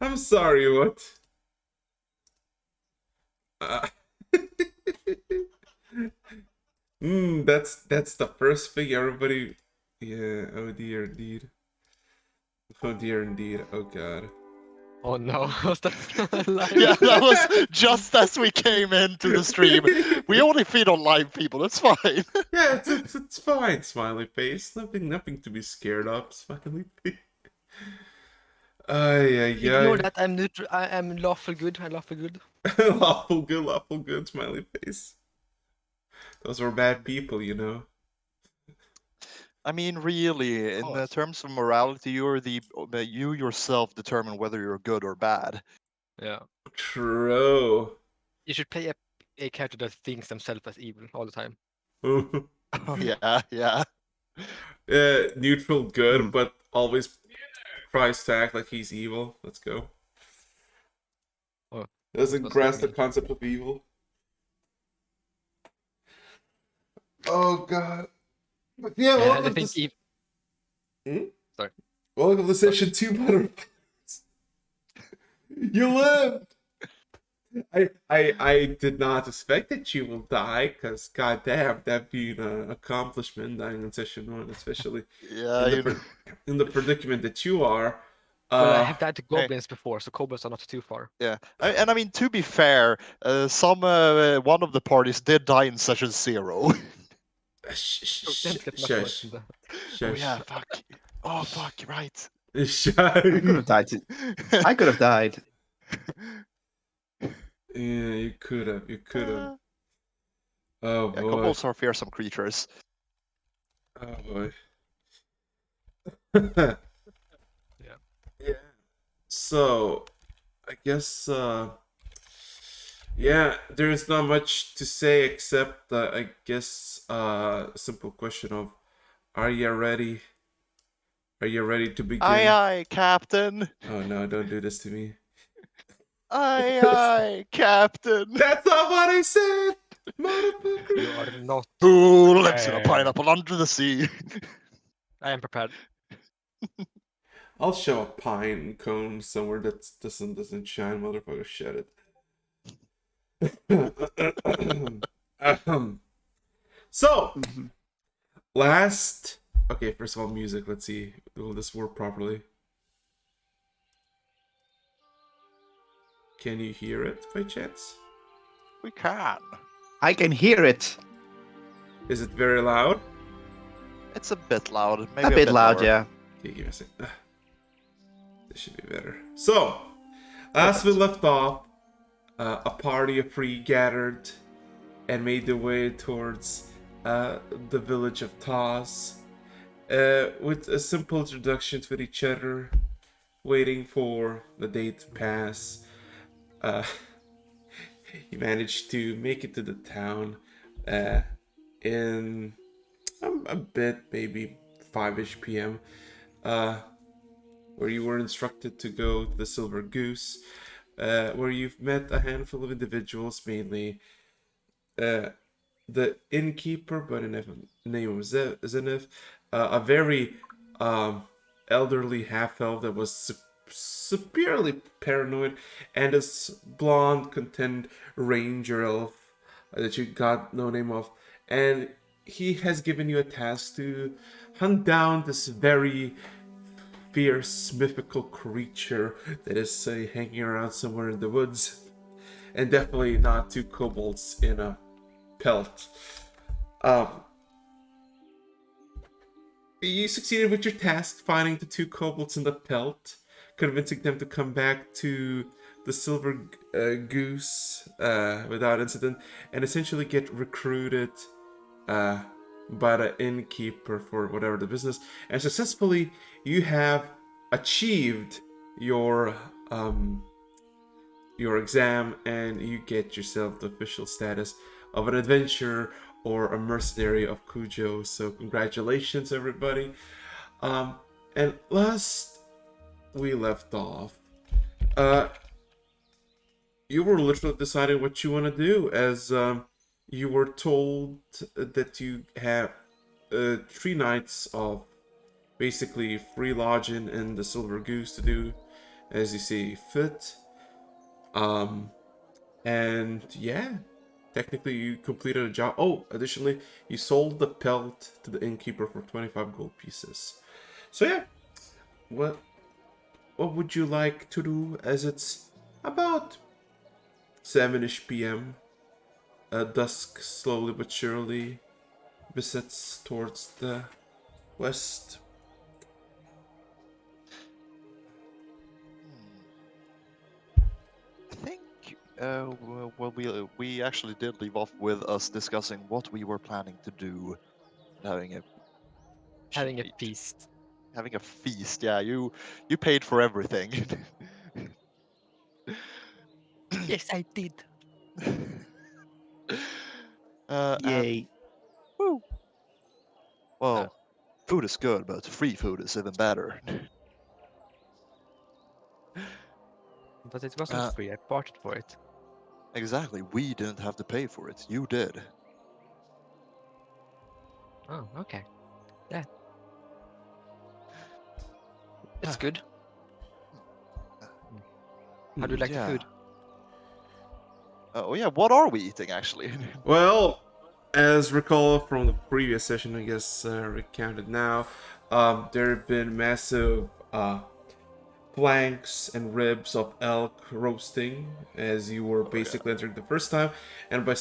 I'm sorry, what? Uh, that's the first thing everybody. Yeah. Oh dear, indeed. Oh dear, indeed. Oh god. Oh no, was that live? Yeah, that was just as we came into the stream. We only feed on live people. It's fine. Yeah, it's fine. Smiley face. Nothing to be scared of. Smiley face. Ay, Ignore that. I'm neutral. I am lawful good. I'm lawful good. lawful good. Smiley face. Those were bad people, you know. I mean, really, in the terms of morality, you yourself determine whether you're good or bad. Yeah. True. You should play a character that thinks themselves as evil all the time. Oh yeah, yeah. Neutral good, but always tries to act like he's evil. Let's go. Oh, Doesn't grasp the concept of evil. Oh god. But yeah, welcome to Sorry. Welcome to session 2 Butterflies. You lived! I did not expect that you will die, because goddamn, that'd be an accomplishment dying in session 1, especially in the predicament that you are. Well, I have died to goblins before, so kobolds are not too far. Yeah, and I mean, to be fair, one of the parties did die in session 0. Shush. Oh yeah, fuck. Oh fuck, you're right. I could have died. Yeah, you could have. Oh boy. Kobolds are fearsome creatures. Oh boy. Yeah. So, I guess, yeah, there's not much to say except, I guess, simple question of, are you ready? Are you ready to begin? Aye, Captain. Oh no, don't do this to me. Aye, Captain. That's not what I said, motherfucker. You are not. Who lives in a pineapple under the sea? I am prepared. I'll show a pine cone somewhere that doesn't shine, motherfucker. Shut it. So, last. Okay, first of all, music. Let's see. Will this work properly? Can you hear it by chance? We can. I can hear it. Is it very loud? It's a bit loud. Maybe a bit loud, lower. yeah. Okay, give me a second. This should be better. So, as we left off, a party of three gathered and made their way towards the village of Taz, with a simple introduction to each other, waiting for the day to pass. He managed to make it to the town in a bit, maybe 5-ish p.m., where you were instructed to go to the Silver Goose, where you've met a handful of individuals, mainly the innkeeper, by the name of Zenith, a very elderly half-elf that was severely paranoid, and this blonde, content ranger elf that you got no name of, and he has given you a task to hunt down this very fierce mythical creature that is hanging around somewhere in the woods, and definitely not two kobolds in a pelt. You succeeded with your task, finding the two kobolds in the pelt, convincing them to come back to the Silver Goose without incident, and essentially get recruited by the innkeeper for whatever the business. And successfully, you have achieved your exam, and you get yourself the official status of an adventurer or a mercenary of Kujo. So congratulations, everybody. And last we left off, you were literally deciding what you want to do, as you were told that you have 3 nights of basically free lodging in the Silver Goose to do as you see fit. And yeah, technically you completed a job. Oh, additionally, you sold the pelt to the innkeeper for 25 gold pieces. So yeah, what would you like to do as it's about 7ish p.m. Dusk slowly but surely besets towards the west. I think we actually did leave off with us discussing what we were planning to do, having a Having a cheat. feast. Having a feast. Yeah, you paid for everything. Yes, I did. And Yay. woo, well, Uh. food is good, but free food is even better. But it wasn't Uh, free. I bartered for it. Exactly, we didn't have to pay for it. You did. Oh, okay. Yeah. It's good. How do you like the Yeah. food? Oh yeah, what are we eating actually? Well, as recall from the previous session, I guess recounted now, there have been massive flanks and ribs of elk roasting as you were basically entering the first time, and by the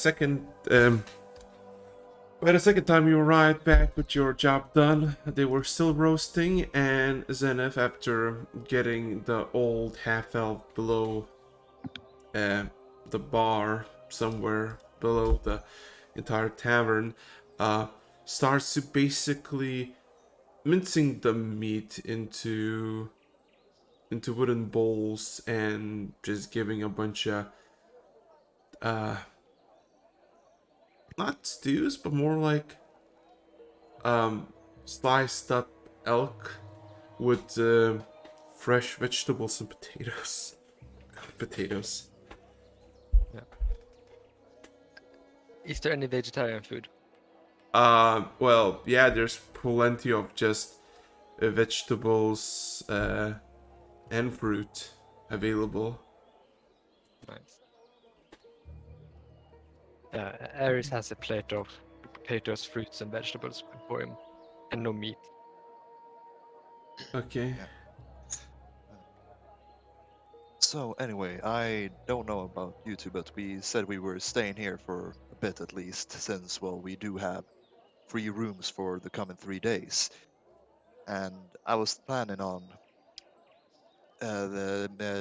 second time you arrived back with your job done, they were still roasting, and Zenith, after getting the old half-elf below the bar, somewhere below the entire tavern, starts to basically mincing the meat into wooden bowls and just giving a bunch of uh not stews but more like sliced up elk with fresh vegetables and potatoes. Potatoes. Is there any vegetarian food? Well, yeah, there's plenty of just vegetables and fruit available. Nice. Ares has a plate of potatoes, fruits, and vegetables for him, and no meat. Okay. Yeah. So anyway, I don't know about you two, but we said we were staying here for a bit at least, since well we do have free rooms for the coming 3 days, and I was planning on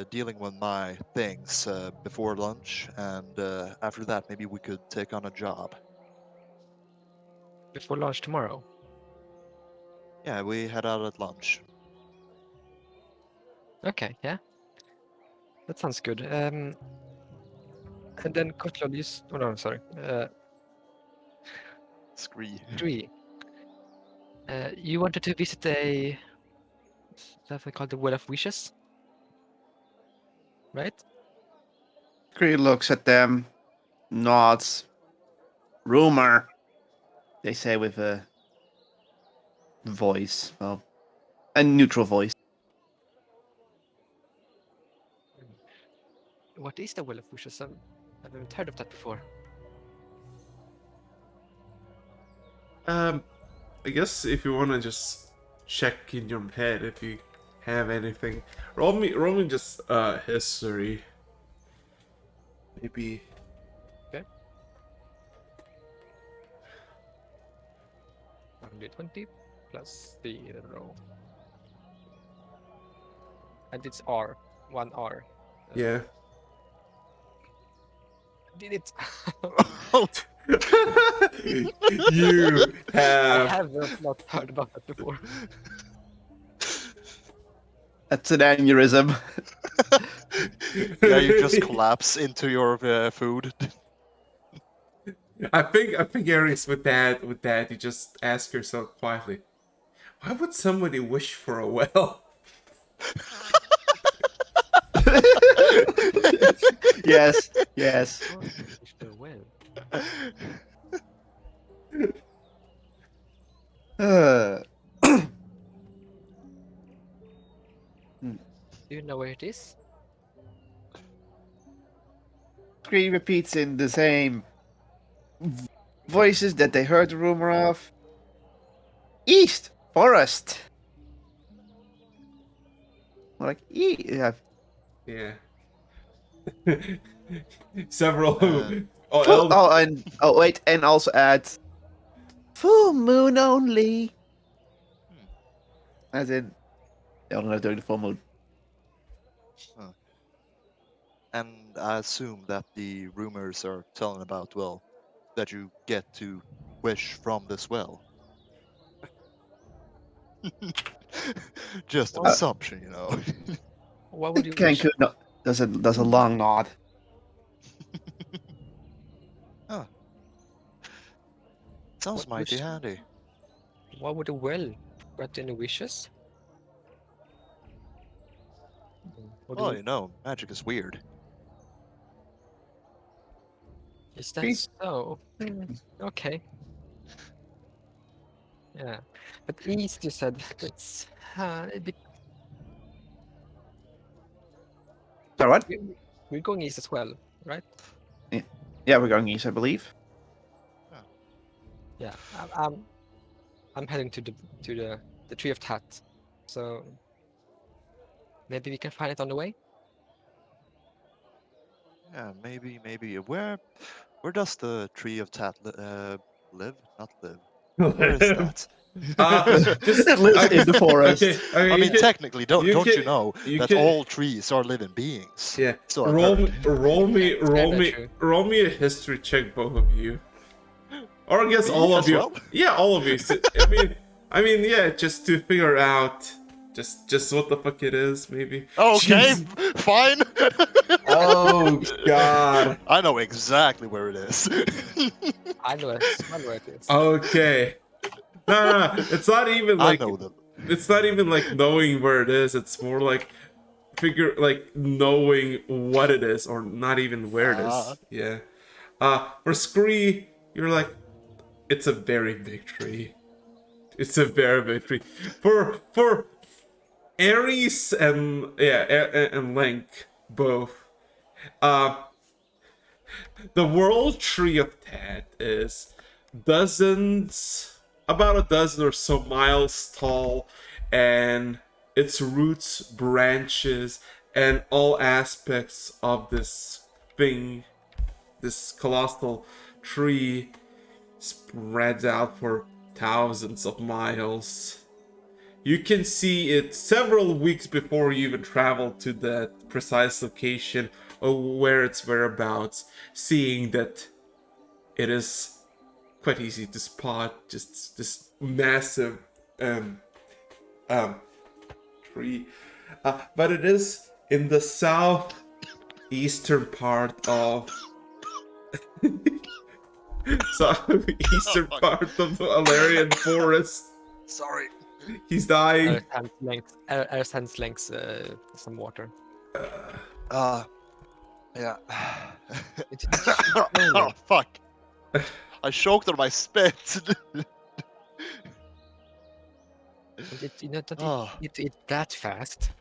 dealing with my things before lunch, and after that maybe we could take on a job. Before lunch tomorrow. Yeah, we head out at lunch. Okay, yeah. That sounds good. And then Kotlodis. Oh no, sorry. Scree. Dree. You wanted to visit a something called the Well of Wishes, right? Cree looks at them, nods. Rumor, they say with a voice, well, a neutral voice. What is the Well of Wishes? I haven't heard of that before. I guess if you wanna just check in your head if you have anything, roll me just history. Maybe. Okay. 120 plus 0. And it's R. 1 R. Yeah. Did it? You I have. have not heard about that before. That's an aneurysm. Yeah, you just collapse into your food. I think Aries with that you just ask yourself quietly, why would somebody wish for a well? Yes, yes. Oh, wish for a well. Uh, Do you know where it is? Scree repeats in the same voices that they heard the rumor of. East Forest. Like, yeah. Yeah. Several Full, wait, and also add full moon only. As in, they only know during the full moon. And I assume that the rumors are telling about, well, that you get to wish from this well. Just an Well, assumption, you know. what would you wish? Cancun does a long nod. Huh. Sounds What mighty wish? handy. What would a well grant any wishes? What do Well, you, you know, magic is weird. is that Please. so? Okay. Yeah, but east you said it's a bit. So what? We're going east as well, right? Yeah, we're going east, I believe. Yeah, I'm heading to the tree of Tat, so maybe we can find it on the way. Yeah, maybe. Where does the tree of Tat live? Not live. Where is that? Just It lives in the forest. Okay, okay. I you mean, can, technically, don't you you can, know you that can, all trees are living beings? yeah. So I've Roll, heard. roll me, Yeah, roll very me, true. roll me a history check, both of you, or I guess Me all of as you. well? Yeah, all of you. Yeah, just to figure out, just what the fuck it is, maybe. Okay, Jeez. fine. Oh God. I know exactly where it is. I know as well where it is. Okay. No. It's not even I like know them. it's not even like knowing where it is. It's more like knowing what it is, or not even where it Ah. is. Yeah. For Scree, you're like, it's a very big tree. It's a very big tree. For Ares and and Link both. Uh, the World Tree of Tat is about a dozen or so miles tall, and its roots, branches, and all aspects of this colossal tree, spreads out for thousands of miles. You can see it several weeks before you even travel to that precise location or where its whereabouts, seeing that it is quite easy to spot just this massive um, tree. But it is in the southeastern part of southeastern part of the Alarian Forest. Sorry. He's dying. Earth hands links some water. Yeah. It's Oh fuck! I choked on my spit. you know that Oh. it that fast.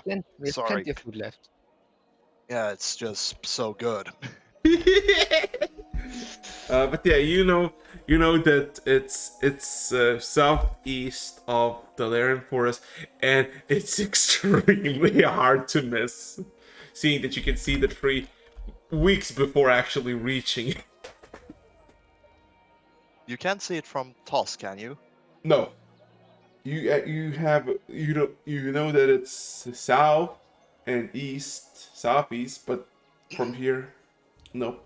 There's Sorry. plenty of food left. Yeah, it's just so good. But yeah, you know that it's southeast of the Alarian Forest, and it's extremely hard to miss. Seeing that you can see the tree weeks before actually reaching. You can't see it from Toss, can you? No, you know that it's south and southeast, but from here, no.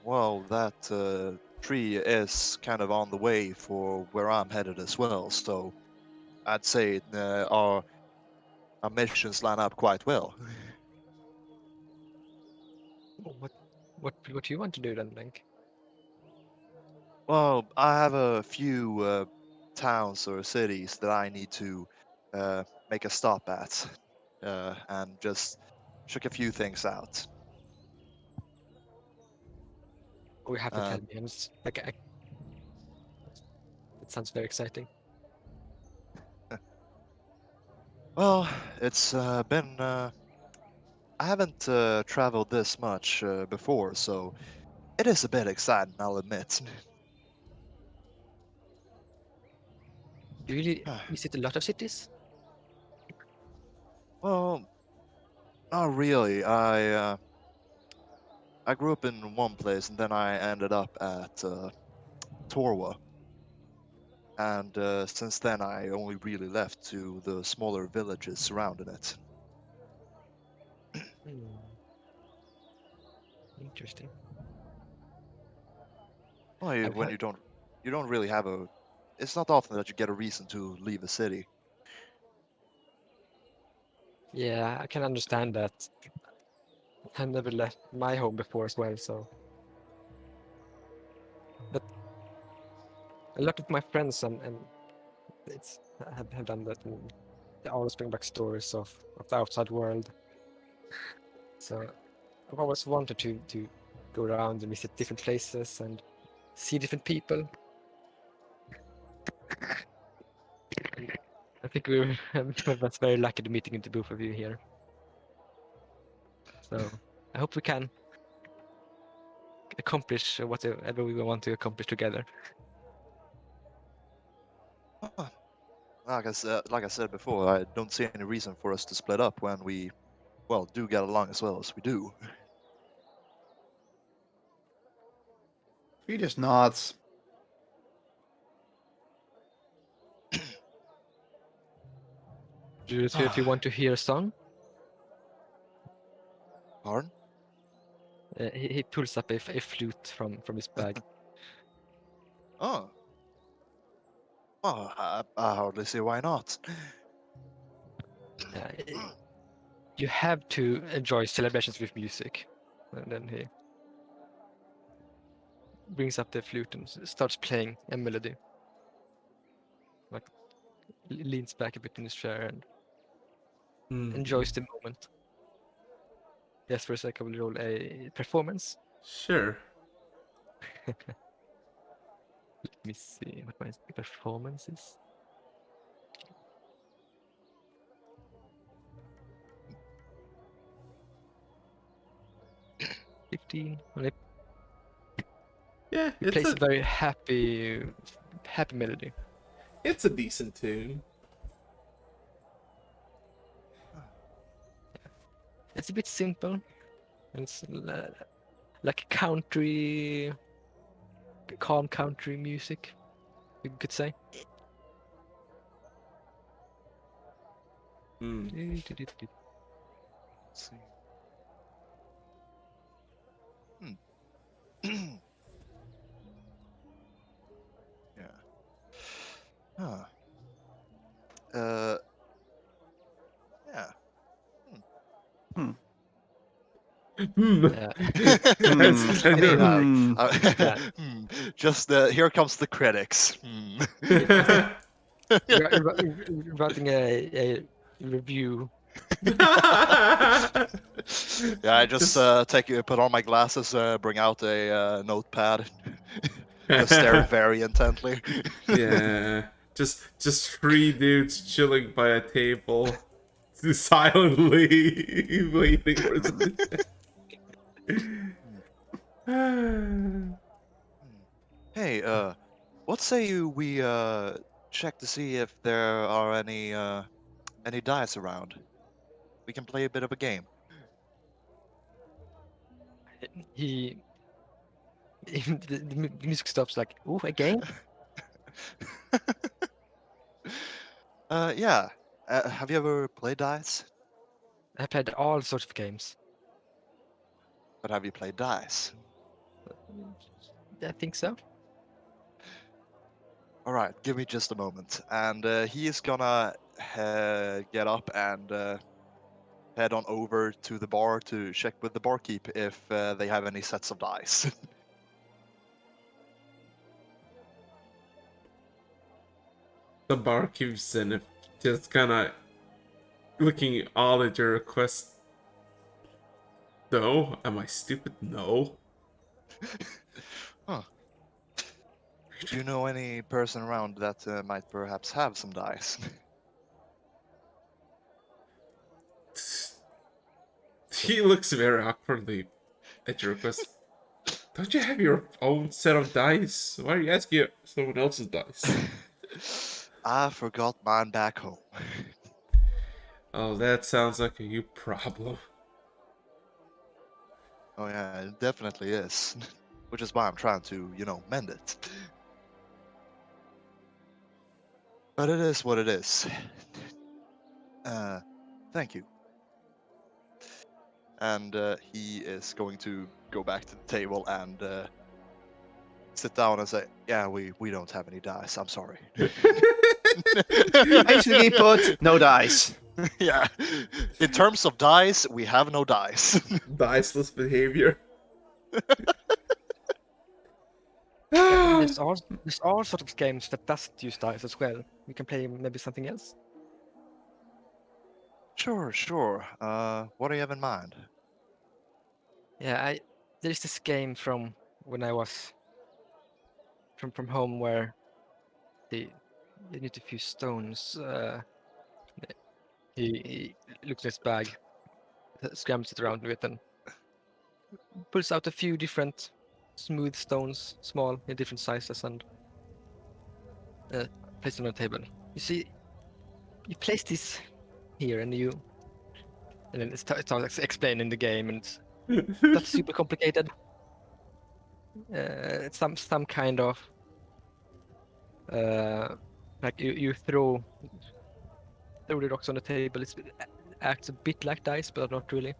Well, that tree is kind of on the way for where I'm headed as well, so I'd say our missions line up quite well. What do you want to do then, Link? Well, I have a few towns or cities that I need to make a stop at and just check a few things out. We have to Uh, tell me. I'm just, like, That sounds very exciting. Well, it's been. I haven't traveled this much before, so it is a bit exciting, I'll admit. Do you really visit a lot of cities? Well, not really. I grew up in one place, and then I ended up at Torwa. And since then, I only really left to the smaller villages surrounding it. Hmm. Interesting. Well, I've when heard. you don't really have a. It's not often that you get a reason to leave a city. Yeah, I can understand that. I've never left my home before as well, so. But a lot of my friends and it's have done that, and they always bring back stories of the outside world. So I've always wanted to go around and visit different places and see different people. I think we're that's very lucky to meeting the both of you here. So I hope we can accomplish whatever we want to accomplish together. Ah, like I said before, I don't see any reason for us to split up when we, well, do get along as well as we do. He just nods. Do you if you want to hear a song? Pardon? He pulls up a flute from his bag. Oh. Oh, I hardly see why not. Uh, you have to enjoy celebrations with music. And then he brings up the flute and starts playing a melody. Like leans back a bit in his chair and enjoys the moment. Yes, for a second, I will roll a performance. Sure. Let me see what my performance is. 15. Well, Yeah, he plays a very happy melody. it's a decent tune. It's a bit simple. It's like country, calm country music, you could say. Mm. Let's see. Yeah. Huh. Yeah. Hmm. Yeah. That's kind Hey, of. Yeah. just here comes the critics. Writing a review. Yeah, I just Just- put on my glasses, bring out a notepad, just stare very intently. Yeah, just three dudes chilling by a table, silently waiting for something. Hey, what say we check to see if there are any dice around? We can play a bit of a game. He the music stops like, oh, again? Yeah. Have you ever played dice? I played all sorts of games. But have you played dice? I think so. All right, give me just a moment. And he is gonna get up and head on over to the bar to check with the barkeep if they have any sets of dice. The bar keeps in, just kind of looking all at your request. No, am I stupid? No. Huh. Do you know any person around that might perhaps have some dice? He looks very awkwardly at your request. Don't you have your own set of dice? Why are you asking someone else's dice? I forgot mine back home. Oh, that sounds like a you problem. Oh yeah, it definitely is. Which is why I'm trying to, mend it. But it is what it is. Thank you. And he is going to go back to the table and sit down and say, "Yeah, we don't have any dice. I'm sorry." Basically put, no dice. Yeah. In terms of dice, we have no dice. Diceless behavior. There's all sorts of games that doesn't use dice as well. We can play maybe something else. Sure. What do you have in mind? Yeah, there's this game from when I was from home where they need a few stones. He looks at his bag, scrambles it around with, and pulls out a few different smooth stones, small in different sizes, and place them on the table. You see, you place this here, and then it starts explaining the game, and it's not super complicated. It's some kind of like you throw the rocks on the table. It acts a bit like dice, but not really.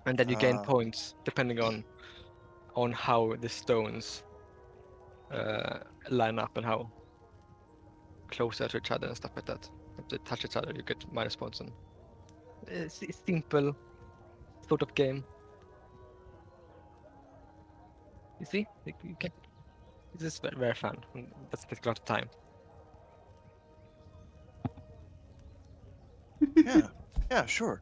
And then you gain points depending on how the stones line up and how close they are to each other and stuff like that. If they touch each other, you get minus points. And it's a simple sort of game. You see, you can. This is very, very fun. That's take a lot of time. Yeah, sure.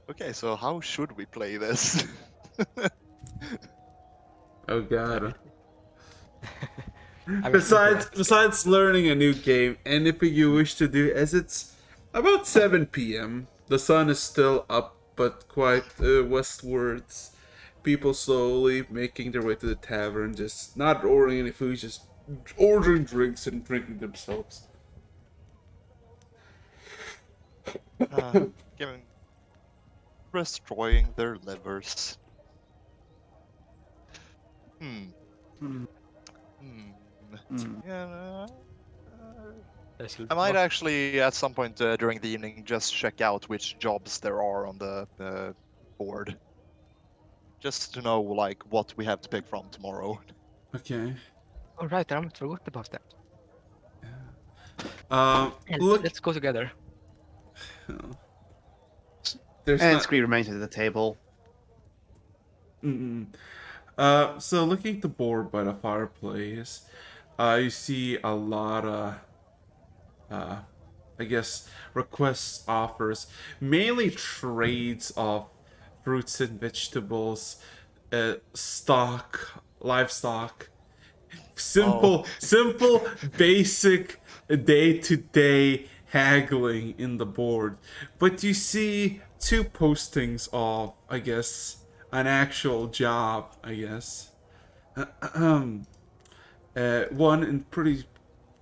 Okay, so how should we play this? Oh god. I mean, Besides learning a new game, anything you wish to do, as it's about 7 p.m. The sun is still up, but quite westwards. People slowly making their way to the tavern, just not ordering any food, just ordering drinks and drinking themselves. Giving, destroying their livers. Hmm. Yeah. there's I might actually, at some point during the evening, just check out which jobs there are on the board, just to know like what we have to pick from tomorrow. Okay. All right, I almost forgot about that. Look. Let's go together. There's And not. Scree remains at the table. So looking at the board by the fireplace, you see a lot of, I guess, requests, offers, mainly trades of fruits and vegetables, stock, livestock, simple, basic day-to-day haggling in the board. But you see two postings of, I guess, an actual job, I guess. One in pretty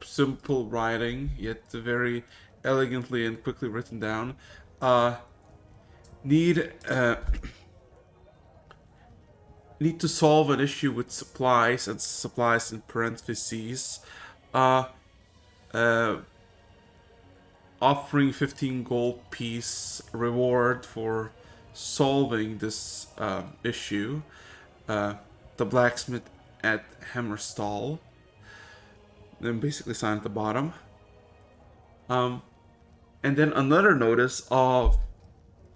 simple writing, yet very elegantly and quickly written down. Need need to solve an issue with supplies, and supplies in parentheses. Uh, Offering 15 gold piece reward for solving this issue. The blacksmith at Hammerstall. Then basically sign at the bottom. And then another notice of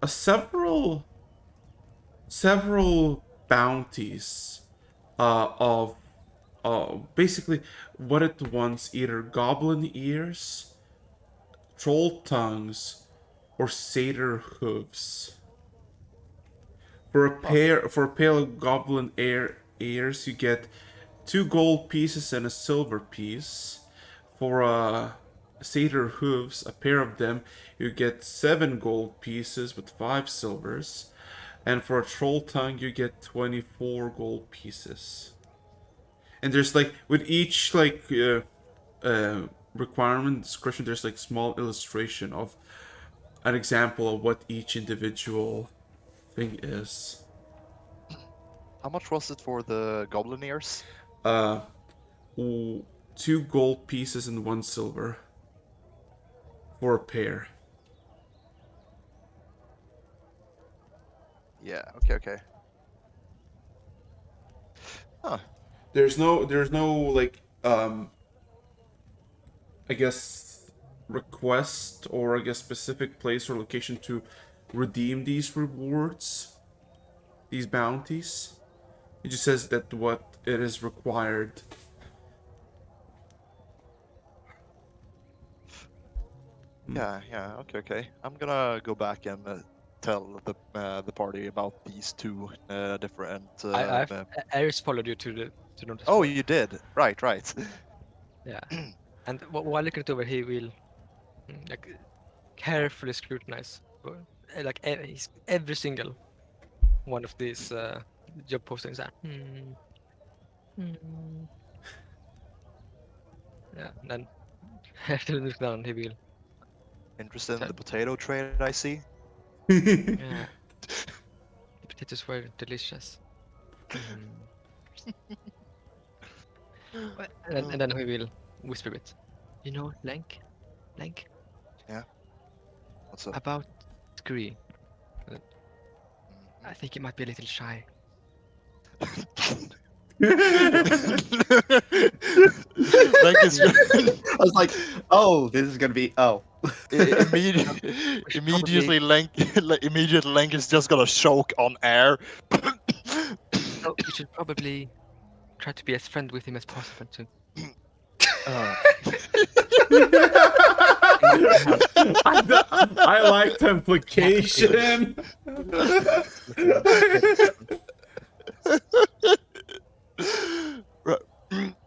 several bounties of basically what it wants, either goblin ears, troll tongues, or satyr hooves For a pale goblin ears, you get 2 gold pieces and a silver piece. For satyr hooves, a pair of them, you get 7 gold pieces with 5 silvers. And for a troll tongue, you get 24 gold pieces. And there's like with each requirement description, there's like small illustration of an example of what each individual thing is. How much was it for the goblin ears? Uh, 2 gold pieces and 1 silver for a pair. Yeah. Okay. Huh. There's no like I guess request or I guess specific place or location to redeem these rewards, these bounties. It just says that what it is required. Yeah. Okay. I'm gonna go back and tell the party about these two different. Ares followed you to the notice Oh, board. you did. Right. Yeah, and while looking it over, he will like carefully scrutinize like every single one of these job postings. Yeah, and then after he looks down, he will. Interested in Tell- the potato trade? I see. Yeah, the potatoes were delicious. And then he will whisper a bit. You know, Lenk, What's up? about Scree. I Mhm. think he might be a little shy. Like it's I was like, oh, this is gonna be We should probably, immediately Link is just gonna choke on air. no, we should probably try to be as friendly with him as possible too. Uh, I like the implication.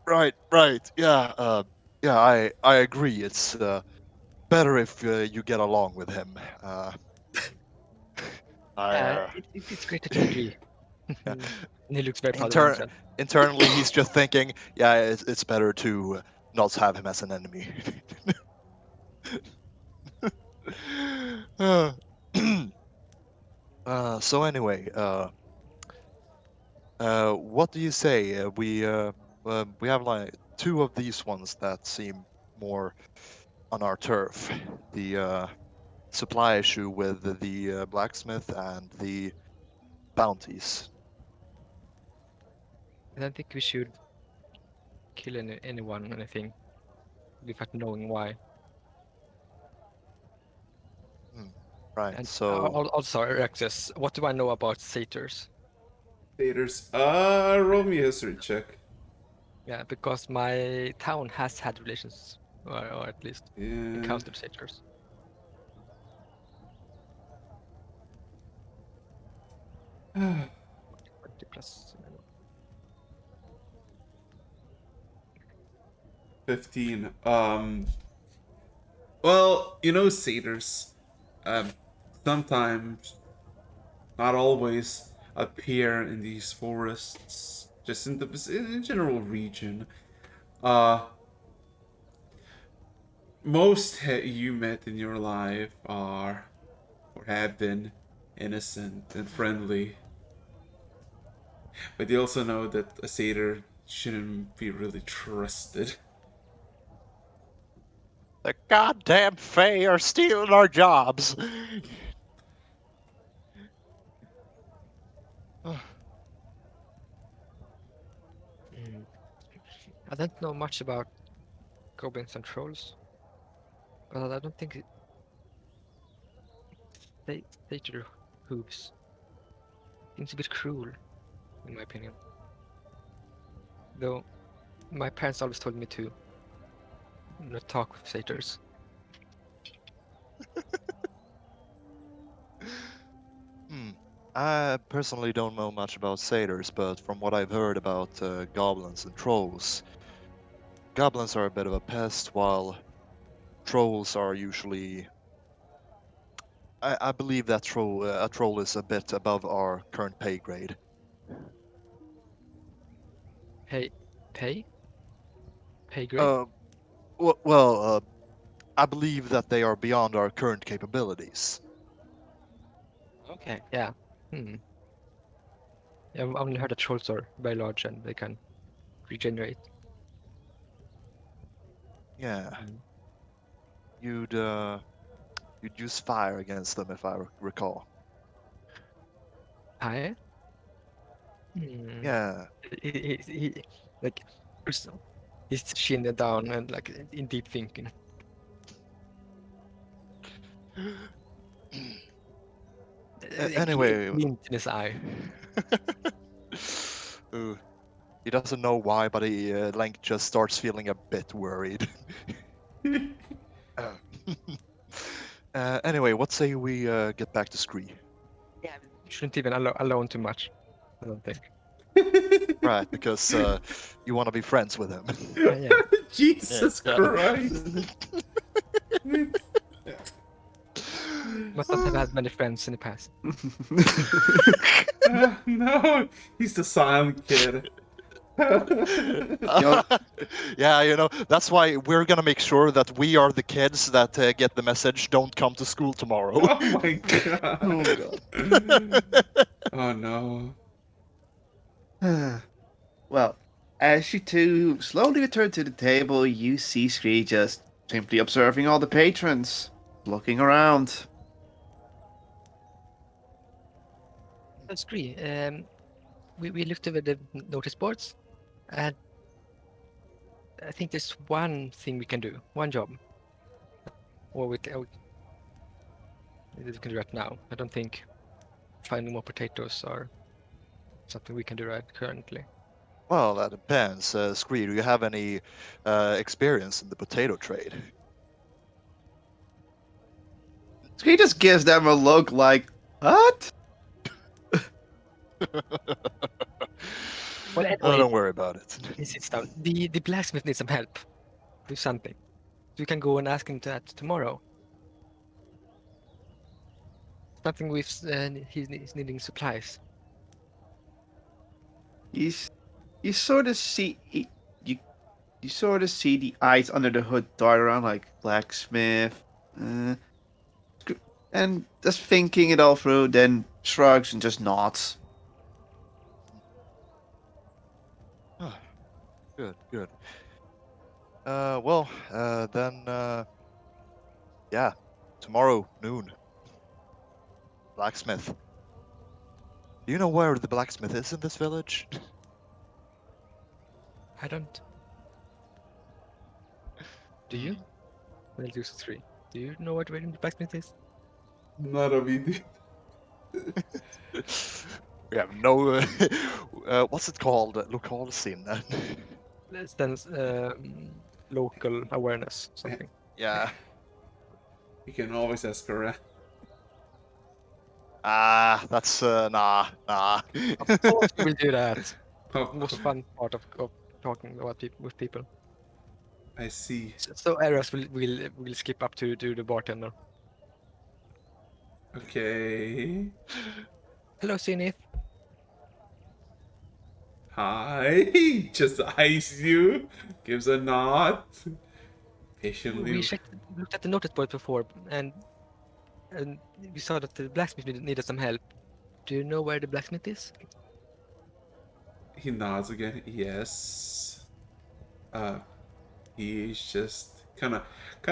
right. Yeah. I agree. It's better if you get along with him. It's great that you agree. Yeah. And he looks very proud of Inter- himself. internally, he's just thinking, yeah, it's better to not have him as an enemy. Uh, so anyway, what do you say? We have like two of these ones that seem more on our turf. The supply issue with the blacksmith and the bounties. I don't think we should kill anyone or anything without knowing why. Right. And So also, Alexis, what do I know about satyrs? Taters. Roll me a history check. Yeah, because my town has had relations, or at least Yeah. encountered satyrs. 20 plus. 15. Well, you know, satyrs, sometimes, not always, appear in these forests, just in the general region. Uh, most you met in your life are, or have been, innocent and friendly. But you also know that a satyr shouldn't be really trusted. the goddamn Fae are stealing our jobs. I don't know much about goblins and trolls, but I don't think satyr hooves seems a bit cruel, in my opinion. Though my parents always told me to not talk with satyrs. Hmm. I personally don't know much about satyrs, but from what I've heard about goblins and trolls, goblins are a bit of a pest, while trolls are usually. I believe that a troll is a bit above our current pay grade. Pay, pay, pay grade. Uh, well, I believe that they are beyond our current capabilities. Okay, yeah. Hmm. Yeah, I've only heard that trolls are very large and they can regenerate. Yeah, Mm. you'd use fire against them, if I recall. Fire? Hmm. Yeah. Like, he's chin down and like in deep thinking. Anyway, Glint in his eye. Ooh, he doesn't know why, but Lank just starts feeling a bit worried. Anyway, what say we get back to Scree? Yeah, you shouldn't even alone too much. I don't think. Right, because you want to be friends with him. Yeah. Jesus Yeah. Christ. Must not have had many friends in the past. No, he's the silent kid. Yeah, that's why we're gonna make sure that we are the kids that get the message, don't come to school tomorrow. Oh my god. Oh god. Oh no. Well, as you two slowly return to the table, you see Scree just simply observing all the patrons, looking around. That's great. We looked over the notice boards, and I think there's one thing we can do, one job, or we can do right now. I don't think finding more potatoes are something we can do right currently. Well, that depends. Scree, do you have any experience in the potato trade? Scree just gives them a look like, what? Well, Oh, anyway, don't worry about it. he sits down. The blacksmith needs some help with something. So you can go and ask him that tomorrow. Something with he's needing supplies. You sort of see you sort of see the eyes under the hood dart around like blacksmith, and just thinking it all through, then shrugs and just nods. Ah, good. Well, then, yeah, tomorrow noon, blacksmith. Do you know where the blacksmith is in this village? I don't. Do you? Well, use 3. Do you know what the blacksmith is? Not a video. We have no. What's it called? Lokalsin. Less than local awareness, something. Yeah. You can always ask around. That's nah. Of course, we will do that. Oh, Most fun part of talking about with people. I see. So Eras will skip up to the bartender. Okay. Hello, Zenith. Hi. Just eyes you. Gives a nod. Patiently. We looked at the notice board before, and we saw that the blacksmith needed some help. Do you know where the blacksmith is? He nods again. Yes. He's just kind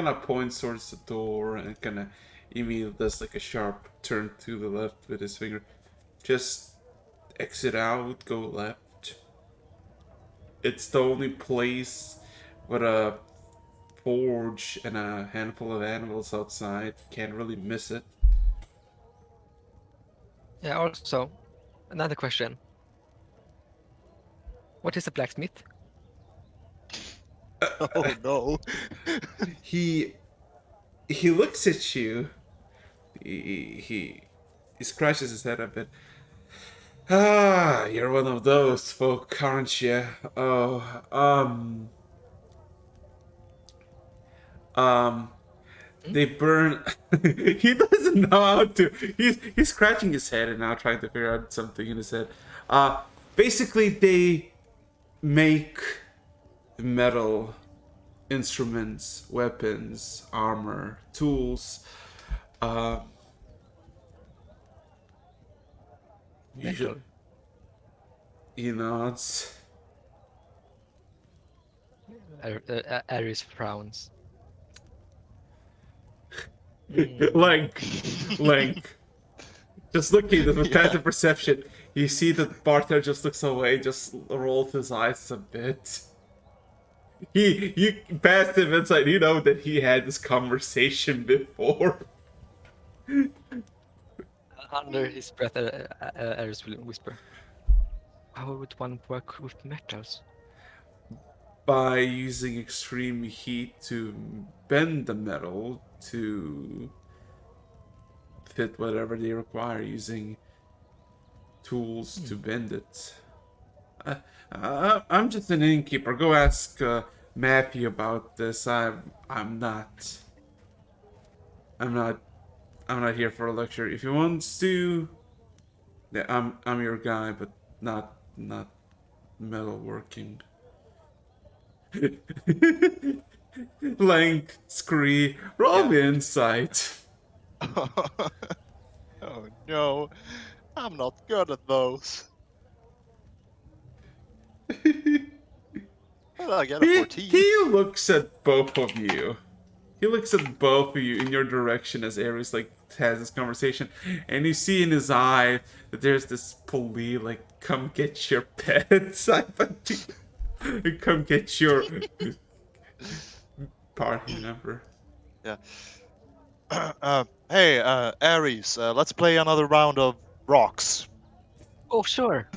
of points towards the door and kind of immediately does like a sharp turn to the left with his finger. Just exit out, go left. It's the only place with a forge and a handful of animals outside. Can't really miss it. Yeah. Also, another question. What is a blacksmith? Oh no. He looks at you. He scratches his head a bit. Ah, you're one of those folk, aren't you? Oh, um, Hmm? they burn. He doesn't know how to. He's scratching his head and now trying to figure out something in his head. Uh, basically, they make metal instruments, weapons, armor, tools. Uh, usually, Metal. it's Ares frowns. Mm. like, like just looking at the Yeah. passive perception. You see that Barther just looks away, just rolls his eyes a bit. You passive insight. You know that he had this conversation before. Under his breath, Ares will whisper, "How would one work with metals?" By using extreme heat to bend the metal to fit whatever they require, using tools to bend it. I'm just an innkeeper. Go ask Matthew about this. I'm not. I'm not. I'm not here for a lecture. If he wants to, yeah, I'm your guy, but not metalworking. Lank, Scree, roll Yeah. me insight. Oh no, I'm not good at those. What did I get? A He 14? he looks at both of you. He looks at both of you in your direction as Ares like has this conversation, and you see in his eye that there's this plea like, "Come get your pets, I come get your party member." Yeah. Hey, Ares, let's play another round of rocks. Oh, sure.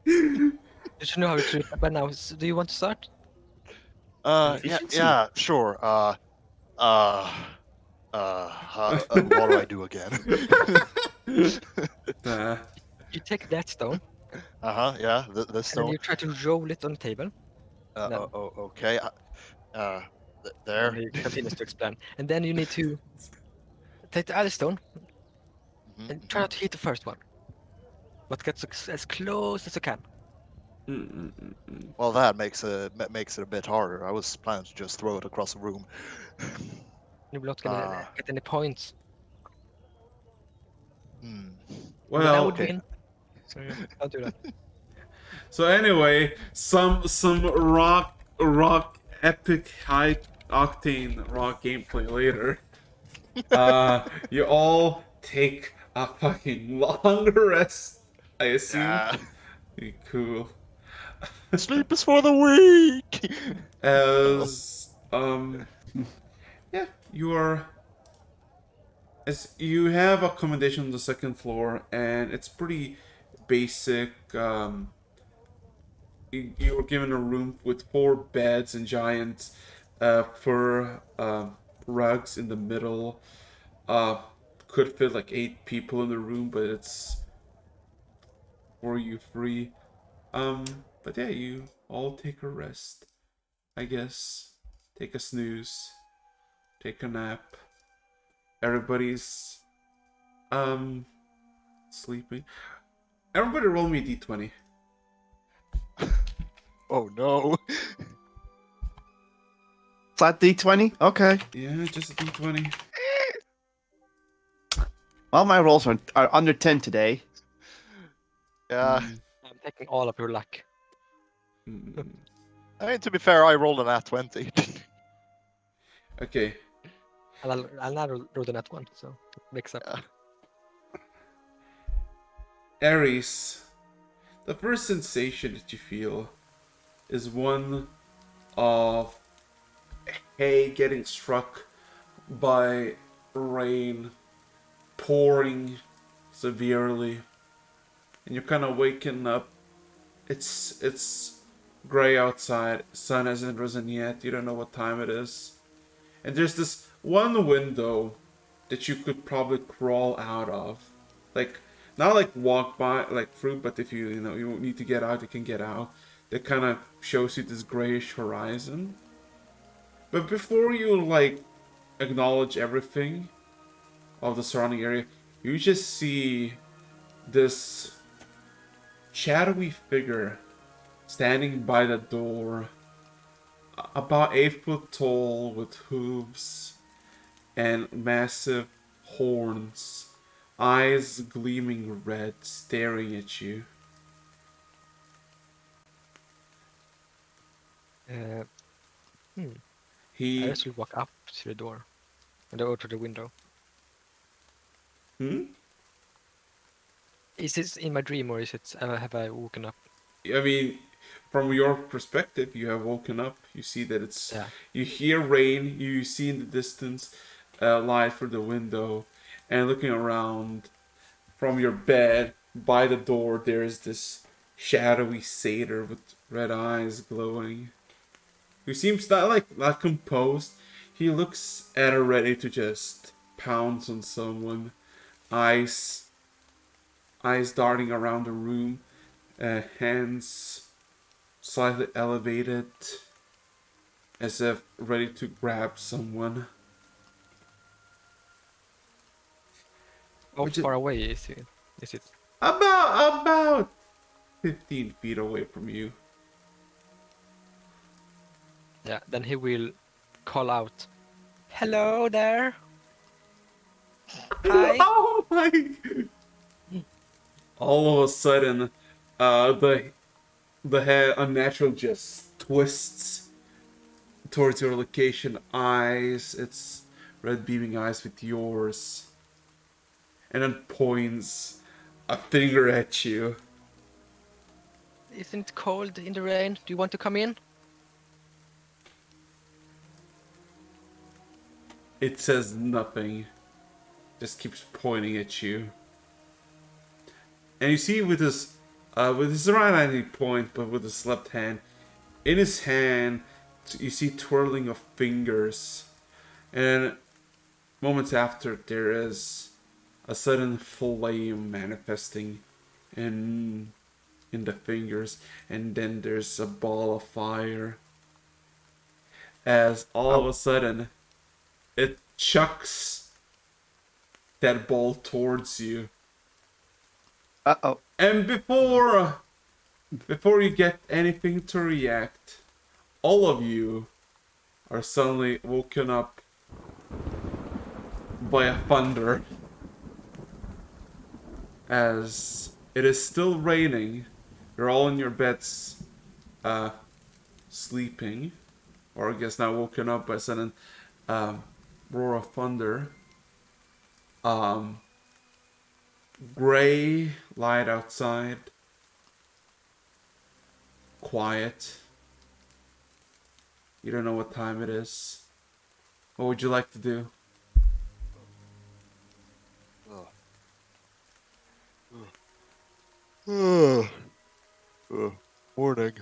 You should know how to treat by now. Do you want to start? Yeah, Efficiency. yeah, sure. What do I do again? Uh, You take that stone, Yeah, the and then stone. you try to roll it on the table. And then, Okay. and There. he continues to explain. And then you need to take the other stone Mhm, and try not to hit the first one, but get as close as you can. Well, that makes it a bit harder. I was planning to just throw it across the room. You will not gonna Uh, get any points, hmm. and then I well, would Okay. win. So yeah, don't do that. so anyway, some rock epic high octane rock gameplay later. You all take a fucking long rest, I assume. Yeah. Cool. Sleep is for the weak. Oh. As yeah, you are as you have accommodation on the second floor, and it's pretty basic. You were given a room with 4 beds and giant fur rugs in the middle. Uh, could fit like 8 people in the room, but it's for you free. But yeah, you all take a rest, I guess. Take a snooze, take a nap. Everybody's um sleeping. Everybody roll me a d20. Oh no. Flat D20? Okay. Yeah, just a d20. Well, my rolls are under 10 today. Yeah. I'm taking all of your luck. Mm. I mean, to be fair, I rolled an at 20. Okay. And I'll now roll the net one, so it makes up. Yeah. Ares, the first sensation that you feel is one of hay getting struck by rain pouring severely, and you're kind of waking up. It's gray outside. Sun hasn't risen yet. You don't know what time it is, and there's this one window that you could probably crawl out of. Like not like walk by like through, but if you need to get out, you can get out. That kind of shows you this grayish horizon. But before you like acknowledge everything of the surrounding area, you just see this shadowy figure standing by the door, about 8 foot tall, with hooves and massive horns, eyes gleaming red, staring at you. Uh, I He, just will walk up to the door and over to the window. Is this in my dream or is it? Have I woken up? I mean, from your perspective, you have woken up. You see that it's. Yeah. You hear rain. You see in the distance light through the window, and looking around from your bed by the door, there is this shadowy satyr with red eyes glowing, who seems not composed. He looks at her ready to just pounce on someone. Eyes eyes darting around the room, hands slightly elevated, as if ready to grab someone. How Which is far away is it? Is it? about 15 feet away from you. Yeah. Then he will call out, "Hello there! Hi!" Oh my! All of a sudden, the head unnatural just twists towards your location. Eyes, its red beaming eyes with yours, and then points a finger at you. Isn't it cold in the rain? Do you want to come in? It says nothing, just keeps pointing at you. And you see with his right hand he points, but with his left hand, in his hand, you see twirling of fingers, and moments after, there is a sudden flame manifesting in the fingers, and then there's a ball of fire. As all of a sudden, it chucks that ball towards you. Uh-oh. And before you get anything to react, all of you are suddenly woken up by a thunder. As it is still raining, you're all in your beds, sleeping, or I guess now woken up by a sudden roar of thunder. Gray light outside, quiet. You don't know what time it is. What would you like to do? Morning.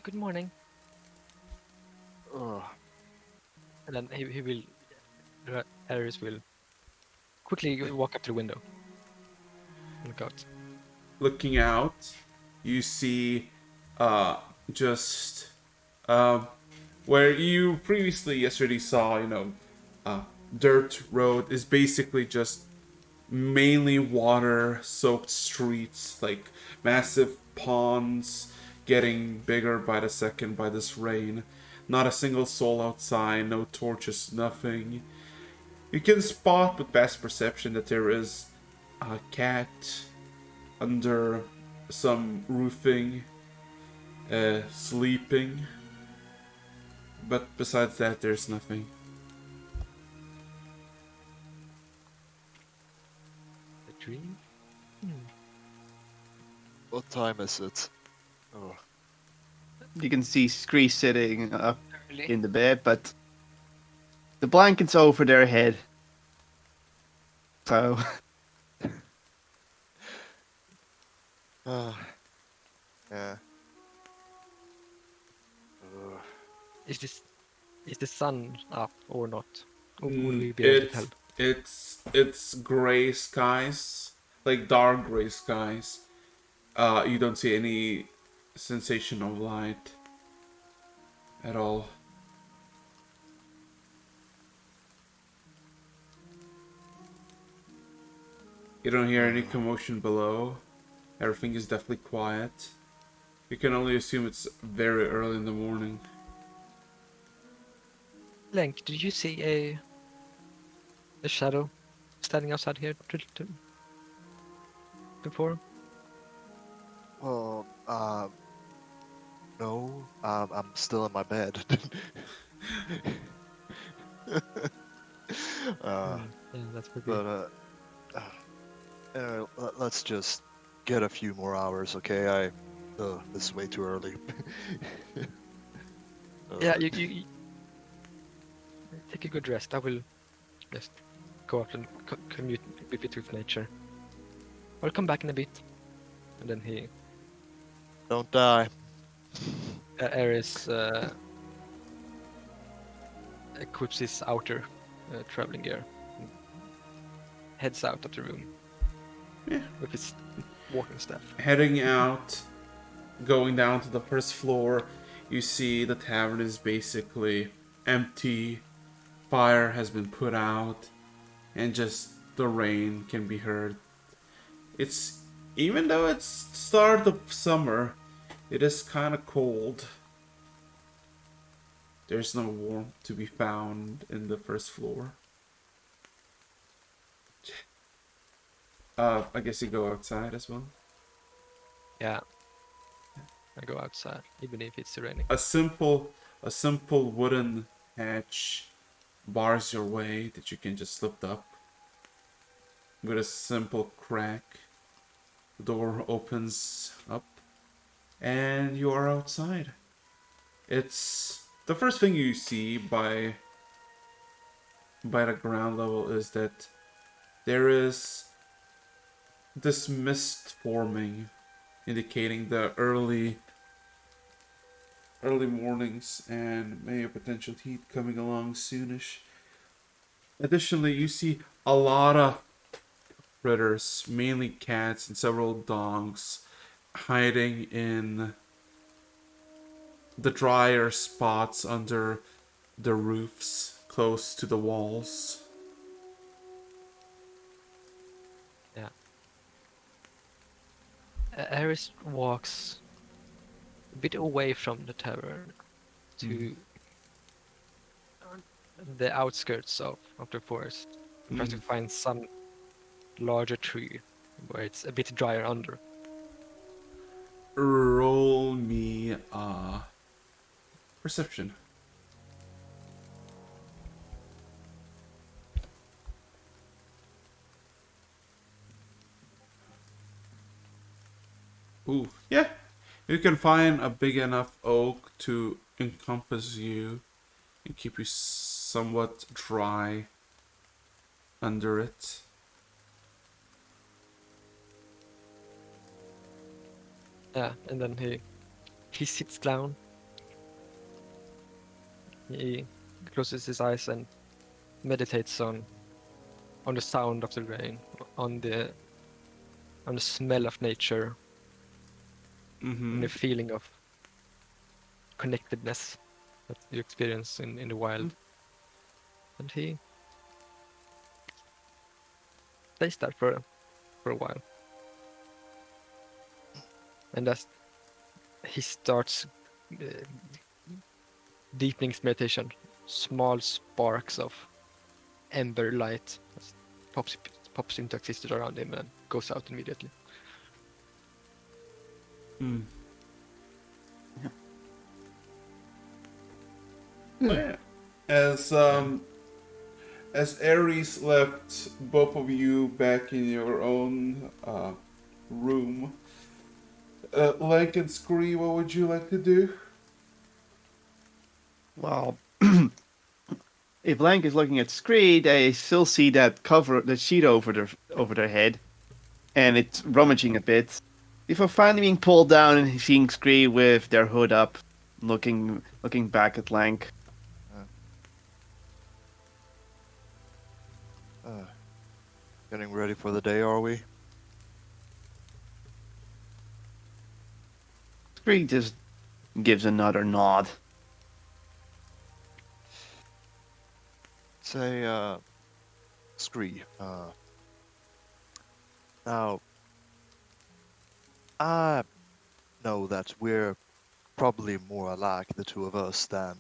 Good morning. And then he will, Ares will quickly walk up to the window. Look out. Looking out, you see just where you previously yesterday saw, dirt road is basically just mainly water soaked streets, like massive ponds getting bigger by the second by this rain. Not a single soul outside, no torches, nothing. You can spot with best perception that there is a cat under some roofing, sleeping. But besides that, there's nothing. A dream? What time is it? You can see Scree sitting up Early. in the bed, but the blanket's over their head. So, Yeah. Is the sun up or not? Or would we be able to tell? It's gray skies, like dark gray skies. You don't see any sensation of light at all. You don't hear any commotion below. Everything is definitely quiet. You can only assume it's very early in the morning. Link, did you see a shadow standing outside here before? Well, no, I'm still in my bed. Yeah, that's pretty. But anyway, let's just get a few more hours, okay? This is way too early. Yeah, you take a good rest. I will just go out and commute a bit with nature. I'll come back in a bit. And then he Don't die. Ares equips his outer traveling gear and heads out of the room Yeah. with his walking staff. Heading out, going down to the first floor, you see the tavern is basically empty. Fire has been put out, and just the rain can be heard. It's even though it's start of summer, it is kind of cold. There's no warmth to be found in the first floor. I guess you go outside as well. Yeah. I go outside, even if it's raining. A simple wooden hatch bars your way that you can just lift up. With a simple crack, the door opens up, and you are outside. It's the first thing you see by the ground level is that there is this mist forming, indicating the early mornings and maybe a potential heat coming along soonish. Additionally, you see a lot of critters, mainly cats and several dogs, hiding in the drier spots under the roofs close to the walls. Yeah. Ares walks a bit away from the tavern to the outskirts of the forest. Tries to find some larger tree where it's a bit drier under. Roll me perception. Ooh, yeah. You can find a big enough oak to encompass you and keep you somewhat dry under it. Yeah, and then he sits down. He closes his eyes and meditates on the sound of the rain, on the smell of nature, and the feeling of connectedness that you experience in the wild. And he stays there for a while. And as he starts deepening his meditation, small sparks of ember light pops into existence around him and goes out immediately. Yeah. As Ares left both of you back in your own room, Lank and Scree, what would you like to do? Well, if Blank is looking at Screed, they still see that sheet over their head, and it's rummaging a bit. Before finally being pulled down and seeing Screed with their hood up, looking back at Lank. Getting ready for the day, are we? Scree just gives another nod. Say, Scree, now, I know that we're probably more alike, the two of us, than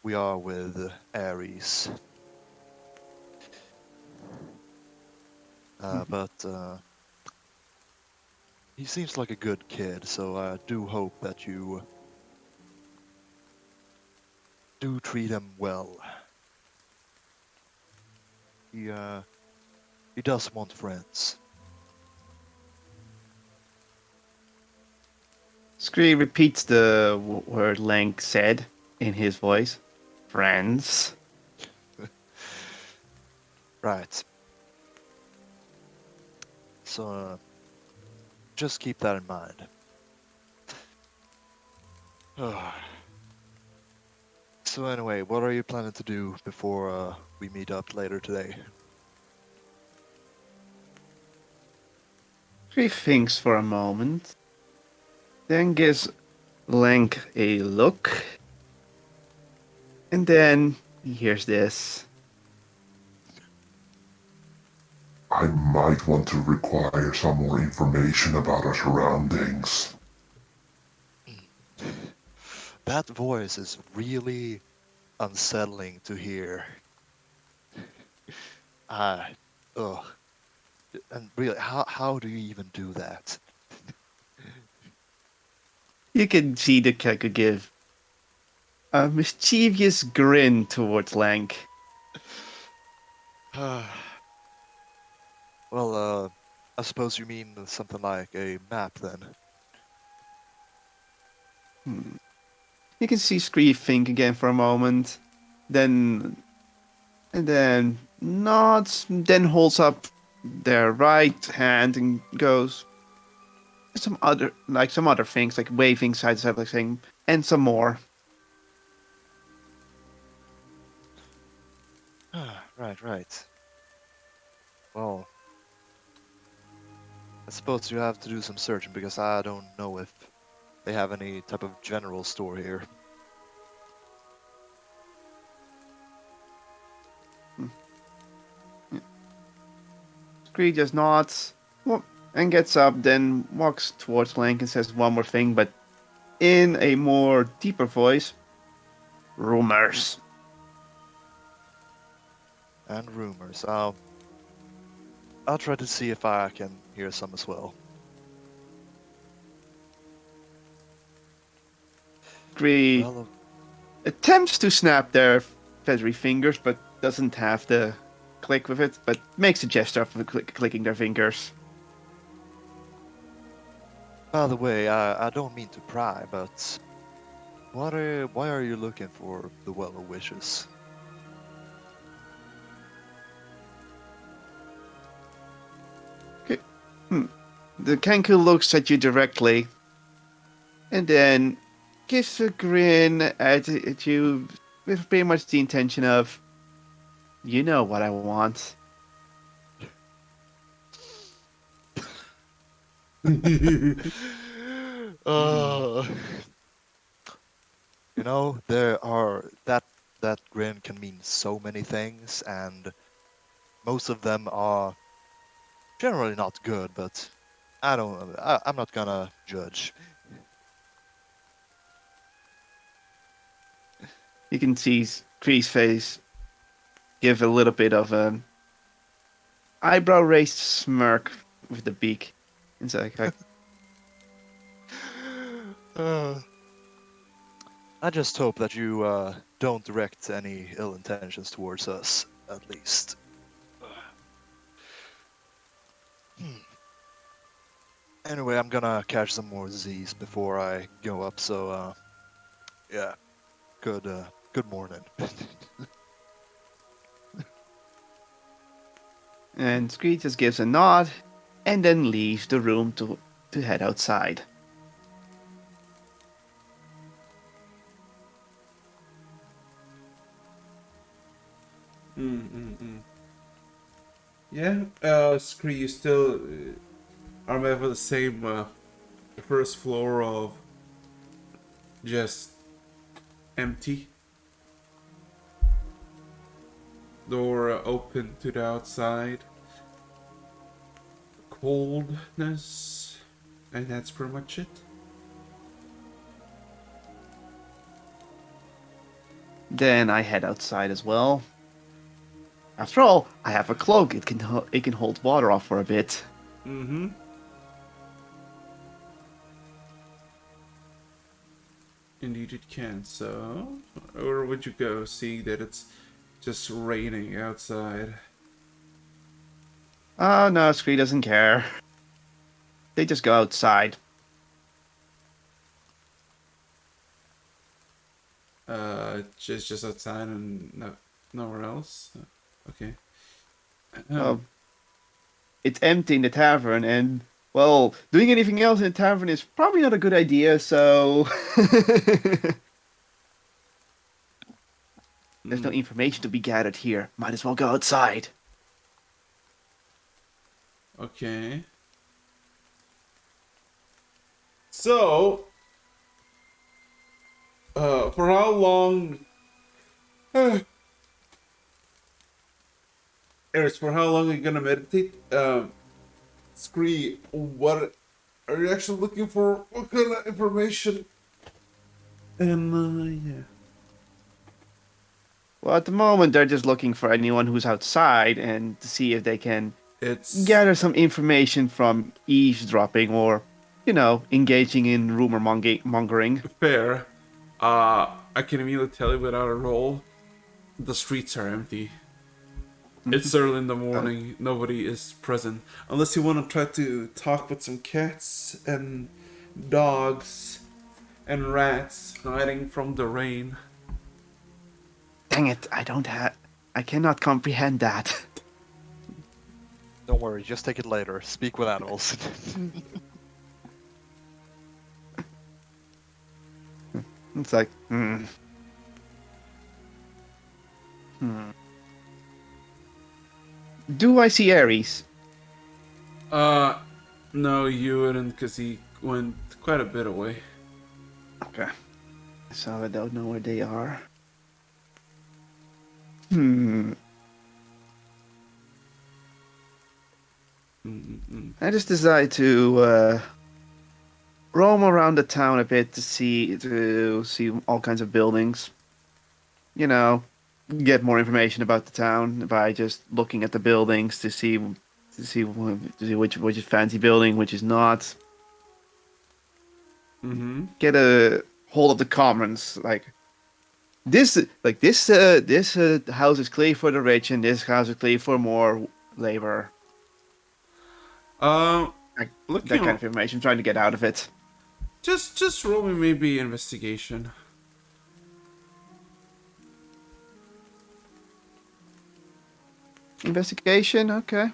we are with Ares. But he seems like a good kid, so I do hope that you do treat him well. He does want friends. Scree repeats the word Lank said in his voice. Friends. Right. So just keep that in mind. So anyway, what are you planning to do before we meet up later today? Scree thinks for a moment, then gives Lank a look, and then he hears this. I might want to require some more information about our surroundings. That voice is really unsettling to hear. Ugh. And really, how do you even do that? You can see the Keku give a mischievous grin towards Lank. Well, I suppose you mean something like a map then. You can see Scree think again for a moment, then and then nods, then holds up their right hand and goes some other things like waving side to side, like saying, and some more. Right. Well, I suppose you have to do some searching because I don't know if they have any type of general store here. Scree just nods and gets up, then walks towards Lank and says one more thing, but in a more deeper voice. Rumors. And rumors. I'll try to see if I can hear some as well. Scree Well, attempts to snap their feathery fingers, but doesn't have the click with it, but makes a gesture of clicking their fingers. by the way, I don't mean to pry, but why are you looking for the Well of Wishes? Okay. The Kenku looks at you directly, and then gives a grin at you with pretty much the intention of, you know what I want. uh, you know, that grin can mean so many things, and most of them are generally not good, but I'm not gonna judge. You can see Cree's face give a little bit of an eyebrow raised smirk with the beak. It's like Uh, I just hope that you don't direct any ill intentions towards us, at least. Hmm. Anyway, I'm gonna catch some more Z's before I go up, so yeah, good morning. and Scree just gives a nod and then leaves the room to head outside. Yeah, Scree, you still are made for the same first floor of just empty. Door open to the outside. Coldness. And that's pretty much it. Then I head outside as well. After all, I have a cloak. It can hold water off for a bit. Mm-hmm. Indeed it can, so... Where would you go, seeing that it's just raining outside? Oh no, Scree doesn't care. They just go outside. Just outside and nowhere else? Okay. Well, it's empty in the tavern, and well, doing anything else in the tavern is probably not a good idea. So there's no information to be gathered here. Might as well go outside. Okay. So, for how long... Eris, for how long are you gonna meditate? Scree, what are you actually looking for? What kind of information? And, yeah. Well, at the moment, they're just looking for anyone who's outside and to see if they can It's gather some information from eavesdropping or, engaging in rumor mongering. fair. I can immediately tell you without a roll, the streets are empty. It's early in the morning, nobody is present. Unless you want to try to talk with some cats and dogs and rats hiding from the rain. Dang it, I cannot comprehend that. Don't worry, just take it later. Speak with animals. It's like, Do I see Ares? No, you wouldn't, because he went quite a bit away. Okay. So I don't know where they are. I just decided to roam around the town a bit to see all kinds of buildings. Get more information about the town by just looking at the buildings to see which is fancy building, which is not. Mm-hmm. Get a hold of the commons, this house is clear for the rich, and this house is clear for more labor. Looking That kind of information, trying to get out of it. just roll me maybe investigation. Investigation, okay.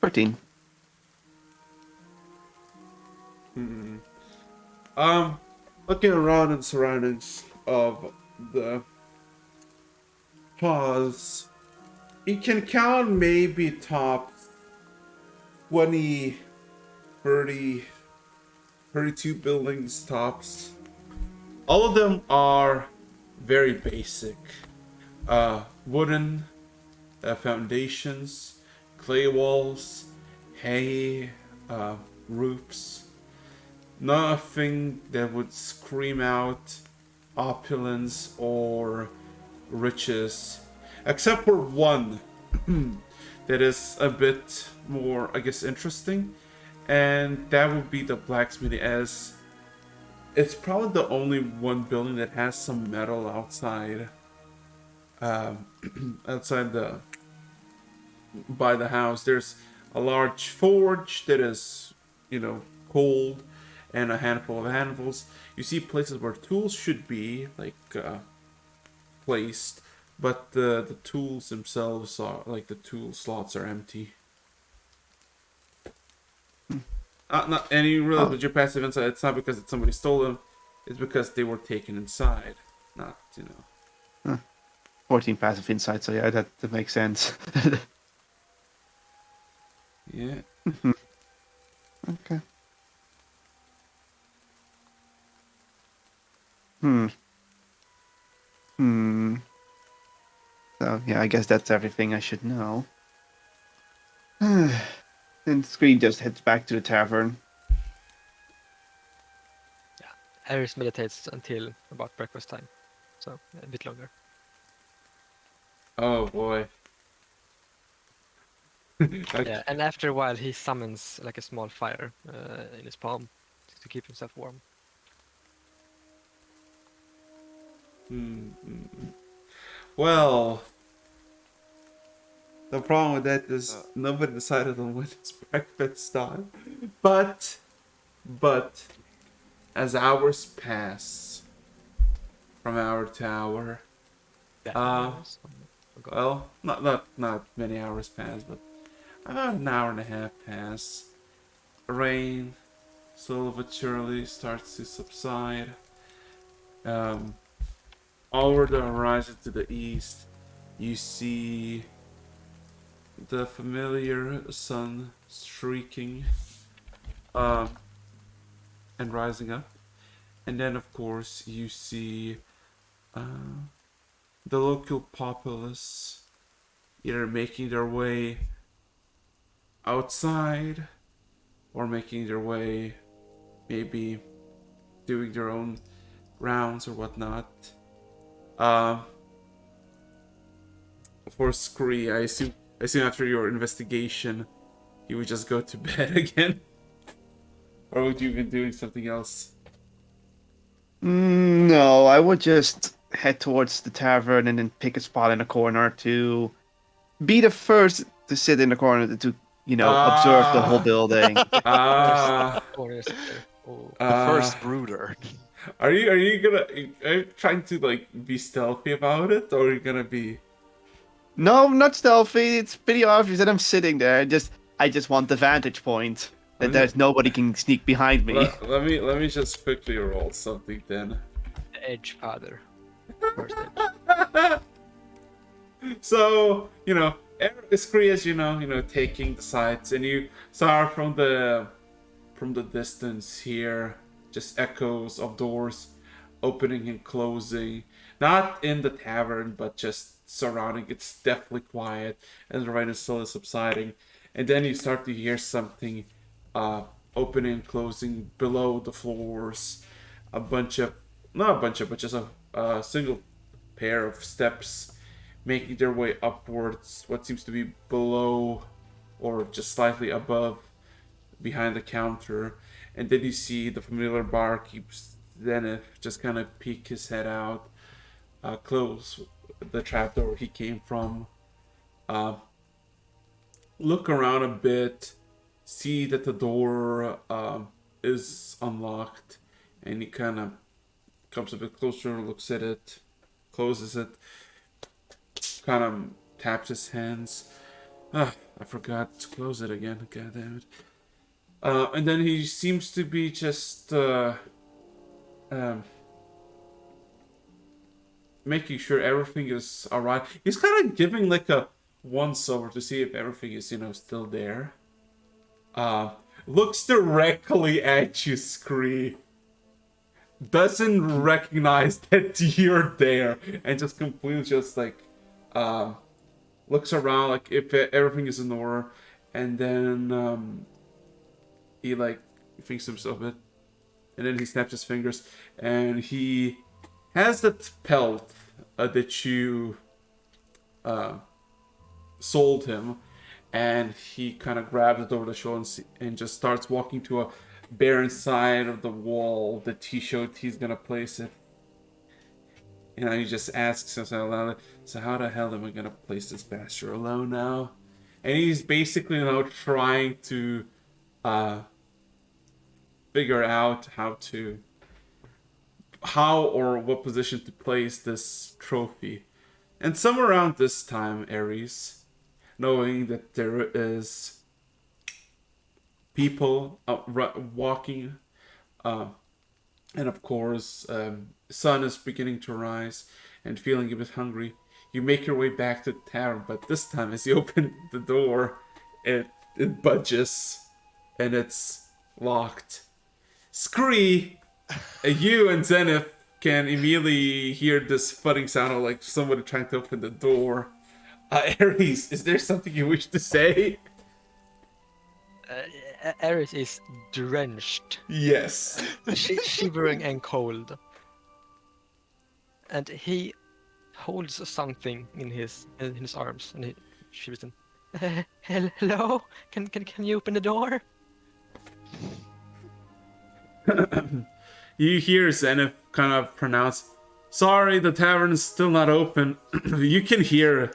13. Looking around in surroundings of the pause, you can count maybe top 20, 30, 32 buildings tops. All of them are very basic. Wooden foundations, clay walls, hay roofs. Nothing that would scream out opulence or riches, except for one that is a bit more, I guess, interesting, and that would be the blacksmith, as it's probably the only one building that has some metal outside, outside the by the house. There's a large forge that is, cold, and a handful of anvils. You see places where tools should be, placed, but the tools themselves are, the tool slots are empty. Not, and you realize Oh. with your passive insight, it's not because somebody stole them, it's because they were taken inside. Not, 14 passive insight, so yeah, that makes sense. Yeah. Okay. Hmm. Hmm. So yeah, I guess that's everything I should know. And Screen just heads back to the tavern. Ares meditates until about breakfast time, so a bit longer. Oh boy. Okay. Yeah, and after a while he summons like a small fire in his palm to keep himself warm. Well, the problem with that is nobody decided on when it's breakfast time. But, as hours pass from hour to hour, Yeah. Uh, Oh God. well, not many hours pass, but about an hour and a half pass. Rain slowly but surely starts to subside. Um, over the horizon to the east, you see the familiar sun streaking and rising up. And then, of course, you see the local populace either making their way outside or making their way, maybe doing their own rounds or whatnot. For Scree, I assume after your investigation, you would just go to bed again, or would you be doing something else? No, I would just head towards the tavern and then pick a spot in a corner to be the first to sit in the corner to, observe the whole building. Ah, Corner sitter. Oh. The first brooder. are you trying to like be stealthy about it, or are you gonna be? No, I'm not stealthy. It's pretty obvious that I'm sitting there. I just want the vantage point that Let me, there's nobody can sneak behind me. let me just quickly roll something then. The edge father. First edge. So, Scree is, taking the sights, and you saw from the distance here, just echoes of doors opening and closing. Not in the tavern, but just surrounding. It's definitely quiet, and the rain is slowly subsiding. And then you start to hear something opening and closing below the floors. A bunch of, not a bunch of, but just a single pair of steps making their way upwards, what seems to be below or just slightly above behind the counter. And then you see the familiar barkeep Zenith just kind of peek his head out, close the trapdoor he came from, uh, look around a bit, see that the door is unlocked, and he kind of comes a bit closer, looks at it, closes it, kind of taps his hands. Ah, I forgot to close it again. God damn it. And then he seems to be just making sure everything is alright. He's kind of giving like a once over to see if everything is, still there. Looks directly at you, Scree. Doesn't recognize that you're there, and just completely just like looks around like if everything is in order, and then he like thinks to himself a bit, and then he snaps his fingers, and he has that pelt that you sold him, and he kind of grabs it over the shoulder and just starts walking to a barren side of the wall that he showed he's gonna place it. He just asks himself loud, so how the hell am I gonna place this bastard alone now? And he's basically now trying to figure out how or what position to place this trophy. And somewhere around this time, Ares, knowing that there is people walking, uh, and of course, sun is beginning to rise, and feeling a bit hungry. You make your way back to the tavern, but this time, as you open the door, it budges, and it's locked. Scree, you and Zenith can immediately hear this thudding sound of like somebody trying to open the door. Ares, is there something you wish to say? Ares is drenched, Yes. shivering and cold, and he holds something in his arms, and he shivers. Hello, can you open the door? You hear Zenith kind of pronounce, "Sorry, the tavern is still not open." You can hear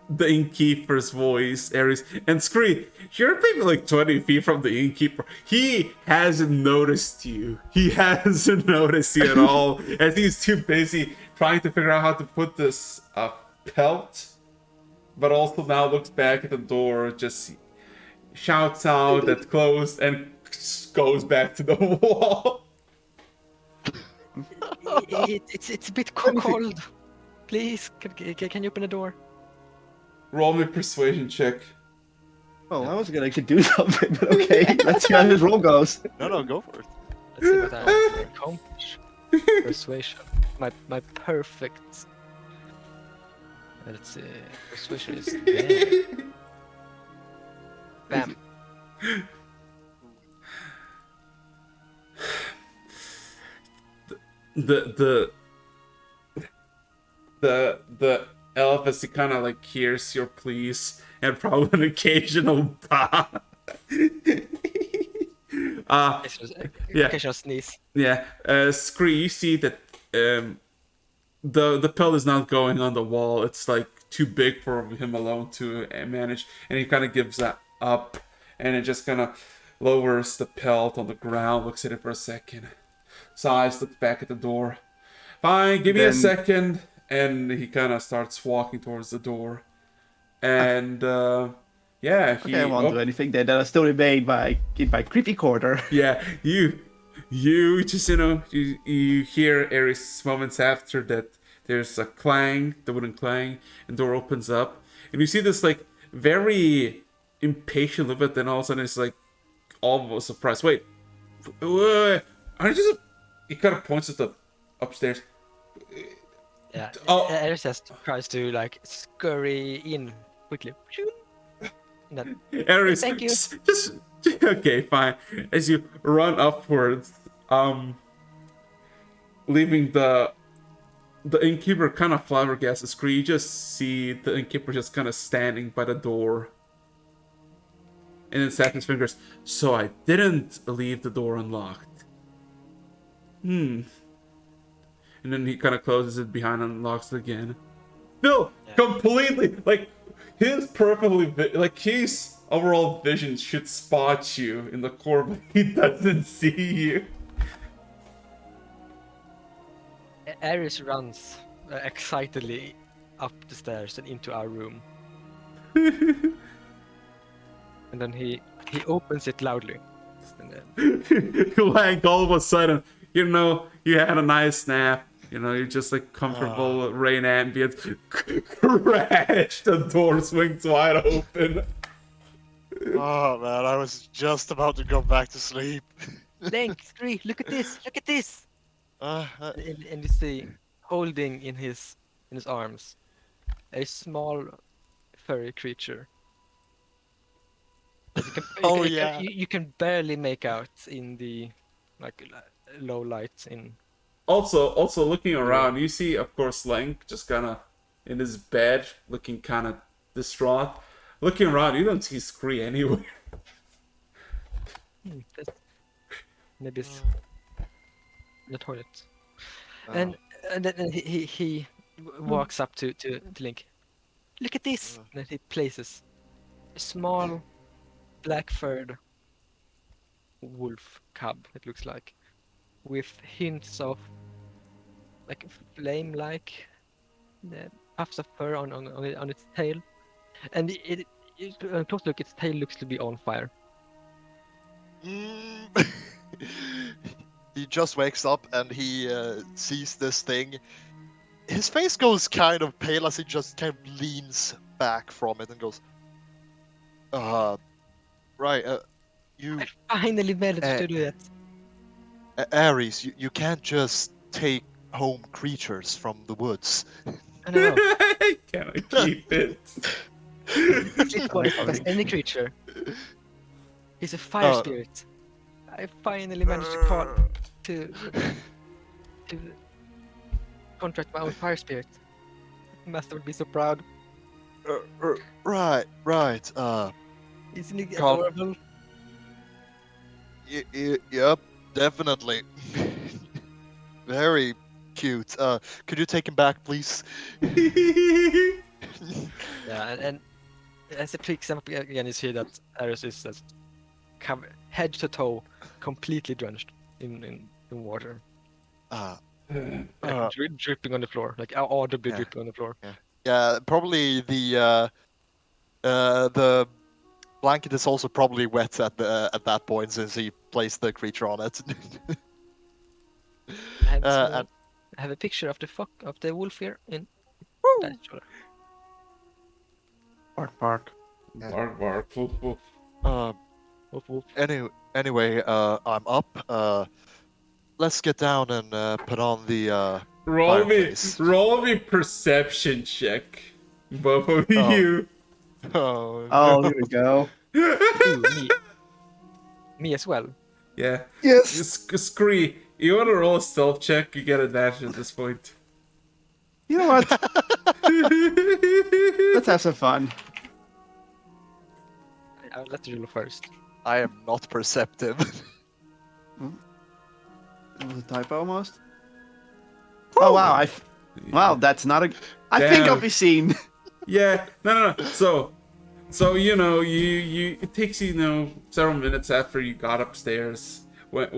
the innkeeper's voice, Ares. And Scree, you're maybe like 20 feet from the innkeeper. He hasn't noticed you. He hasn't noticed you at all, as he's too busy trying to figure out how to put this pelt, but also now looks back at the door, just shouts out that closed, and goes back to the wall. It's a bit cold. Please, can you open the door? Roll me a persuasion check. Oh, I was gonna actually do something, but okay. Let's see how this roll goes. No, go for it. Let's see what I can accomplish. Persuasion. My perfect. Let's see. Persuasion is there. Bam. The elf, as he kind of like hears your pleas and probably an occasional yeah. Occasional sneeze. Yeah, Scree, you see that the pelt is not going on the wall. It's like too big for him alone to manage, and he kind of gives that up, and it just kind of lowers the pelt on the ground, looks at it for a second, sighs, looks back at the door. Fine, give me a second, and he kind of starts walking towards the door, and yeah, Okay, I won't do anything then. That'll still remain in my creepy corner. Yeah, you just, you hear Ares moments after that. There's a clang, the wooden clang, and door opens up, and you see this like very impatient look, but then all of a sudden it's like almost surprised. Wait, aren't you just? He kind of points at the upstairs. Yeah. Oh. Ares just tries to like scurry in quickly. Ares, Thank you. just okay, fine. As you run upwards, leaving the innkeeper kind of flabbergasted. Scree, you just see the innkeeper just kind of standing by the door, and then snaps his fingers. So I didn't leave the door unlocked. And then he kind of closes it behind and locks it again. Still, completely like. His his overall vision should spot you in the core, but he doesn't see you. Ares runs excitedly up the stairs and into our room. And then he opens it loudly. And then... Like all of a sudden, you had a nice nap. You're just like comfortable rain ambience. Crash! The door swings wide open. Oh man, I was just about to go back to sleep. Link, Scree, look at this! Look at this! Uh, And you see, holding in his arms, a small furry creature. You can barely make out in the low lights in. Also looking around, you see, of course, Link just kind of in his bed, looking kind of distraught. Looking around, you don't see Scree anywhere. Maybe it's in the toilet. And then he walks up to Link. Look at this! And then he places a small black-furred wolf cub, it looks like, with hints of like flame-like puffs of fur on its tail, and Close look, its tail looks to be on fire. Mm. He just wakes up and he sees this thing. His face goes kind of pale as he just kind of leans back from it and goes, right, you, I finally managed to do that. Ares, you can't just take home creatures from the woods. No. Can I keep it? It's quite as Sorry. any creature. He's a fire spirit. I finally managed to contract my own fire spirit. Master would be so proud. Right. Isn't he Can't- adorable? Yep, definitely. Very cute. Could you take him back, please? Yeah, and as it picks him up again, you see that Ares is just head to toe, completely drenched in water, Uh, like dripping on the floor, like audibly Yeah. dripping on the floor. yeah, probably the blanket is also probably wet at that point since he placed the creature on it. I have a picture of the wolf here in that shoulder. Bark. Bark, bark, woof, woof. Woof, woof. Anyway, I'm up. Let's get down and put on the fireplace. Roll me perception check. Both of Oh. you. Oh, Oh, no. here we go. Ooh, me as well. Yeah. Yes. Scree, you want to roll a stealth check? You get a dash at this point. You know what? Let's have some fun. I'll let you roll first. I am not perceptive. That was a typo almost. Oh wow! Wow, that's not a. I think Damn. I'll be seen. Yeah, no. So you know, you it takes you several minutes after you got upstairs,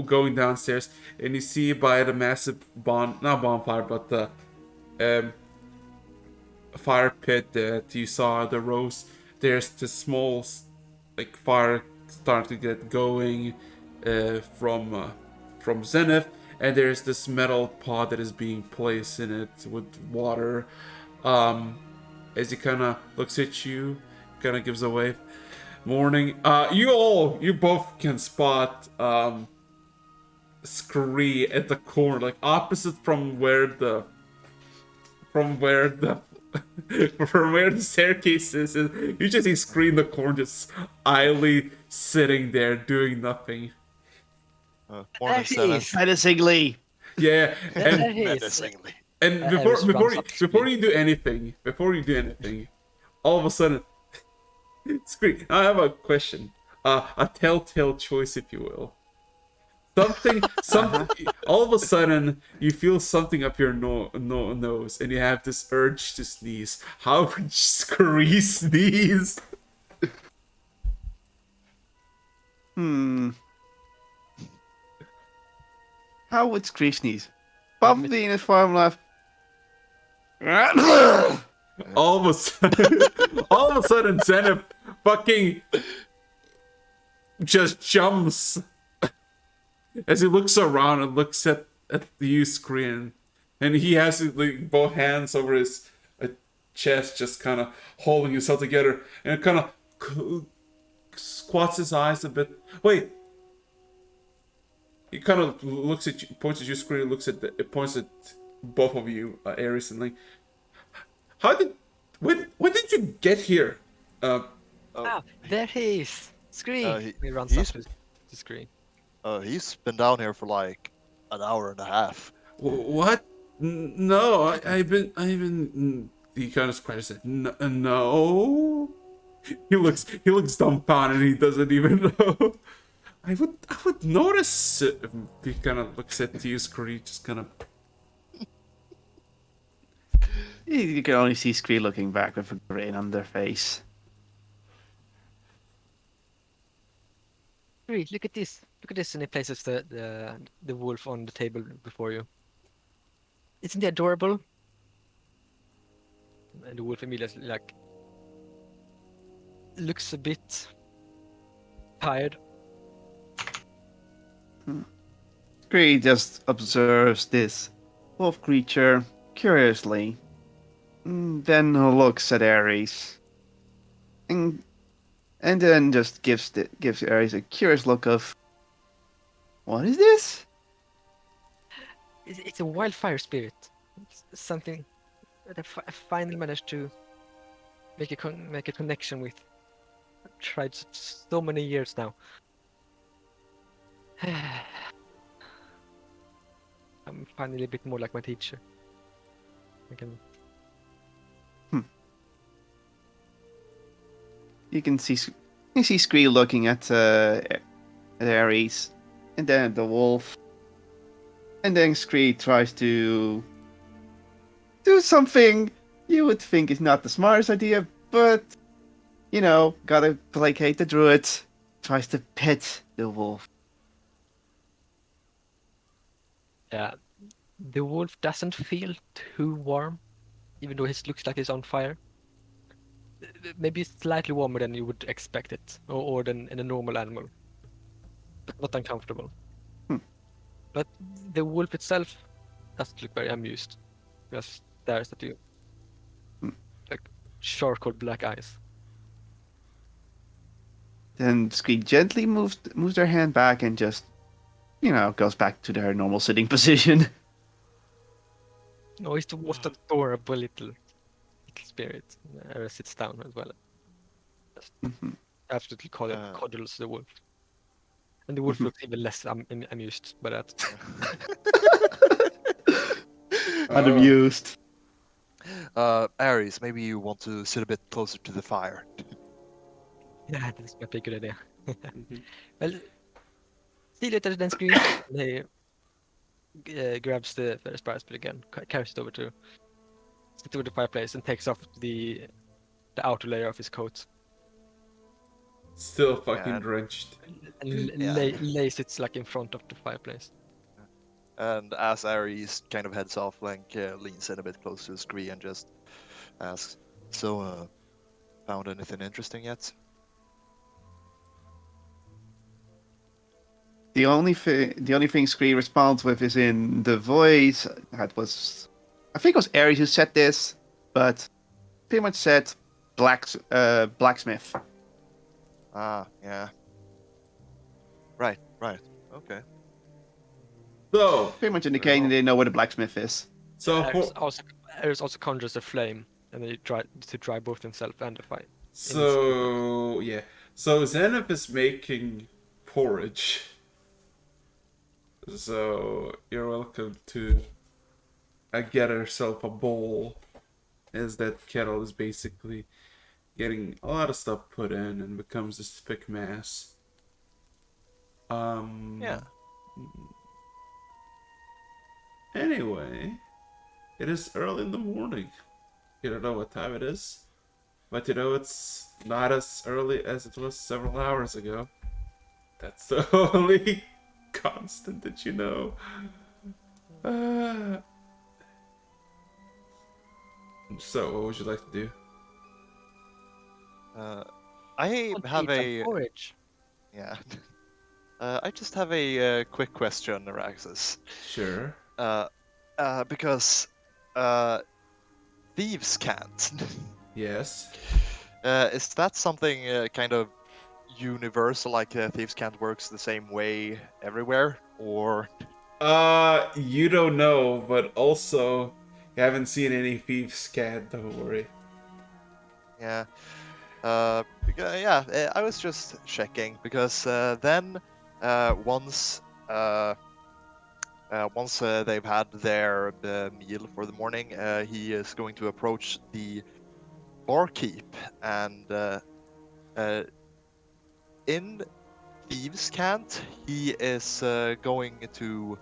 going downstairs, and you see by the massive not bonfire, but the fire pit that you saw the rose. There's this small like fire starting to get going from Zenith, and there's this metal pot that is being placed in it with water. As he kind of looks at you, kind of gives a wave. Morning. You both can spot Scree at the corner, like opposite from where the from where the staircase is. You just see Scree in the corner, just idly sitting there doing nothing. Morning, There he Senna. is. Yeah, Menacingly. There and he is. Menacingly. and Ares runs up to before Scree. you do anything, all of a sudden, Scree. I have a question. A telltale choice, if you will. Something. All of a sudden, you feel something up your nose, and you have this urge to sneeze. How would Scree sneeze? How would Scree sneeze? Probably in his form laugh. All of a sudden, Zenith fucking just jumps as he looks around and looks at the screen, and he has like both hands over his chest, just kind of holding himself together, and kind of squats his eyes a bit. Wait. He kind of looks at you, points at you, screen, points at both of you, Ares, and like, when did you get here? Ah, there he is. Scree. He runs up to the screen. He's been down here for like an hour and a half. What? No, I've been. He kind of scratches it. No. He looks dumbfounded. He doesn't even know. I would notice it if he kind of looks at you, Scree, just kind of. You can only see Scree looking back with a grin on their face. Scree, look at this. Look at this, and he places the wolf on the table before you. Isn't he adorable? And the wolf immediately like looks a bit tired. Scree just observes this wolf creature curiously, then looks at Ares, and then just gives Ares a curious look of, what is this? It's a wildfire spirit. It's something that I finally managed to make a connection with. I've tried so many years now. I'm finally a bit more like my teacher. I can. You can see Scree looking at Ares, and then at the wolf, and then Scree tries to do something you would think is not the smartest idea, but gotta placate the druid. Tries to pet the wolf. Yeah, the wolf doesn't feel too warm, even though it looks like it's on fire. Maybe slightly warmer than you would expect it, or than in a normal animal, but not uncomfortable. Hmm. But the wolf itself doesn't look very amused. Just stares at you, like charcoal black eyes. Then Scree gently moves their hand back and just, goes back to their normal sitting position. No, it's the most adorable little spirit. Sits down as well. Just absolutely coddles the wolf. And the wolf looks even less amused by that. Unamused. Ares, maybe you want to sit a bit closer to the fire. Yeah, that's might be a good idea. Well, see you later then, Screen. He grabs the first prize bit again, carries it over to the fireplace, and takes off the outer layer of his coat. Still fucking Yeah. drenched. And Yeah. lays it like in front of the fireplace. And as Ares kind of heads off, Link leans in a bit closer to the screen and just asks, "So, found anything interesting yet?" The only thing Scree responds with is in the voice that was, I think it was Ares who said this, but pretty much said blacksmith. Ah, yeah. Right, okay. So, Pretty much indicating well. they know where the blacksmith is. so Ares for, also conjures a flame, and he try to dry both himself and the fire. so yeah. So Zenith is making porridge. So you're welcome to get herself a bowl, as that kettle is basically getting a lot of stuff put in and becomes this thick mass. Yeah. Anyway, it is early in the morning. You don't know what time it is, but you know it's not as early as it was several hours ago. That's the only constant that you know. So, what would you like to do? I have a porridge. yeah. I just have a quick question, Araxis. Sure. Because thieves can't. Yes. Is that something kind of universal, like thieves can't works the same way everywhere, or? You don't know, but also you haven't seen any thieves scat. Don't worry. Yeah. I was just checking because then once they've had their meal for the morning, he is going to approach the barkeep and in Thieves Can't, he is going to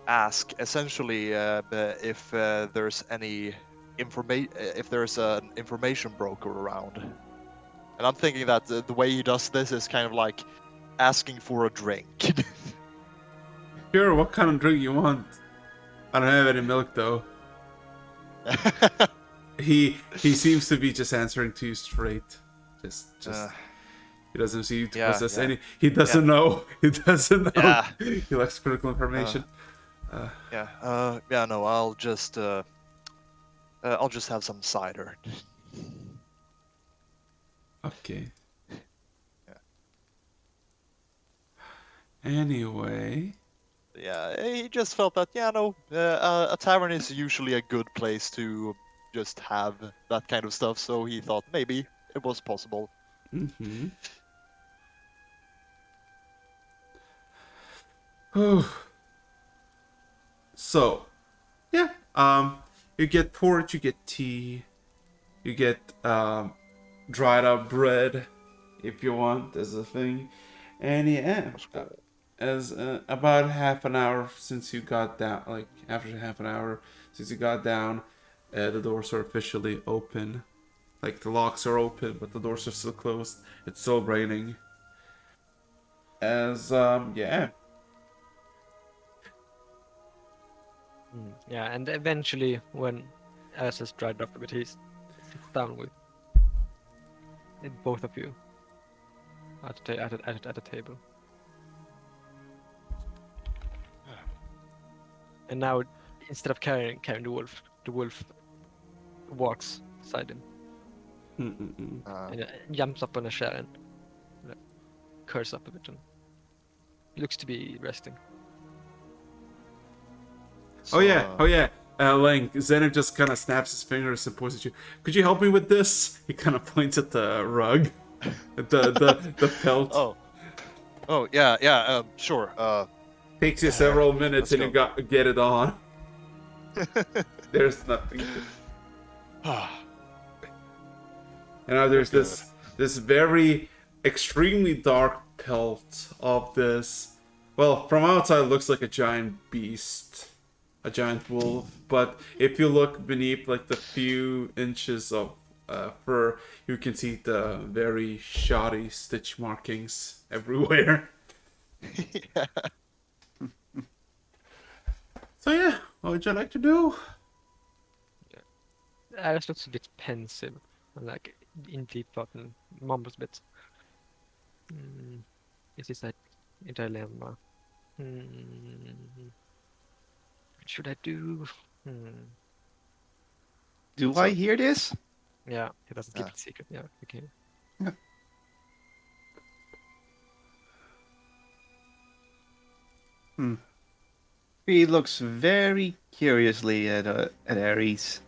ask essentially if there's any if there's an information broker around. And I'm thinking that the way he does this is kind of like asking for a drink. Sure. What kind of drink you want? I don't have any milk though. He seems to be just answering to you straight. Just he doesn't see you to yeah, possess yeah. any. He doesn't know. He doesn't know. Yeah. He lacks critical information. Yeah, no, I'll just have some cider. Okay. Yeah. Anyway. Yeah, he just felt that, yeah, no, a tavern is usually a good place to just have that kind of stuff, so he thought maybe it was possible. Mm-hmm. So, yeah. You get porridge, you get tea, you get dried up bread, if you want, as a thing, and yeah, That's cool. as about half an hour since you got down, like after half an hour since you got down, the doors are officially open. Like the locks are open, but the doors are still closed. It's still raining. As yeah. Yeah, and eventually, when Alice has dried up a bit, he sits down with both of you at a table. And now, instead of carrying the wolf walks beside him and jumps up on a chair and curls up a bit and looks to be resting. Oh yeah, Link. Zenith just kind of snaps his fingers and points at you. Could you help me with this? He kind of points at the rug, the pelt. Oh yeah, sure. Takes you several minutes let's and you get it on. There's nothing. And now there's this very extremely dark pelt of this. Well, from outside it looks like a giant beast, a giant wolf. But if you look beneath like the few inches of fur, you can see the very shoddy stitch markings everywhere. Yeah. So yeah, what would you like to do? Alice looks a bit pensive, and like in deep thought, and mumbles a bit. Is this a dilemma? What should I do? Do I hear this? Yeah, he doesn't keep it secret. Yeah, okay. He looks very curiously at Ares.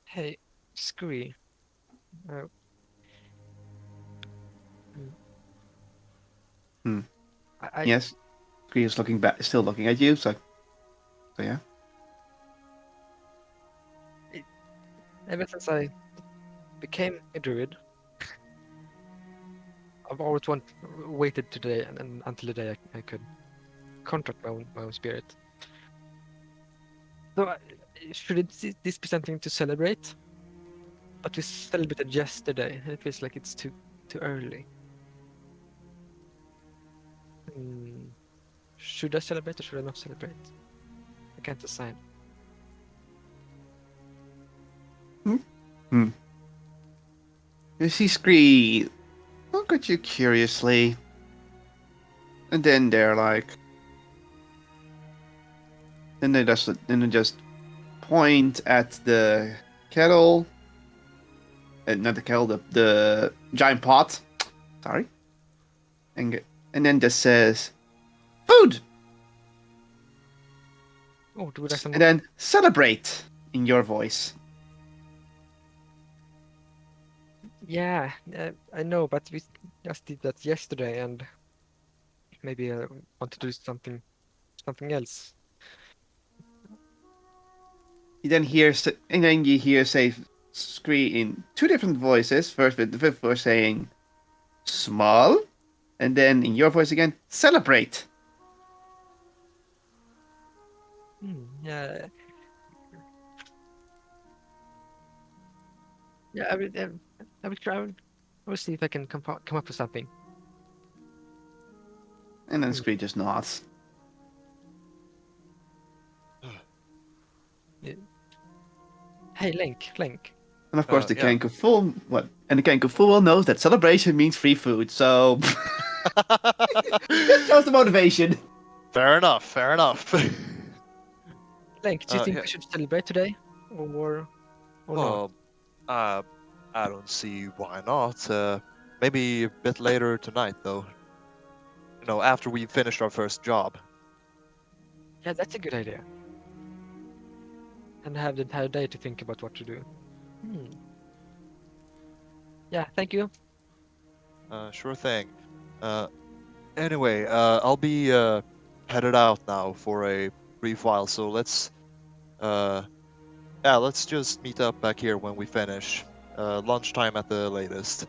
Hey, Scree. Uh, I Yes, Green is looking back, still looking at you. So yeah. ever since I became a druid, I've always waited today and until the day I could contract my own spirit. So should this be something to celebrate? But we celebrated yesterday, and it feels like it's too early. Should I celebrate or should I not celebrate? I can't decide. You see Scree look at you curiously, and then they're like, then they just point at the kettle, not the kettle, the giant pot. Sorry, and then just says, "Food," Oh, do we like some? and then celebrate in your voice. Yeah, I know, but we just did that yesterday, and maybe I want to do something else. You then you hear say Scree in two different voices. First with the fifth voice saying small, and then in your voice again, celebrate. Yeah. Yeah, I will try. I will see if I can come up with something. And then Scree just nods. Hey, Link. And of course, the Yeah. Kanku Fool, and the Kanku Fool knows that celebration means free food. So just shows the motivation. Fair enough. Fair enough. Link, do you think Yeah. we should celebrate today, or not? Well, I don't see why not. Maybe a bit later tonight, though. You know, after we finished our first job. Yeah, that's a good idea. And have the entire day to think about what to do. Yeah, thank you. Sure thing. Anyway, I'll be headed out now for a brief while. So let's just meet up back here when we finish. Lunchtime at the latest.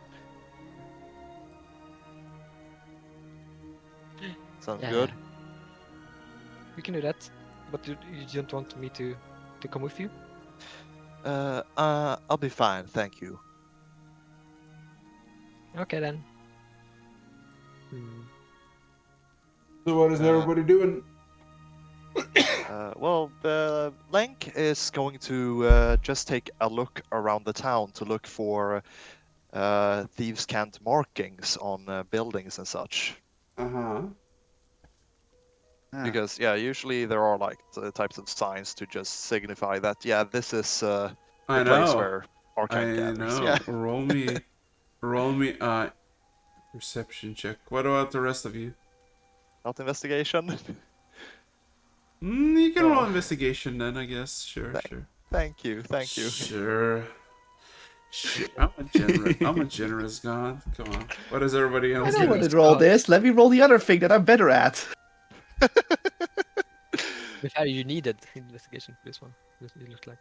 Sounds Yeah, good. yeah. We can do that. But you don't want me to come with you? I'll be fine, thank you. Okay then. So what is everybody doing? Well, Lenk is going to just take a look around the town to look for thieves' cant markings on buildings and such. Uh-huh. Because yeah, usually there are like types of signs to just signify that yeah, this is the I place know. where our I cant gathers. know. Yeah, Roll me perception check. What about the rest of you? not investigation. You can roll No. investigation then, I guess. Sure. Thank you. Sure. I'm a generous god. Come on. What is everybody I else know doing? what to roll this. Let me roll the other thing that I'm better at. But how you needed investigation for this one? It looked like.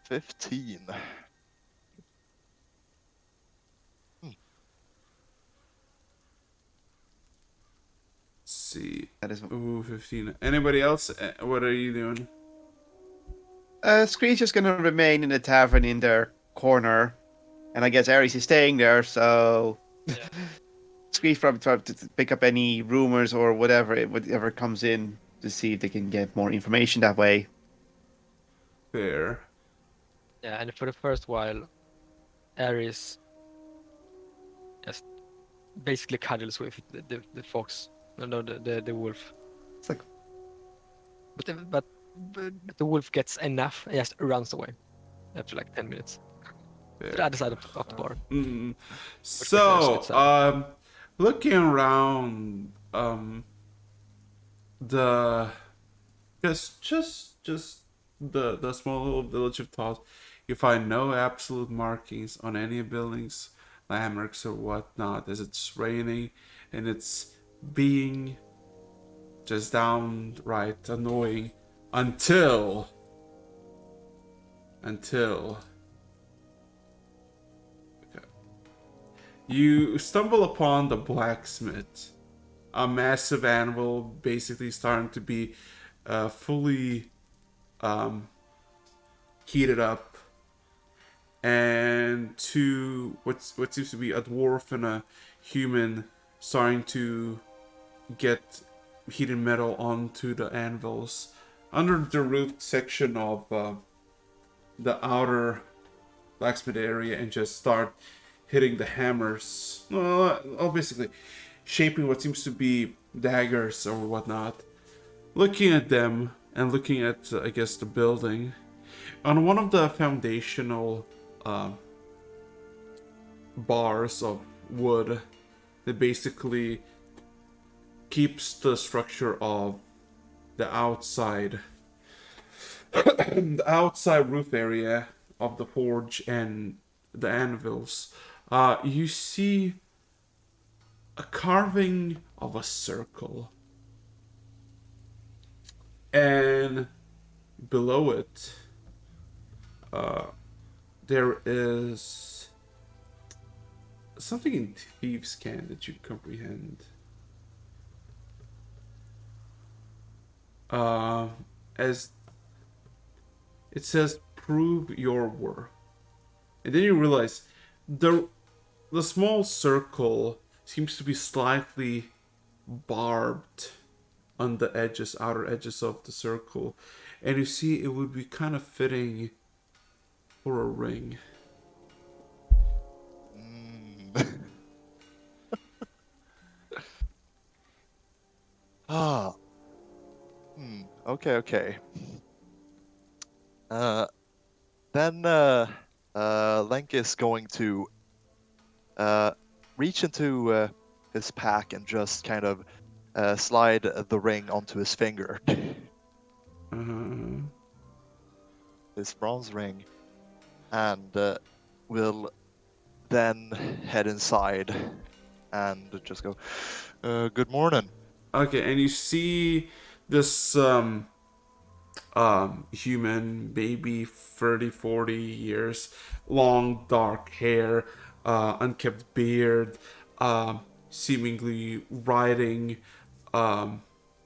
15. See. That is. 15. Anybody else? What are you doing? Screech's just gonna remain in the tavern in their corner, and I guess Ares is staying there. So Screech probably try to pick up any rumors or whatever comes in to see if they can get more information that way. Fair. Yeah, and for the first while, Ares just basically cuddles with the fox. No, the wolf. It's like, But the wolf gets enough and just runs away after like 10 minutes. To the other side of the bar. So, looking around, the just the small little village of Toss, you find no absolute markings on any buildings, landmarks, or whatnot, as it's raining and it's being just downright annoying until you stumble upon the blacksmith, a massive anvil, basically starting to be fully heated up, and to what seems to be a dwarf and a human starting to get heated metal onto the anvils under the roof section of the outer blacksmith area, and just start hitting the hammers. Well, basically shaping what seems to be daggers or whatnot. Looking at them and looking at, I guess, the building. On one of the foundational bars of wood that basically keeps the structure of the outside the outside roof area of the forge and the anvils, you see a carving of a circle, and below it there is something in thieves' can that you comprehend. As it says, prove your worth. And then you realize the small circle seems to be slightly barbed on the edges, outer edges of the circle. And you see it would be kind of fitting for a ring. Ah. Okay, okay. Then Lenk is going to reach into his pack and just kind of slide the ring onto his finger. Uh-huh. This bronze ring, and will then head inside and just go, good morning. Okay, and you see this human baby, 30, 40 years, long dark hair, unkempt beard, seemingly writing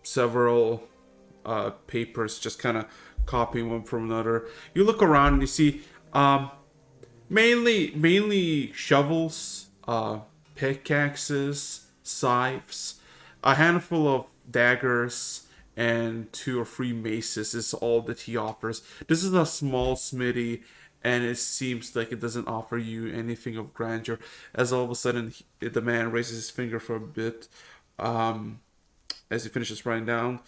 several papers, just kind of copying one from another. You look around and you see mainly shovels, pickaxes, scythes, a handful of daggers, and 2 or 3 maces is all that he offers. This is a small smithy, and it seems like it doesn't offer you anything of grandeur. As all of a sudden, the man raises his finger for a bit, as he finishes writing down,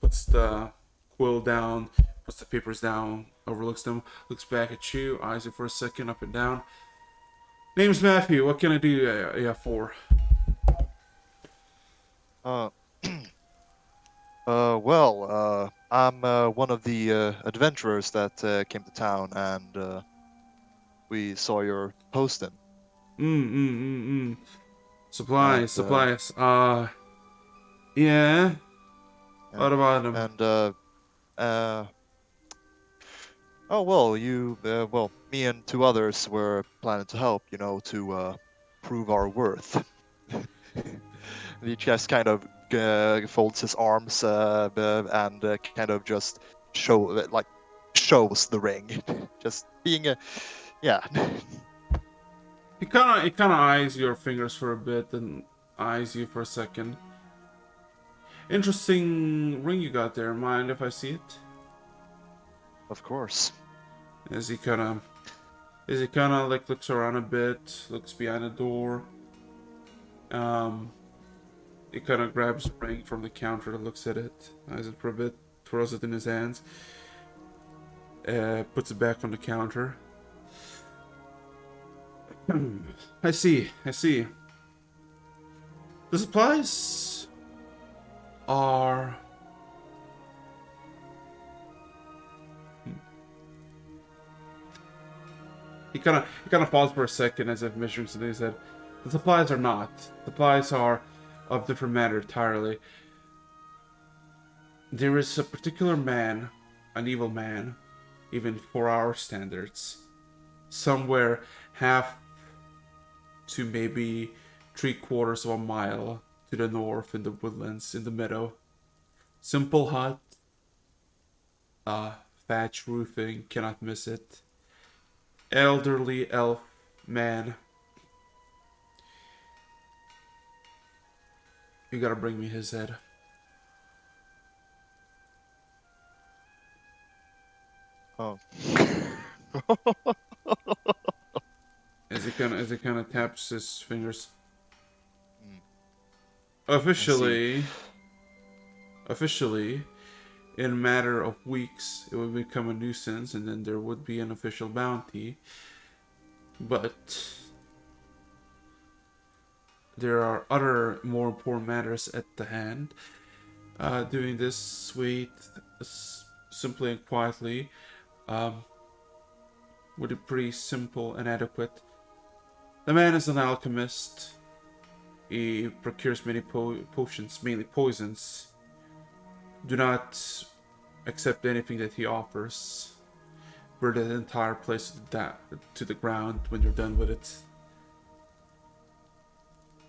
puts the quill down, puts the papers down, overlooks them, looks back at you, eyes you for a second, up and down. Name's Matthew. What can I do for? Uh, I'm one of the adventurers that came to town, and we saw your posting. Supplies, And, supplies. Yeah. What about them? And oh well, me and 2 others were planning to help, to prove our worth. He just kind of folds his arms and kind of just shows the ring, just being a yeah. He kind of eyes your fingers for a bit and eyes you for a second. Interesting ring you got there. Mind if I see it? Of course. As he kind of like looks around a bit, looks behind the door. He kind of grabs the ring from the counter, looks at it, eyes it for a bit, throws it in his hands, puts it back on the counter. I see. The supplies are... He kind of paused for a second as if measuring something. He said, "The supplies are not. Supplies are of different matter entirely. There is a particular man, an evil man, even for our standards, somewhere half to maybe 3/4 of a mile to the north in the woodlands, in the meadow. Simple hut, thatch roofing, cannot miss it. Elderly elf man. You gotta bring me his head." Oh. As he kind of taps his fingers. Mm. Officially, in a matter of weeks, it would become a nuisance, and then there would be an official bounty. But there are other more important matters at the hand. Doing this simply and quietly, would be pretty simple and adequate. The man is an alchemist. He procures many potions, mainly poisons. Do not accept anything that he offers. Burn the entire place to the ground when you're done with it.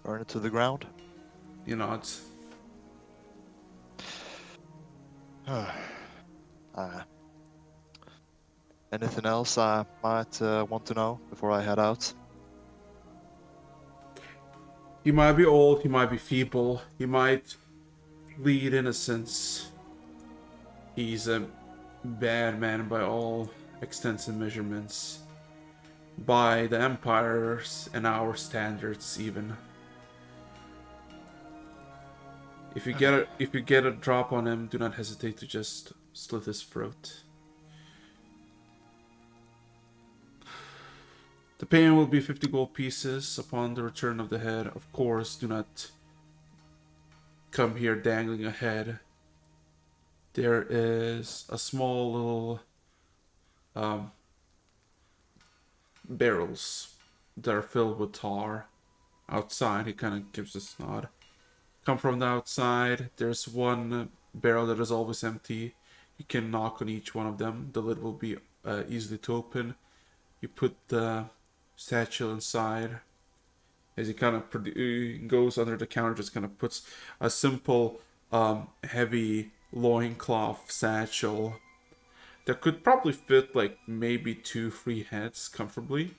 Burn it to the ground. He nods. Anything else I might want to know before I head out? He might be old, he might be feeble, he might bleed innocence. He's a bad man by all extensive measurements by the Empire's and our standards even. If you get a drop on him, do not hesitate to just slit his throat. The payment will be 50 gold pieces upon the return of the head. Of course, do not come here dangling a head. There is a small little barrels that are filled with tar outside. He kind of gives this nod. Come from the outside. There's one barrel that is always empty. You can knock on each one of them. The lid will be easily to open. You put the satchel inside. As he kind of goes under the counter, just kind of puts a simple heavy loincloth satchel that could probably fit like maybe 2-3 heads comfortably.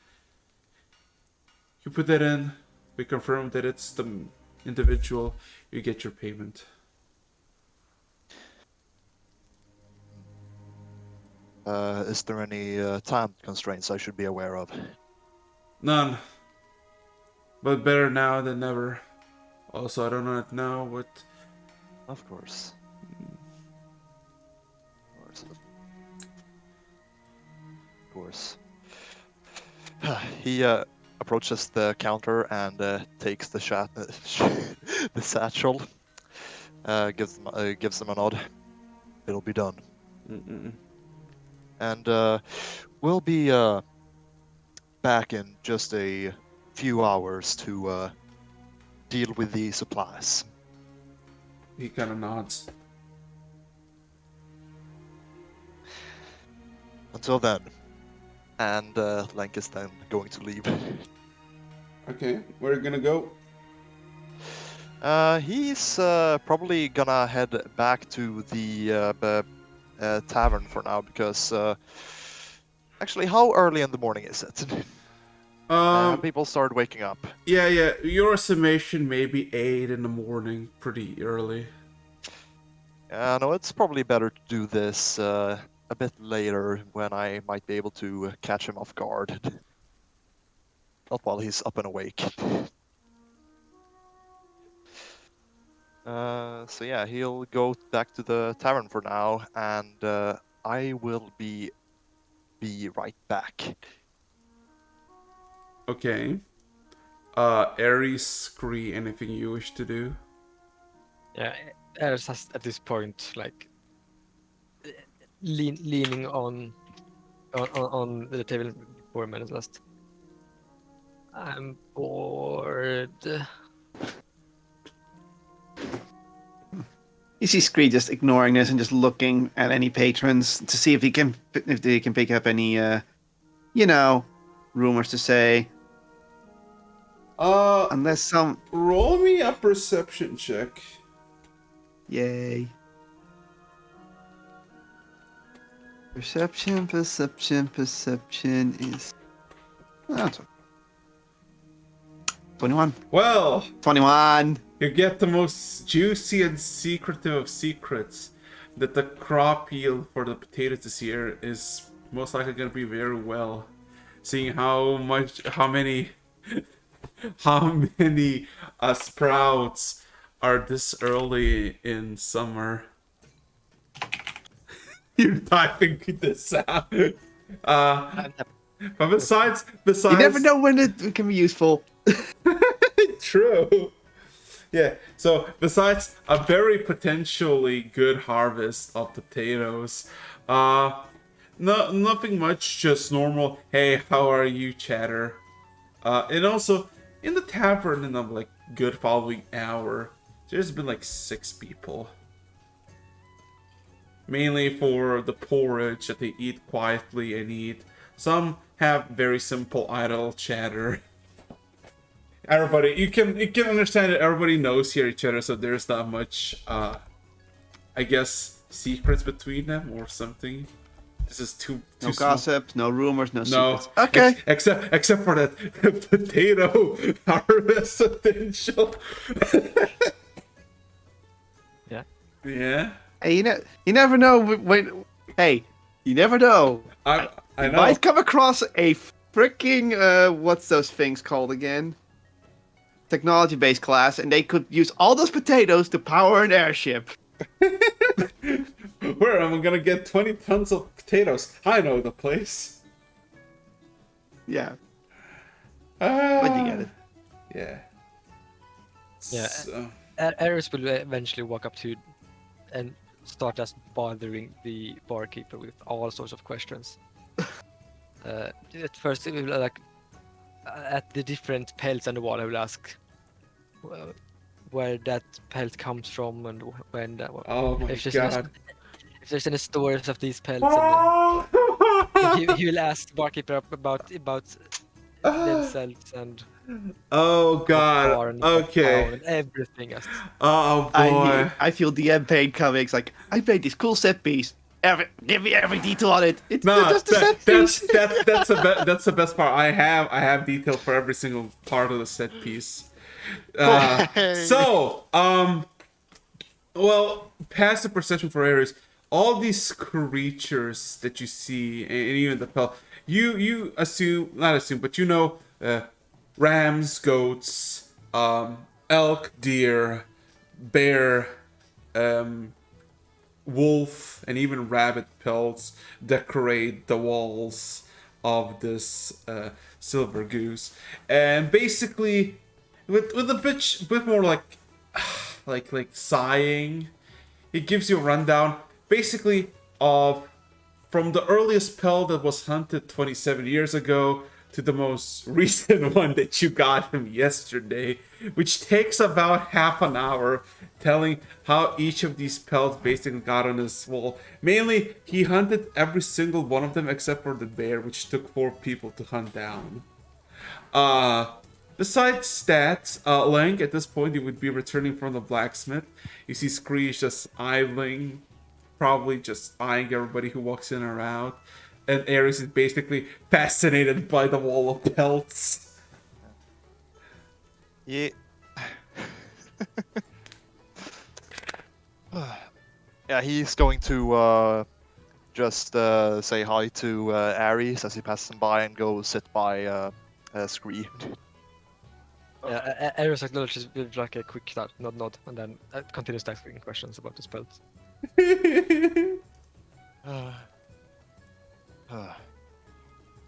You put that in, we confirm that it's the individual, you get your payment. Is there any time constraints I should be aware of? None. But better now than never. Also, I do not know what... Of course. Of course. He approaches the counter and takes the the satchel. Gives him a nod. It'll be done. Mm-mm. And we'll be back in just a few hours to deal with the supplies. He kind of nods. Until then. And Lank is then going to leave. Okay, where are you gonna go? He's probably gonna head back to the tavern for now because actually, how early in the morning is it? People start waking up. Yeah. Your estimation maybe 8 in the morning, pretty early. No, it's probably better to do this a bit later when I might be able to catch him off guard. Not while he's up and awake. So yeah, he'll go back to the tavern for now, and I will be right back. Okay. Ares, Scree, anything you wish to do? Yeah, Eris has at this point like leaning on the table for a minute last. I'm bored. You see Scree just ignoring this and just looking at any patrons to see if they can pick up any, rumors to say. Unless some... Roll me a perception check. Yay. Perception is... that's 21. Well, 21. you get the most juicy and secretive of secrets. That the crop yield for the potatoes this year is most likely going to be very well. Seeing how many sprouts are this early in summer. You're typing this out. But besides, You never know when it can be useful. True. Yeah, so besides a very potentially good harvest of potatoes, nothing much, just normal, hey, how are you, chatter? And also, in the tavern in the good following hour, there's been 6 people. Mainly for the porridge that they eat quietly and eat. Some have very simple idle chatter. Everybody, you can understand that everybody knows here each other, so there's not much, I guess, secrets between them or something. This is too No small. gossip, no rumors, no No, secrets. Okay. except for that potato harvest potential. Yeah. Yeah. Hey, you never know when. Hey, You never know. I You know. might come across a freaking what's those things called again? Technology-based class, and they could use all those potatoes to power an airship. Where am I gonna get 20 tons of potatoes? I know the place. Yeah, but you get it. Yeah. Yeah. So, Ares will eventually walk up to and start just bothering the barkeeper with all sorts of questions. At first, it will like at the different pelts on the wall, I will ask where that pelt comes from and when that. oh my If there's god. if there's any stories of these pelts, and he will ask the barkeeper about themselves and Oh what god. bar and what Okay. town and everything. Oh boy. I feel the end pain coming. It's like I made this cool set piece. Give me every detail on it. It's Nah, just a set piece. that's the best part. I have detail for every single part of the set piece. So, well, passive perception for Ares. All these creatures that you see, and even the pelt, you assume, not assume, but you know, rams, goats, elk, deer, bear, wolf, and even rabbit pelts decorate the walls of this silver goose, and basically, with a bit more like sighing, it gives you a rundown, basically, of from the earliest pelt that was hunted 27 years ago to the most recent one that you got him yesterday, which takes about half an hour, telling how each of these pelts basically got on his wall. Mainly, he hunted every single one of them except for the bear, which took 4 people to hunt down. Besides stats, Lang, at this point, you would be returning from the blacksmith. You see Screech just idling, probably just eyeing everybody who walks in or out. And Ares is basically fascinated by the wall of pelts. Yeah. Yeah, he's going to just say hi to Ares as he passes him by and go sit by Scree. Yeah, Ares acknowledges with like a quick nod, and then continues asking questions about the spells.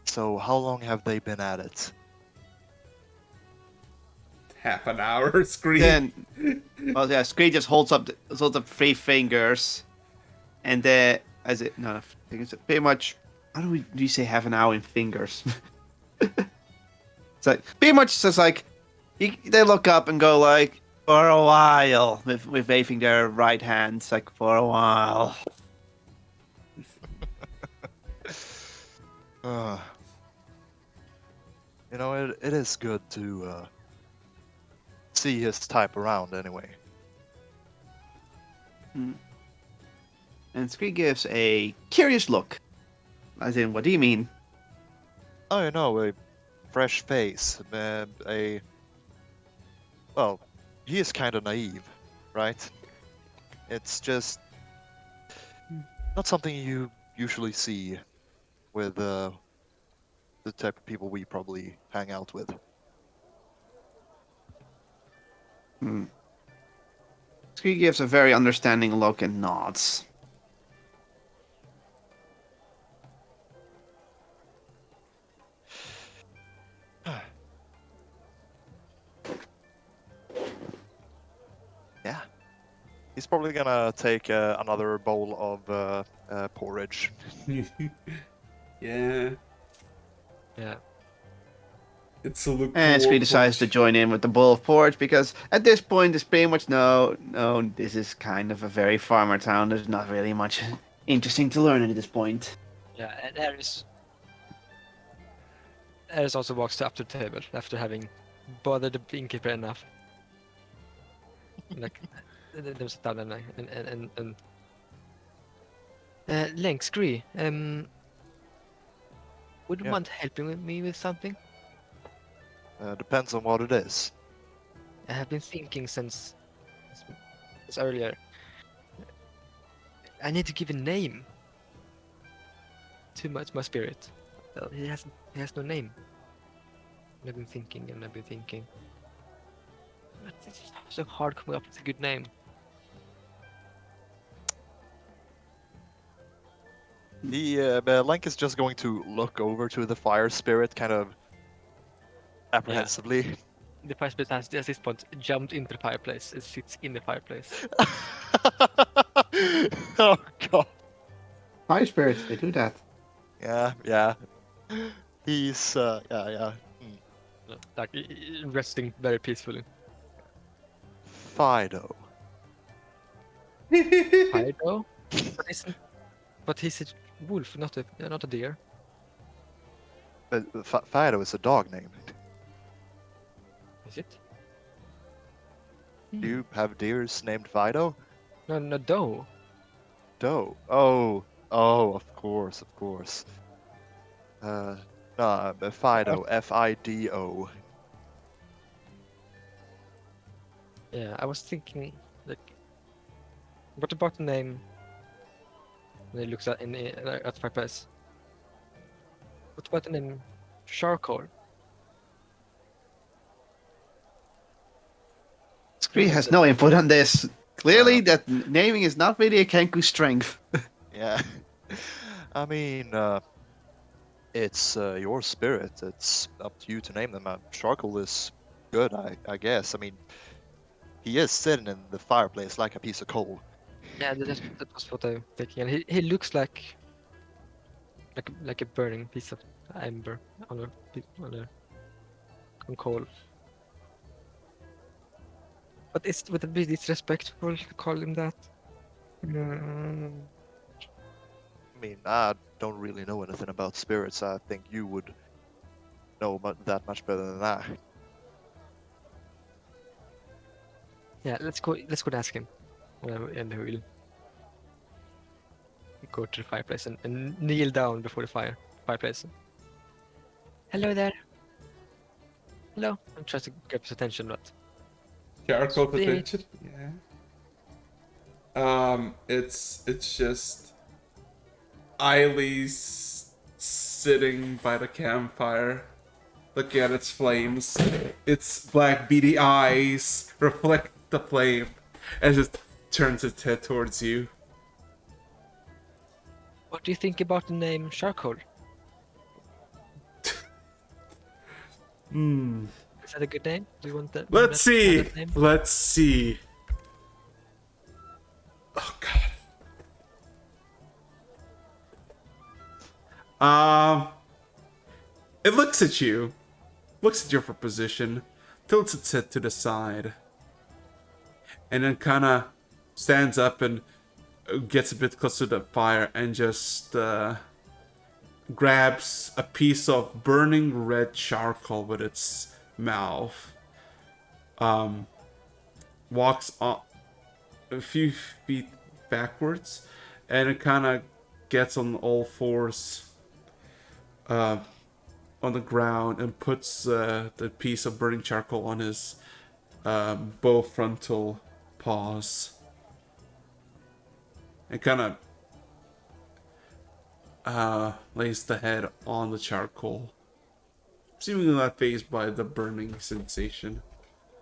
So, how long have they been at it? Half an hour, Screech. Then, well, yeah, Scree just holds up 3 fingers, and as it no, I think it's pretty much. How do you say half an hour in fingers? It's like pretty much just like they look up and go like for a while with waving their right hands like for a while. You know, it is good to see his type around anyway. And Scree gives a curious look, as in, what do you mean? Oh, you know, a fresh face, well, he is kind of naive, right? It's just not something you usually see with the type of people we probably hang out with. Scree gives a very understanding look and nods. Yeah. He's probably gonna take another bowl of porridge. Yeah, Yeah. it's a look. And Scree decides to join in with the bowl of porridge because at this point it's pretty much no, this is kind of a very farmer town. There's not really much interesting to learn at this point. Yeah, and Ares also walks up to the table after having bothered the innkeeper enough. Like, they sit down and Link, Scree, would you Yeah. mind helping me with something? Depends on what it is. I have been thinking since earlier. I need to give a name. to my spirit. Well, he has no name. And I've been thinking and I've been thinking. But it's so hard coming up with a good name. But Lank is just going to look over to the fire spirit, kind of apprehensively. The fire spirit has at this point jumped into the fireplace. It sits in the fireplace. Oh god. Fire spirits, they do that. Yeah. He's yeah. Like resting very peacefully. Fido. Fido? But he's a wolf, not a deer. Fido is a dog name. Is it? Do you have deers named Fido? No, doe. Doe. Oh, of course. No, Fido. Fido. Yeah, I was thinking, like, what about the name? When he looks at the fireplace. What about the name Charcoal? Scree has no input on this. Clearly, Uh. that naming is not really a Kenku's strength. Yeah. I mean, it's your spirit. It's up to you to name them. Charcoal is good, I guess. I mean, he is sitting in the fireplace like a piece of coal. Yeah, that was what I'm thinking. And he looks like a burning piece of ember on coal. But would it be disrespectful to call him that? Mm, I mean, I don't really know anything about spirits. I think you would know that much better than I. yeah, let's go and ask him. And we'll go to the fireplace and kneel down before the fireplace. Hello there. Hello. I'm trying to get his attention, but Charcoal Spirit. potential. Yeah. It's just Eileen's sitting by the campfire, looking at its flames. Its black beady eyes reflect the flame, and just turns its head towards you. what do you think about the name Charcoal? Hmm. Is that a good name? Do you want that? Let's see. That name? Let's see. Oh god. It looks at you, looks at your proposition, tilts its head to the side, and then kind of stands up and gets a bit closer to the fire and just grabs a piece of burning red charcoal with its mouth. Walks on a few feet backwards, and it kind of gets on all fours on the ground and puts the piece of burning charcoal on his both frontal paws, and kind of lays the head on the charcoal, seemingly not fazed by the burning sensation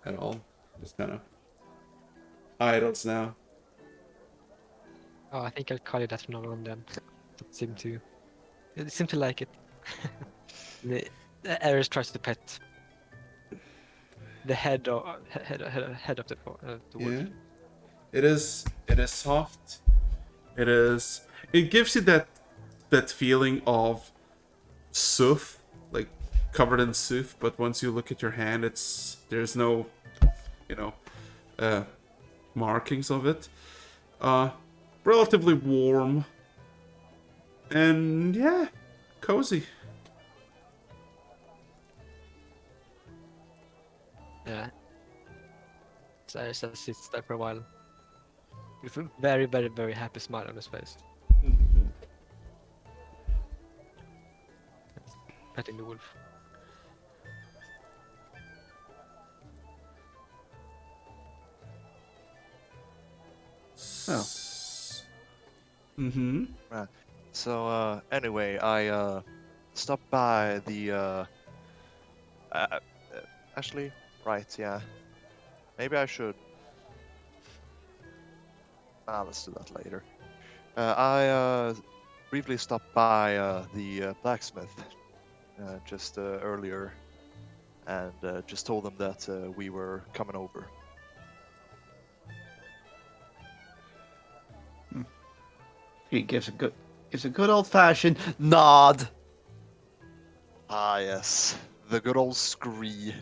at all. Just kind of idles now. Oh, I think I'll call it that from now on then. It seemed to like it. The Ares tries to pet the head of the wolf. Yeah, it is soft. It gives you that feeling of soot, like covered in soot. But once you look at your hand, there's no, markings of it. Relatively warm, and yeah, cozy. Yeah. So Ares just sits there for a while with a very, very, very happy smile on his face. Petting the wolf. Oh. Mm-hmm. So anyway, I stopped by the uh, actually, right, yeah. Maybe I should. Let's do that later. I briefly stopped by the blacksmith just earlier, and just told them that we were coming over. He gives a good old fashioned nod. Ah, yes, the good old scree.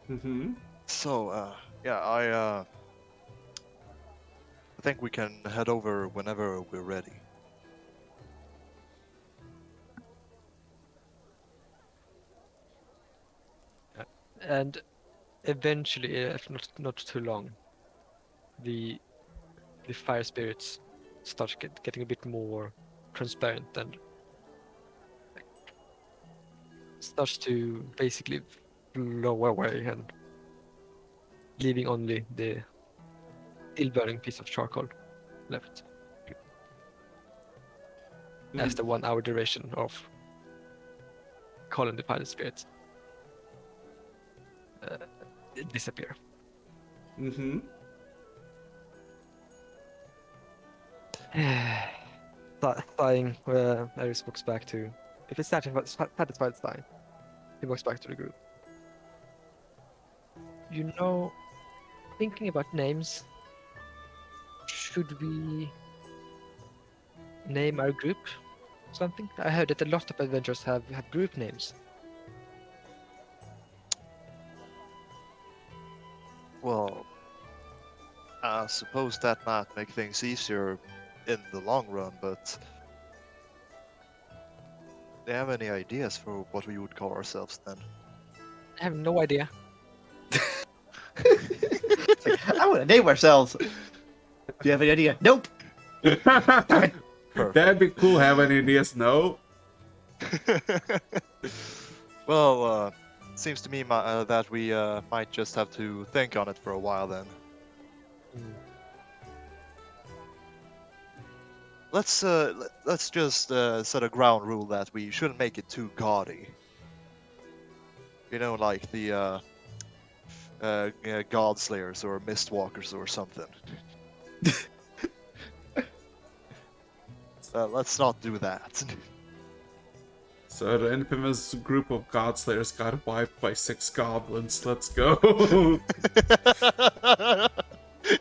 Mm-hmm. So, yeah, I think we can head over whenever we're ready. And eventually, if not too long, the fire spirits start getting a bit more transparent and starts to basically blow away and leaving only the still burning piece of charcoal left as the 1 hour duration of calling the fire spirits disappear. Mm-hmm. Sighing, Aris walks back to. If it's satisfied, sighing, he walks back to the group. You know, thinking about names, should we name our group something? I heard that a lot of adventurers have group names. Well, I suppose that might make things easier in the long run, but do you have any ideas for what we would call ourselves then? I have no idea. It's like, I want to name ourselves. Do you have any idea? Nope. That'd be cool. Have any ideas? No. Well, seems to me that we might just have to think on it for a while then. Let's just set a ground rule that we shouldn't make it too gaudy. You know, like the God Slayers or Mistwalkers or something. Let's not do that. So the infamous group of Godslayers got wiped by 6 goblins. Let's go.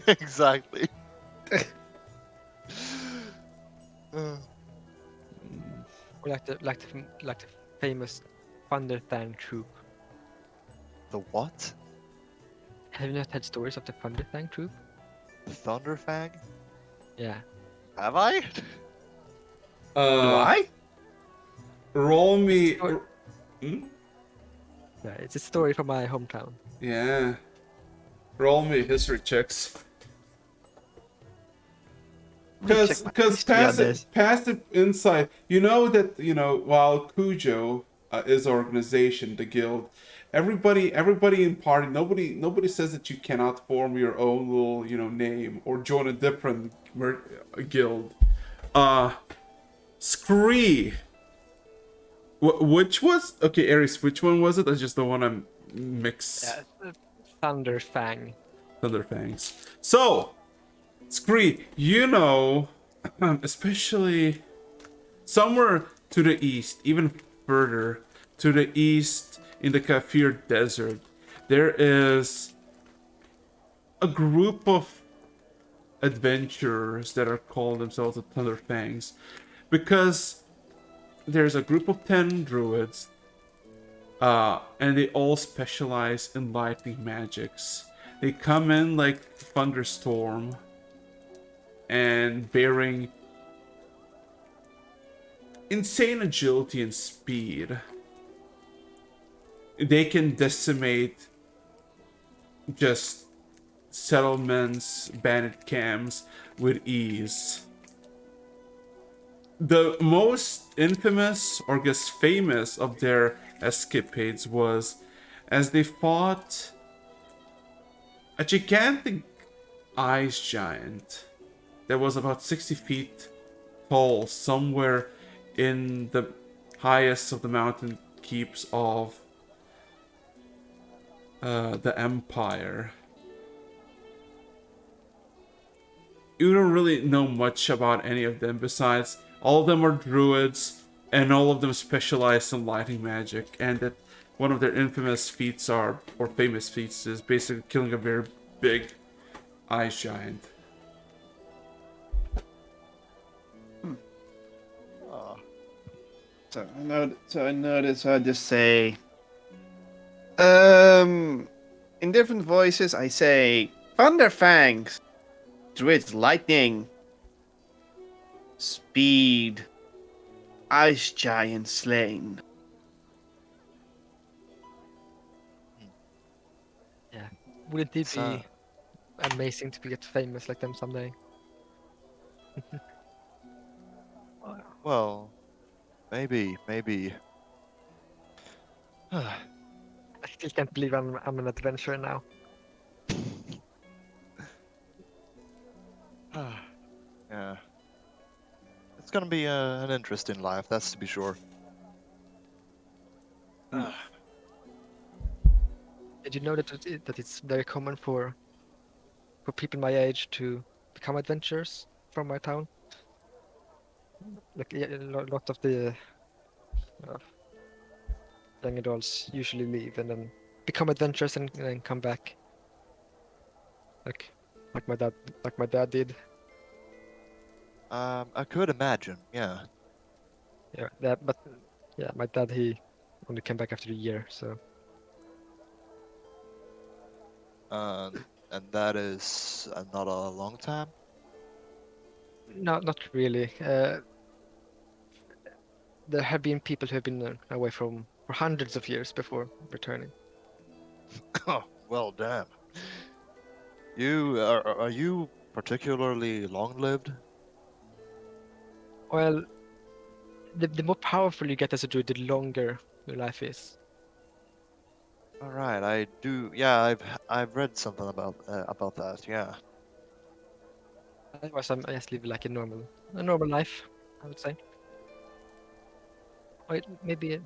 Exactly. Or like the famous Thunderfang troop. The what? Have you not heard stories of the Thunderfang troop? Thunderfang? Yeah. Have I? Do I? Roll me. Or- Hmm? Yeah, it's a story from my hometown. Yeah. Roll me history checks. Because passive insight, you know that, while Cujo is organization, the guild, everybody in party, nobody says that you cannot form your own little, name or join a different guild. Scree. Which was okay, Aries? Which one was it? That's just the one I'm mixed. Yeah, Thunderfang. Thunderfangs. So, Scree, especially somewhere to the east, even further to the east in the Kafir Desert, there is a group of adventurers that are called themselves the Thunderfangs, because there's a group of 10 druids, and they all specialize in lightning magics. They come in like thunderstorm and bearing insane agility and speed. They can decimate just settlements, bandit camps with ease. The most infamous or guess famous of their escapades was as they fought a gigantic ice giant that was about 60 feet tall, somewhere in the highest of the mountain keeps of the Empire. You don't really know much about any of them, besides all of them are druids, and all of them specialize in lighting magic, and that one of their infamous feats are, or famous feats, is basically killing a very big ice giant. Ah, So I notice I just say, in different voices, I say, Thunder Fangs, Druid's Lightning, Speed, Ice Giant Slain. Yeah. Wouldn't it it's, be amazing to get famous like them someday? well, maybe. I still can't believe I'm an adventurer now. Yeah. It's gonna be an interesting life, that's to be sure. Did you know that it's very common for people my age to become adventurers from my town? Like a lot of the uh, young adults usually leave and then become adventurers and then come back. Like like my dad like my dad did. I could imagine, yeah. Yeah, that but yeah, my dad he only came back after a year, so And that is not a long time. no, not really. There have been people who have been away for hundreds of years before returning. Oh, well, damn. Are you particularly long-lived? Well, the more powerful you get as a druid, the longer your life is. All right, I do. Yeah, I've read something about that. Yeah. Otherwise, I just live like a normal life, I would say. Or maybe a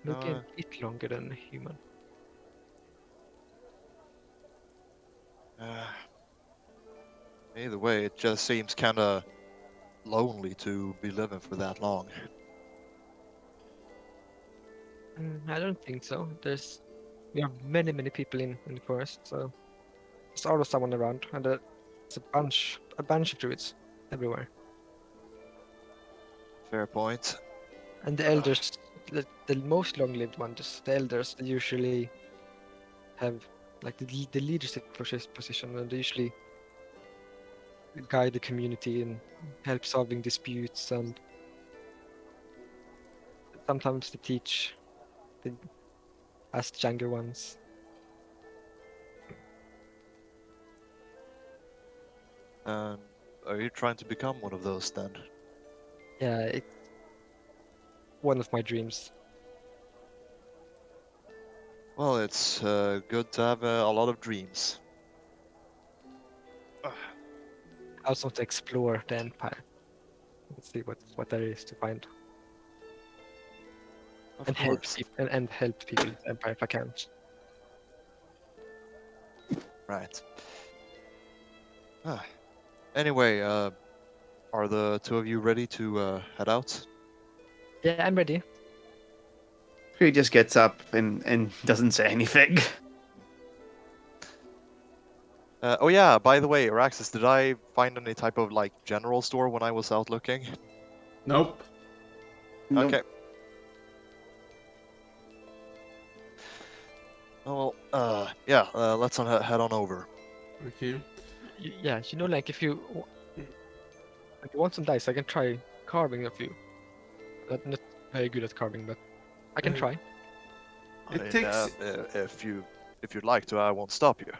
Uh, bit longer than a human. uh, Either way, it just seems kind of lonely to be living for that long. I don't think so. We have many people in the forest, so there's always someone around, and it's a bunch of druids everywhere. Fair point. And the elders, the most long-lived ones, the elders, they usually have like the leadership position, and they usually guide the community and help solving disputes, and sometimes they teach the us younger ones. And are you trying to become one of those then? Yeah, it's one of my dreams. Well, it's good to have a lot of dreams. I also want to explore the empire and see what there is to find, Of and help course. people and help people in the empire if I can. Right. Ah. Anyway, are the two of you ready to head out? Yeah, I'm ready. He just gets up and doesn't say anything. Oh yeah, by the way, Araxis, did I find any type of like general store when I was out looking? Nope. Nope. Okay. Oh, well, yeah, let's head on over. Okay. Yeah, like if if you want some dice, I can try carving a few. Not very good at carving, but I can Uh, try. It And, takes if you'd like to, I won't stop you.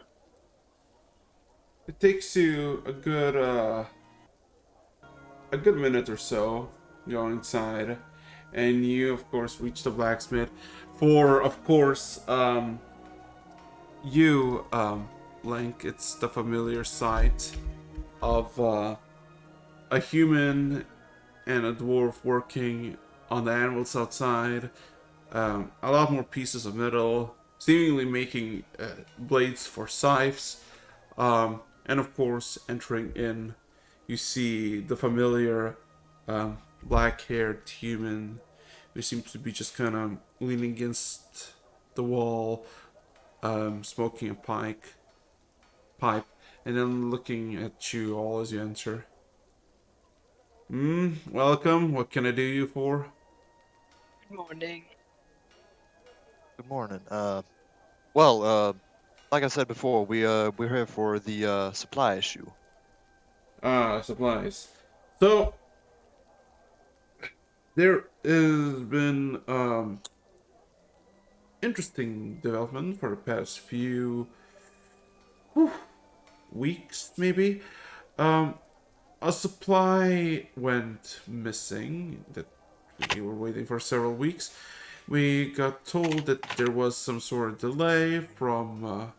it takes you a good minute or so going inside, and you of course reach the blacksmith for, of course, you, Link, it's the familiar sight of a human and a dwarf working on the animals outside. A lot more pieces of metal, seemingly making blades for scythes. And of course, entering in, you see the familiar black haired human who seems to be just kind of leaning against the wall, smoking a pipe, and then looking at you all as you enter. Welcome. What can I do you for? Good morning. Good morning. Well, like I said before, we're here for the supply issue. Supplies. So there has been interesting development for the past few weeks, maybe. Um, a supply went missing that we were waiting for several weeks. We got told that there was some sort of delay from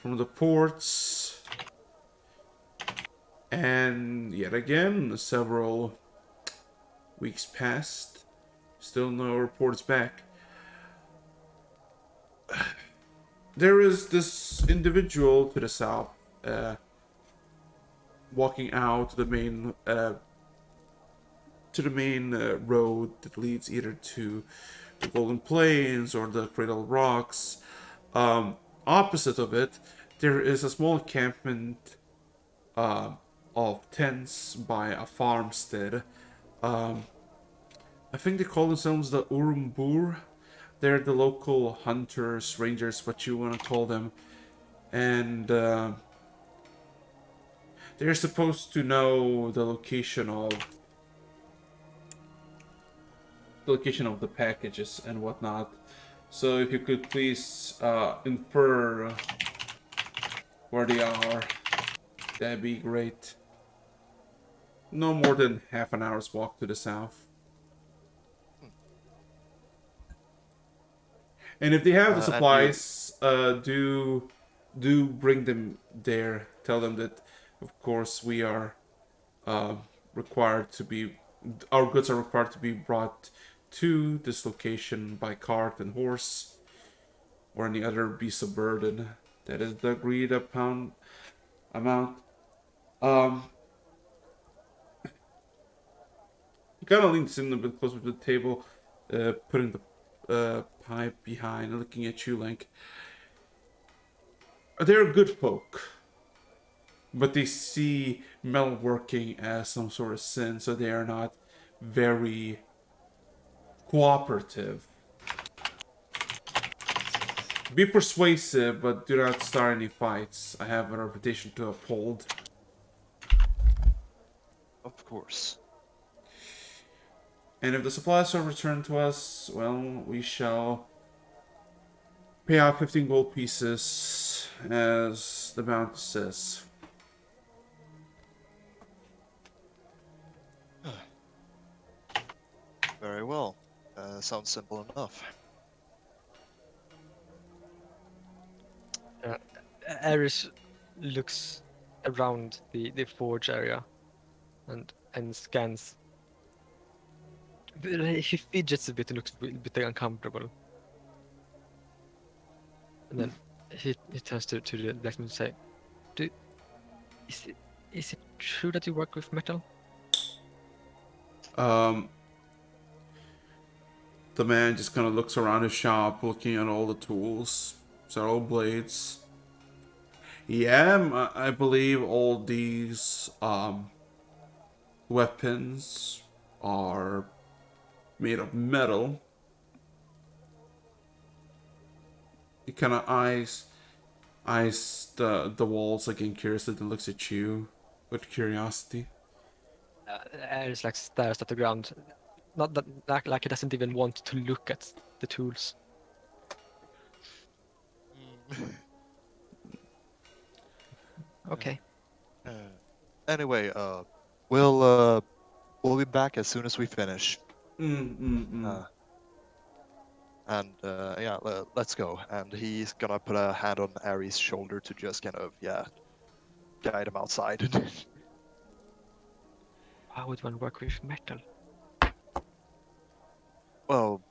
the ports, and yet again, several weeks passed. Still no reports back. There is this individual to the south, walking out to the main road that leads either to the Golden Plains or the Cradle Rocks. Opposite of it, there is a small encampment of tents by a farmstead. I think they call themselves the Urumbur. They're the local hunters, rangers, what you want to call them, and they're supposed to know the location of the packages and whatnot. So if you could please infer where they are, that'd be great. No more than half an hour's walk to the south. And if they have the And you, supplies, do bring them there. Tell them that, of course, we are uh, required to be our goods are required to be brought to this location by cart and horse or any other beast of burden. That is the agreed upon amount. Um, he kind of leans in a bit closer to the table, putting the pipe behind and looking at you, Link. They're good folk, but they see metalworking as some sort of sin, so they are not very cooperative. Be persuasive, but do not start any fights. I have a reputation to uphold. of course. And if the supplies are returned to us, well, we shall pay out 15 gold pieces, as the bounty says. Very well. Sounds simple enough. Aris looks around the forge area and scans. He fidgets a bit and looks a bit uncomfortable. And then he turns to the blacksmith and say, is it true that you work with metal? The man just kind of looks around his shop, looking at all the tools, several blades. Yeah, I believe all these weapons are made of metal. He kind of eyes the walls again curiously, then looks at you with curiosity. Aris like stares at the ground, not that like he doesn't even want to look at the tools. Okay. Anyway, we'll be back as soon as we finish. Mm, mm, mm. Uh, And yeah, let's go. And he's gonna put a hand on Ari's shoulder to just kind of guide him outside. Why would one work with metal? Well,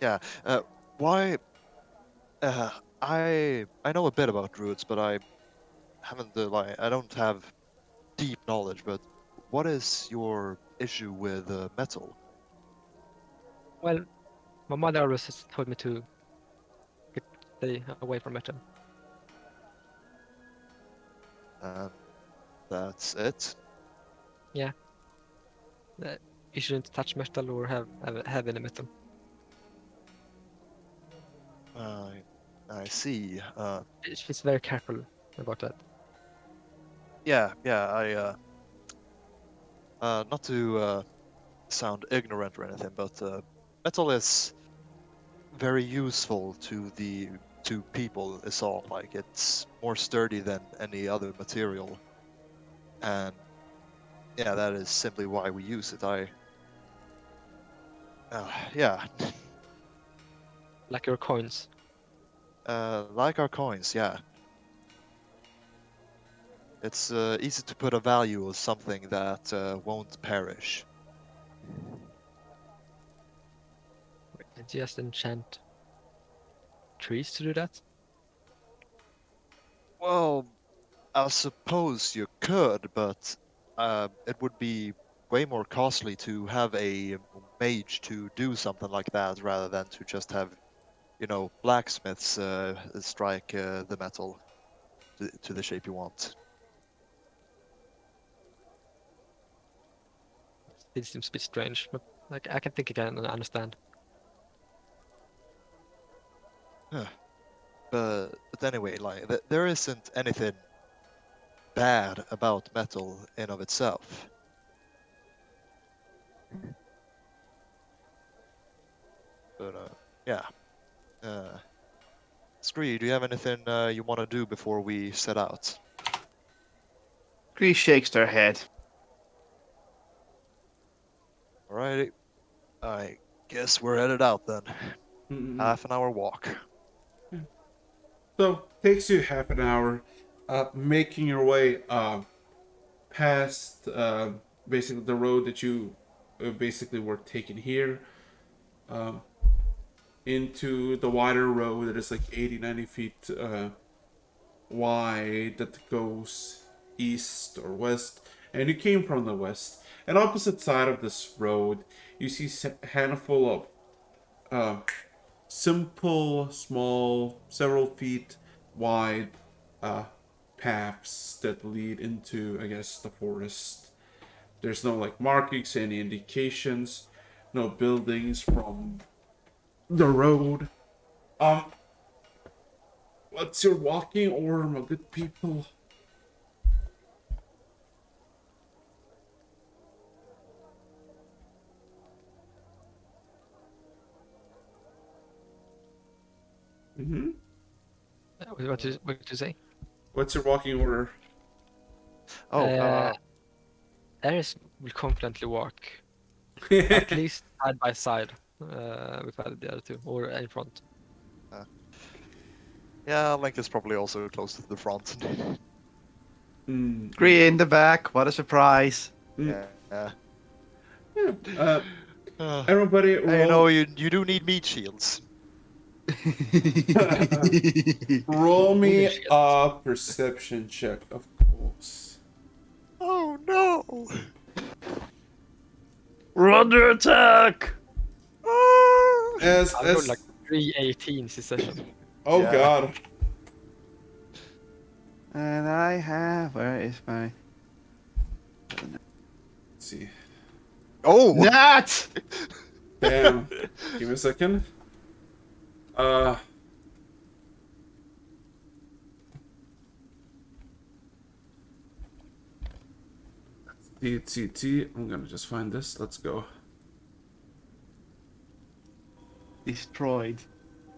yeah. Why? Uh, I know a bit about druids, but I haven't I don't have deep knowledge. But what is your issue with metal? Well, my mother always has told me to stay away from metal. And that's it. Yeah. Uh, you shouldn't touch metal or have any metal. I see. She's very careful about that. Yeah. Not to sound ignorant or anything, but metal is very useful to people. Is all. Like it's more sturdy than any other material, and yeah, that is simply why we use it. Yeah, Like your coins. like our coins. Yeah, it's easy to put a value on something that won't perish. Just enchant trees to do that. Well, I suppose you could, but it would be way more costly to have a mage to do something like that rather than to just have, blacksmiths strike the metal to the shape you want. It seems a bit strange, but like I can think I can understand. Huh. But anyway, like there isn't anything bad about metal in of itself. But yeah. Scree, do you have anything you want to do before we set out? Grease shakes their head. Alrighty. I guess we're headed out then. Mm-mm. Half an hour walk. So takes you half an hour, making your way past basically the road that you basically were taking here, um, into the wider road that is like 80, 90 feet wide that goes east or west, and you came from the west. And opposite side of this road, you see a handful of simple, small, several feet wide paths that lead into, I guess, the forest. There's no like markings, any indications, no buildings from the road. Um, what's your walking order, my good people? Mm-hmm. What you say? What's your walking order? Oh, Ares will confidently walk at least side by side with the other two, or in front. yeah, Link is probably also close to the front. Mm, Gree in the back. What a surprise. Yeah. yeah. Uh, Everybody hey, roll. you do need meat shields. Roll me Shit. a perception check, of course. Oh no! We're under attack. Ah! As I've got like 318s this session. oh Yeah. god. And I have. Where is my. Let's see. Oh! Nat! Damn. Give me a second. T. I'm gonna just find this. Let's go. Destroyed.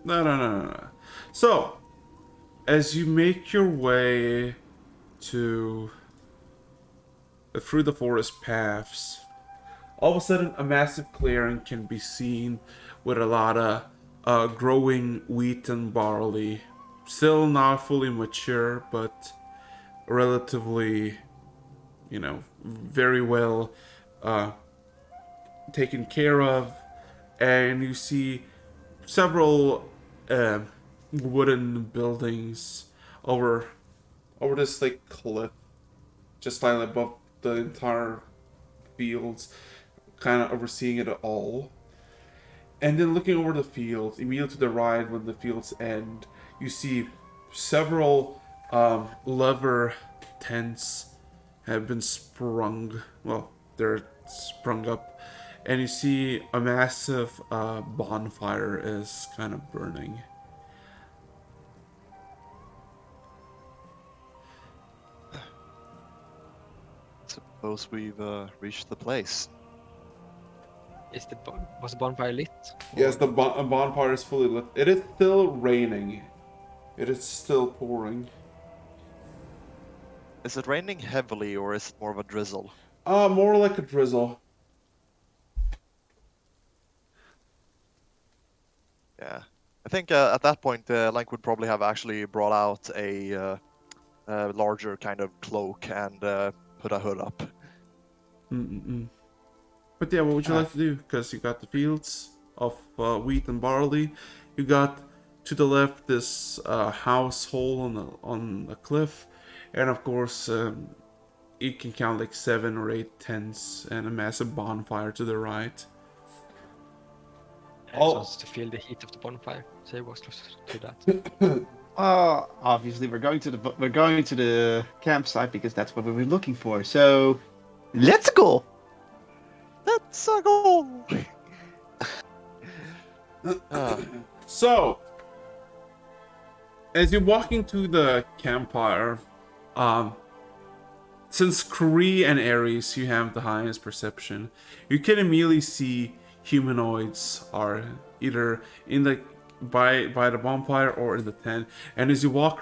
No. So, as you make your way to through the forest paths, all of a sudden a massive clearing can be seen with a lot of growing wheat and barley. Still not fully mature, but relatively, very well taken care of. And you see several wooden buildings over this like cliff, just slightly above the entire fields, kind of overseeing it all. And then looking over the fields, immediately to the right, when the fields end, you see several leather tents have been sprung. Well, they're sprung up, and you see a massive bonfire is kind of burning. Suppose we've reached the place. Was the bonfire lit? Yes, the bonfire is fully lit. It is still raining. It is still pouring. Is it raining heavily or is it more of a drizzle? More like a drizzle. Yeah. I think at that point, Lank would probably have actually brought out a larger kind of cloak and put a hood up. Mm-mm-mm. But yeah, what would you like to do? Because you got the fields of wheat and barley. You got to the left this house hole on a cliff, and of course you can count like 7 or 8 tents and a massive bonfire to the right. So to feel the heat of the bonfire, so it was close to that. Obviously we're going to the campsite because that's what we were looking for. So let's go. Let's go! So, as you're walking to the campfire, since Kree and Ares, you have the highest perception, you can immediately see humanoids are either in the by the bonfire or in the tent. And as you walk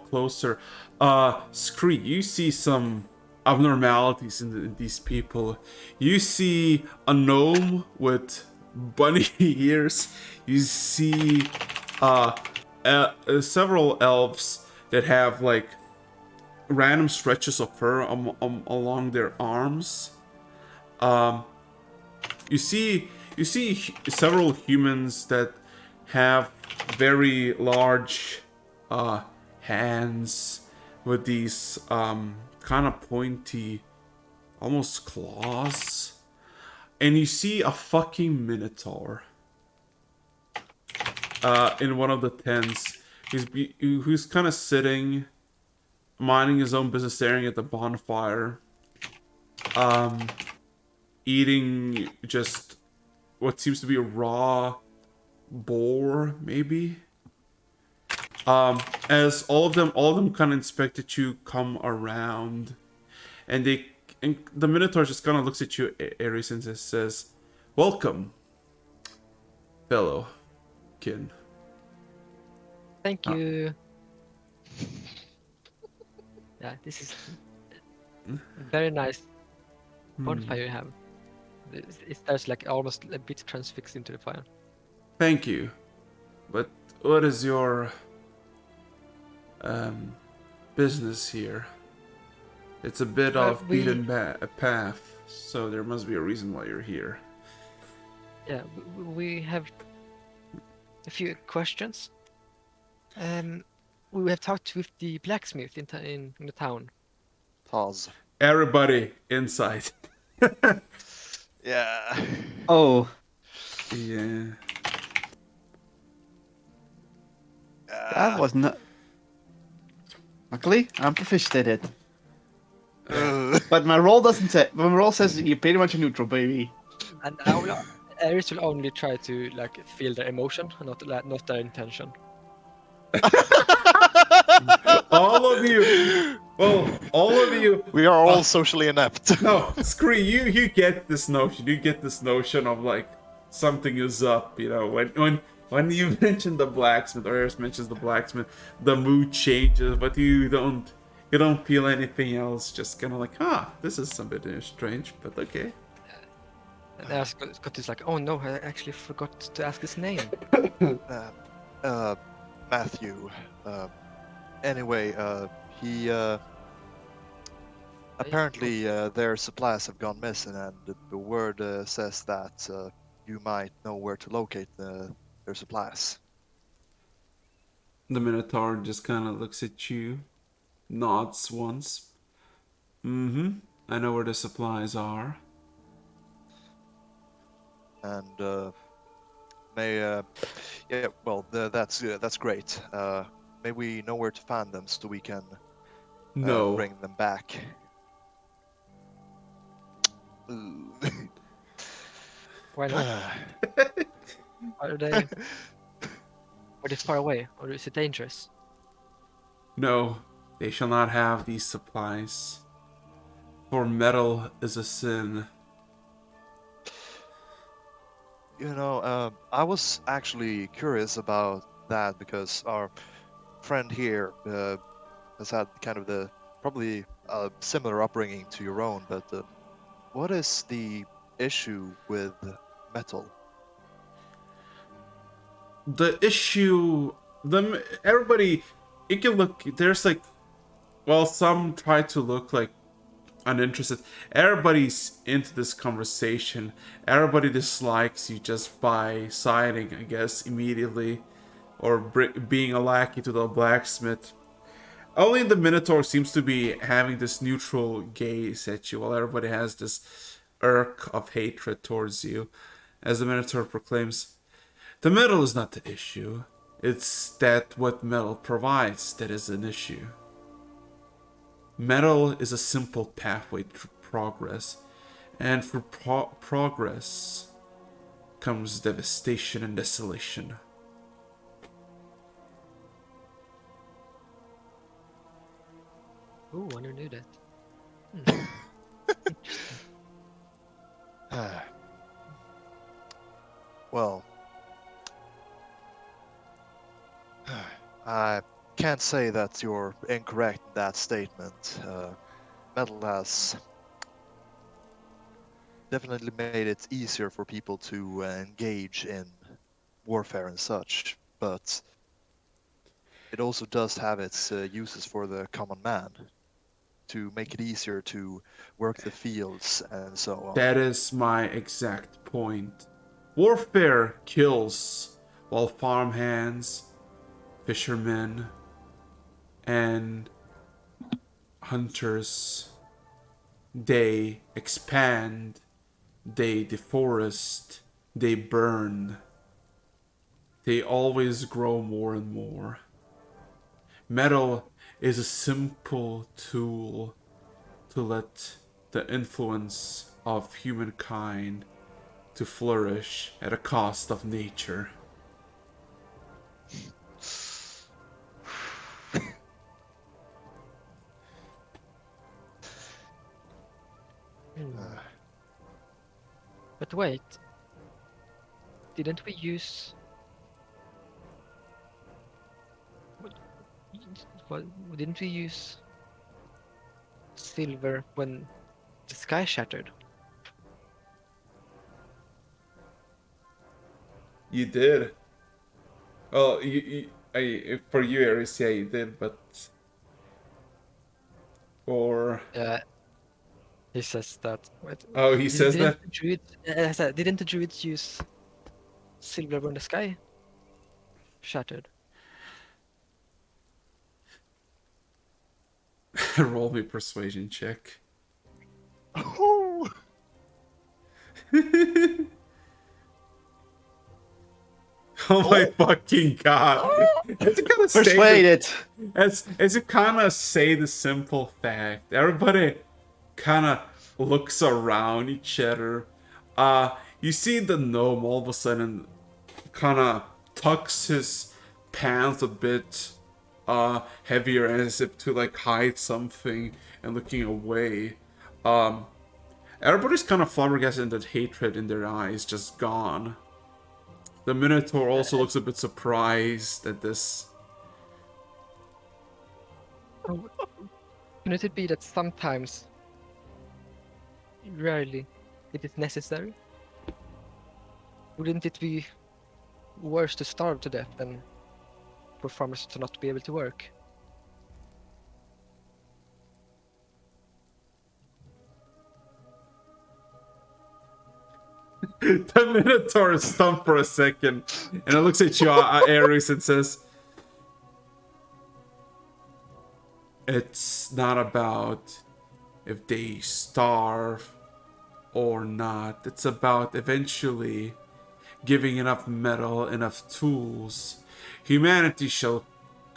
closer, Kree, you see some abnormalities in these people. You see a gnome with bunny ears. You see several elves that have like random stretches of fur along their arms. You see several humans that have very large hands with these kind of pointy, almost claws. And you see a fucking minotaur in one of the tents. Who's kind of sitting, minding his own business, staring at the bonfire, eating just what seems to be a raw boar, maybe. As all of them kind of inspected you come around, and the Minotaur just kind of looks at you, Ares, and says, "Welcome, fellow kin." Thank you. Yeah, this is very nice bonfire you have. It starts like almost a bit transfixed into the fire. Thank you. But what is your business here? It's a bit off beaten path, so there must be a reason why you're here. Yeah, we have a few questions. We have talked with the blacksmith in the town. Pause. Everybody inside. Yeah. Oh, Yeah. that was not. Luckily, I'm proficient at it. But my roll doesn't say. My roll says you're pretty much a neutral, baby. And Ares will only try to like feel their emotion, not their intention. All of you. Well, all of you. We are all socially inept. No, screw you. You get this notion. You get this notion of like something is up. You know, when you mention the blacksmith, or Ares mentions the blacksmith, the mood changes, but you don't feel anything else. Just kind of like, this is a bit strange, but okay. And Scott is like, oh no, I actually forgot to ask his name. Matthew. Anyway, he apparently their supplies have gone missing, and the word says that you might know where to locate their supplies. The Minotaur just kind of looks at you, nods once. Mm-hmm. I know where the supplies are. And yeah, well, that's great. May we know where to find them so we can No. bring them back. Ooh. Why not? Are they far away, or is it dangerous? No, they shall not have these supplies. For metal is a sin. You know, I was actually curious about that because our friend here has had kind of the probably a similar upbringing to your own, but what is the issue with metal? The issue, everybody, it can look. There's like, well, some try to look like uninterested. Everybody's into this conversation. Everybody dislikes you just by siding, I guess, immediately, or being a lackey to the blacksmith. Only the Minotaur seems to be having this neutral gaze at you, while everybody has this irk of hatred towards you. As the Minotaur proclaims, the metal is not the issue. It's that what metal provides that is an issue. Metal is a simple pathway to progress, and for progress comes devastation and desolation. Ooh, I never knew that. Well, I can't say that you're incorrect in that statement. Metal has definitely made it easier for people to engage in warfare and such, but it also does have its uses for the common man to make it easier to work the fields and so on. That is my exact point. Warfare kills, while farmhands, fishermen, and hunters, they expand, they deforest, they burn. They always grow more and more. Metal is a simple tool to let the influence of humankind to flourish at a cost of nature. But wait, didn't we use? What, didn't we use silver when the sky shattered? You did. Well, for you, Ares, yeah, you did, but for He says that. Wait, oh, he says that. didn't the druids use silver when the sky shattered? Roll me persuasion check. Oh! Oh my fucking god! It's kind of Persuaded. as you kind of say the simple fact, everybody kind of looks around each other. You see the gnome all of a sudden kind of tucks his pants a bit heavier as if to like hide something and looking away. Everybody's kind of flabbergasted and that hatred in their eyes just gone. The Minotaur also looks a bit surprised at this. Oh, can it be that sometimes, rarely, it is necessary Wouldn't it be worse to starve to death than for farmers to not be able to work? The Minotaur is stumped for a second, and it looks at you, Ares, and says, "It's not about if they starve or not. It's about eventually giving enough metal, enough tools. Humanity shall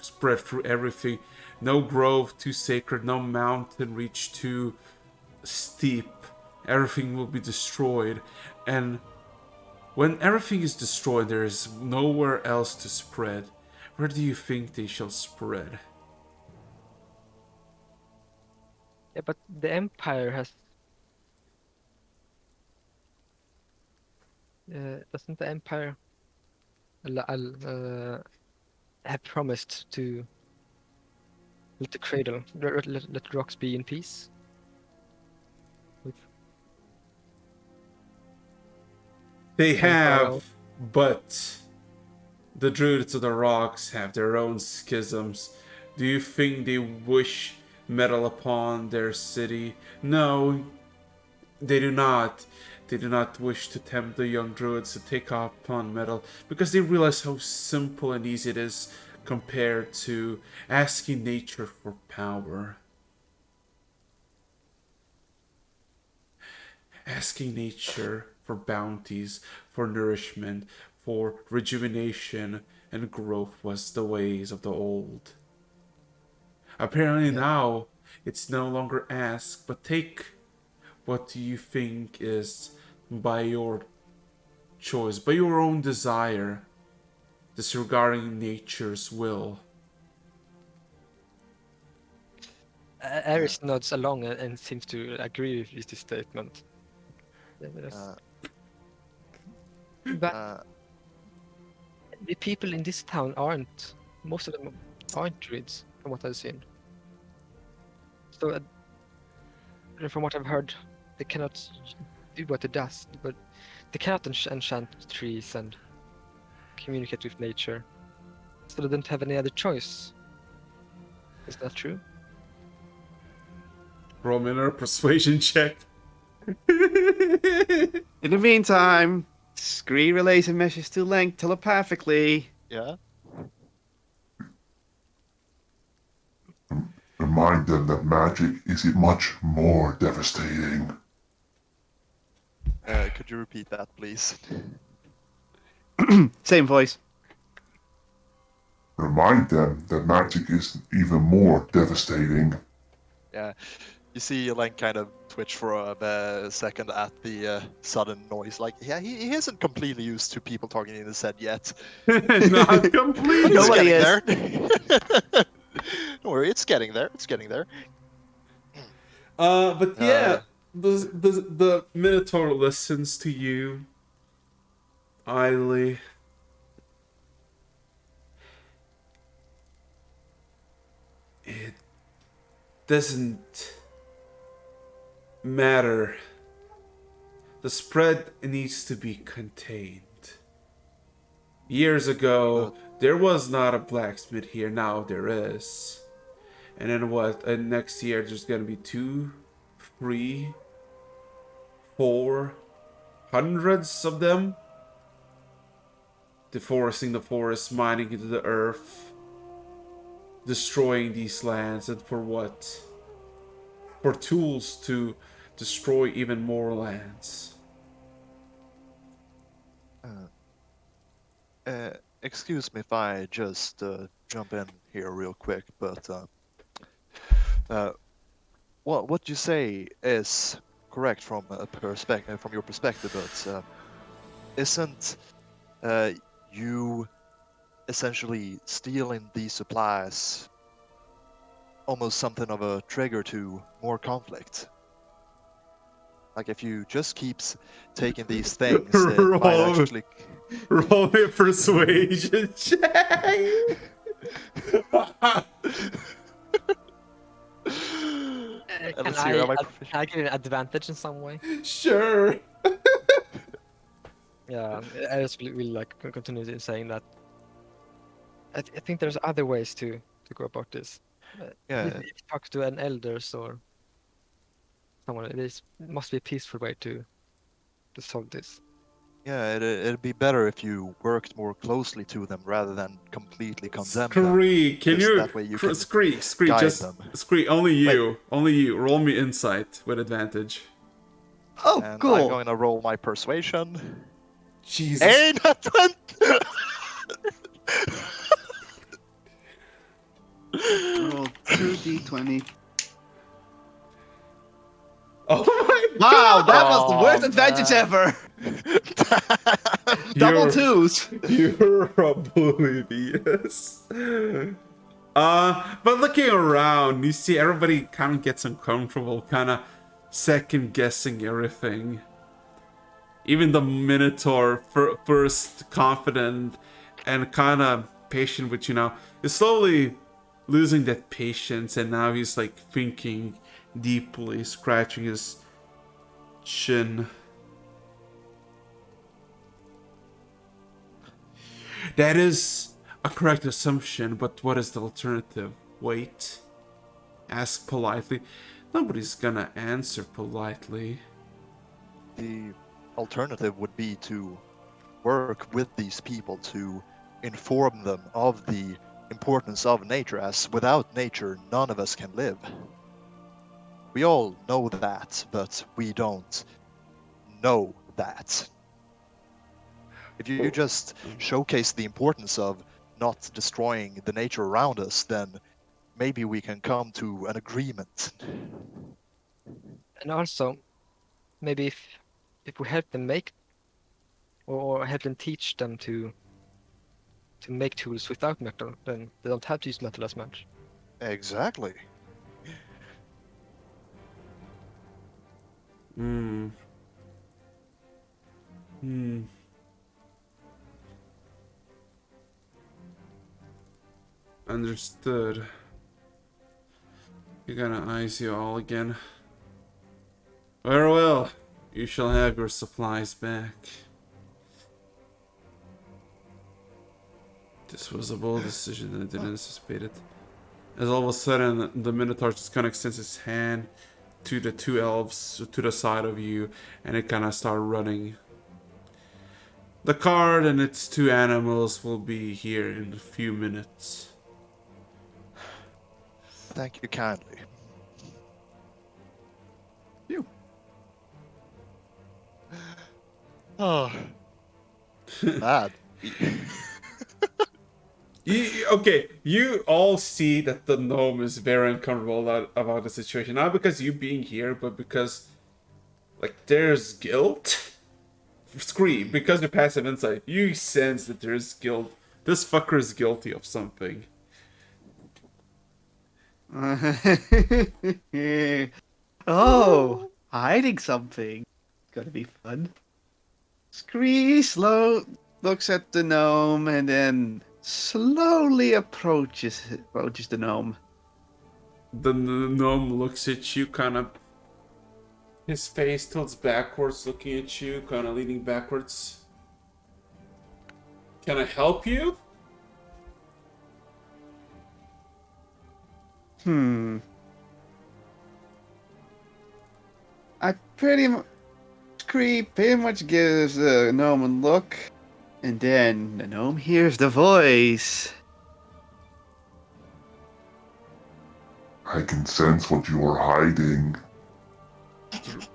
spread through everything. No grove too sacred, no mountain reach too steep. Everything will be destroyed. And when everything is destroyed, there is nowhere else to spread. Where do you think they shall spread?" Yeah, but the Empire has. Doesn't the Empire have promised to let the cradle, let rocks be in peace? With They Empire have, but the Druids of the Rocks have their own schisms. Do you think they wish metal upon their city? No, they do not. They do not wish to tempt the young druids to take upon metal because they realize how simple and easy it is compared to asking nature for power. Asking nature for bounties, for nourishment, for rejuvenation and growth was the ways of the old. Apparently now it's no longer asked, but take what do you think is by your choice, by your own desire, disregarding nature's will. Ares nods along and seems to agree with this statement. Uh, But uh, the people in this town aren't. Most of them aren't druids, from what I've seen. So, from what I've heard, they cannot do what it does, but they cannot enchant trees and communicate with nature. So they don't have any other choice. Is that true? Roll me another persuasion check. In the meantime, Scree relays a message to Lank telepathically. yeah. Remind them that magic is much more devastating. Could you repeat that, please? Same voice. Remind them that magic is even more devastating. Yeah. You see Len kind of twitch for a second at the sudden noise. Like, yeah, he isn't completely used to people talking in his head yet. Not But completely. it's Nobody getting is. there. Don't worry, it's getting there. It's getting there. But yeah, the Minotaur listens to you idly. It doesn't matter. The spread needs to be contained. Years ago, there was not a blacksmith here. Now there is. And then what? And next year there's gonna be 2, 3, 4, hundreds of them. Deforesting the forest, mining into the earth, destroying these lands, and for what? For tools to destroy even more lands. Excuse me if I just jump in here real quick, but what you say is correct from a perspective, from your perspective, but isn't you essentially stealing these supplies almost something of a trigger to more conflict? Like if you just keeps taking these things, it might Roll- actually. Roll me a persuasion check. Can Let's see, am I I get an advantage in some way? Sure. Yeah, I just really like continue saying that. I think there's other ways to go about this. Yeah, If you talk to an elders or someone, it must be a peaceful way to solve this. yeah, it'd be better if you worked more closely to them rather than completely condemn them. Scree, can Just you that way you can Scree, guide just them. Scree, only you. Roll me insight with advantage. Oh, And I'm cool. going to roll my persuasion. Jesus. Ain't that Roll 2d20. Oh my Wow, god! that was the worst Oh, advantage man. ever. Double You're- twos. You're oblivious. But looking around, you see everybody kind of gets uncomfortable, kind of second guessing everything. Even the Minotaur, first confident and kind of patient, which is slowly losing that patience, and now he's like thinking deeply, scratching his chin. That is a correct assumption, but what is the alternative? Wait. Ask politely. Nobody's gonna answer politely. The alternative would be to work with these people to inform them of the importance of nature, as without nature, none of us can live. We all know that, but we don't know that. If you just showcase the importance of not destroying the nature around us, then maybe we can come to an agreement. And also, maybe if we help them make or help them teach them to make tools without metal, then they don't have to use metal as much. Exactly. Hmm. Understood. You're gonna ice you all again. Very well. You shall have your supplies back. This was a bold decision that I didn't anticipate it. As all of a sudden, the Minotaur just kind of extends his hand to the two elves to the side of you, and it kind of start running. The cart and its two animals will be here in a few minutes. Thank you kindly. Phew. Oh, bad. You all see that the gnome is very uncomfortable about the situation. Not because you being here, but because, like, there's guilt. Scream, because your passive insight, you sense that there's guilt. This fucker is guilty of something. Oh, hiding something. Gotta be fun. Scree looks at the gnome and then slowly approaches the gnome. The gnome looks at you, kind of. His face tilts backwards, looking at you, kind of leaning backwards. Can I help you? I Scree pretty much gives the gnome a look, and then the gnome hears the voice. I can sense what you are hiding.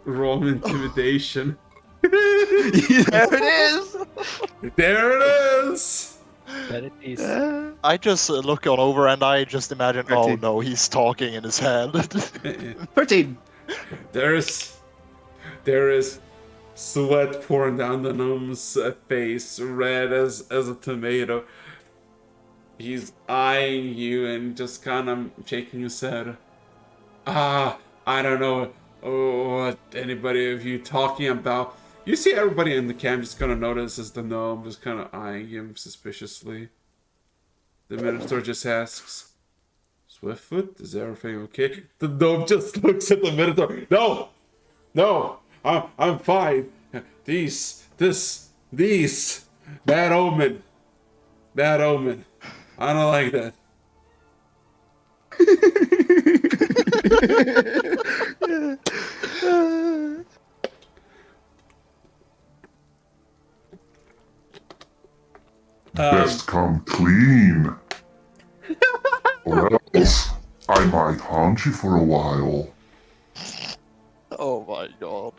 Roll intimidation. There it is. There it is. That it is. I just look on over and I just imagine, oh 13. no, he's talking in his head. 13. There is sweat pouring down the gnome's face, red as a tomato. He's eyeing you and just kind of shaking his head. I don't know what anybody of you talking about. You see everybody in the camp just kind of notices the gnome just kind of eyeing him suspiciously. The Minotaur just asks, Swiftfoot, is everything okay? The gnome just looks at the Minotaur. No, I'm fine. This These! Bad omen. Bad omen. I don't like that. Best come clean. Or else I might haunt you for a while. Oh my god.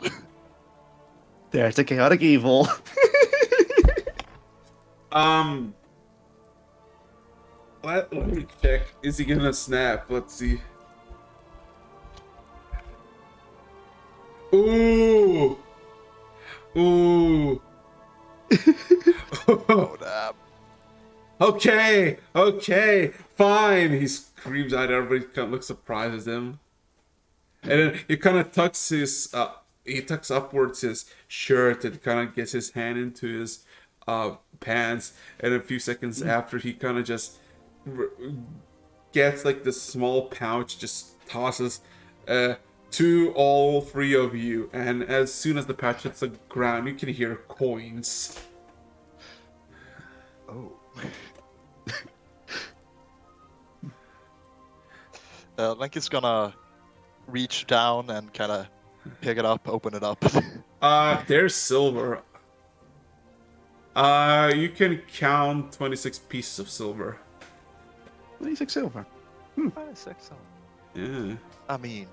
There's the chaotic evil. Let me check. Is he gonna snap? Let's see. Ooh! Ooh! Oh damn. Okay, okay, fine. He screams out. Everybody kind of looks surprised at him, and then he kind of tucks his he tucks upwards his shirt and kind of gets his hand into his pants. And a few seconds after, he kind of just gets like this small pouch, just tosses to all three of you. And as soon as the pouch hits the ground, you can hear coins. Oh. Link is gonna reach down and kind of pick it up, open it up. There's silver. You can count 26 pieces of silver. 26 silver. 26. Yeah. I mean,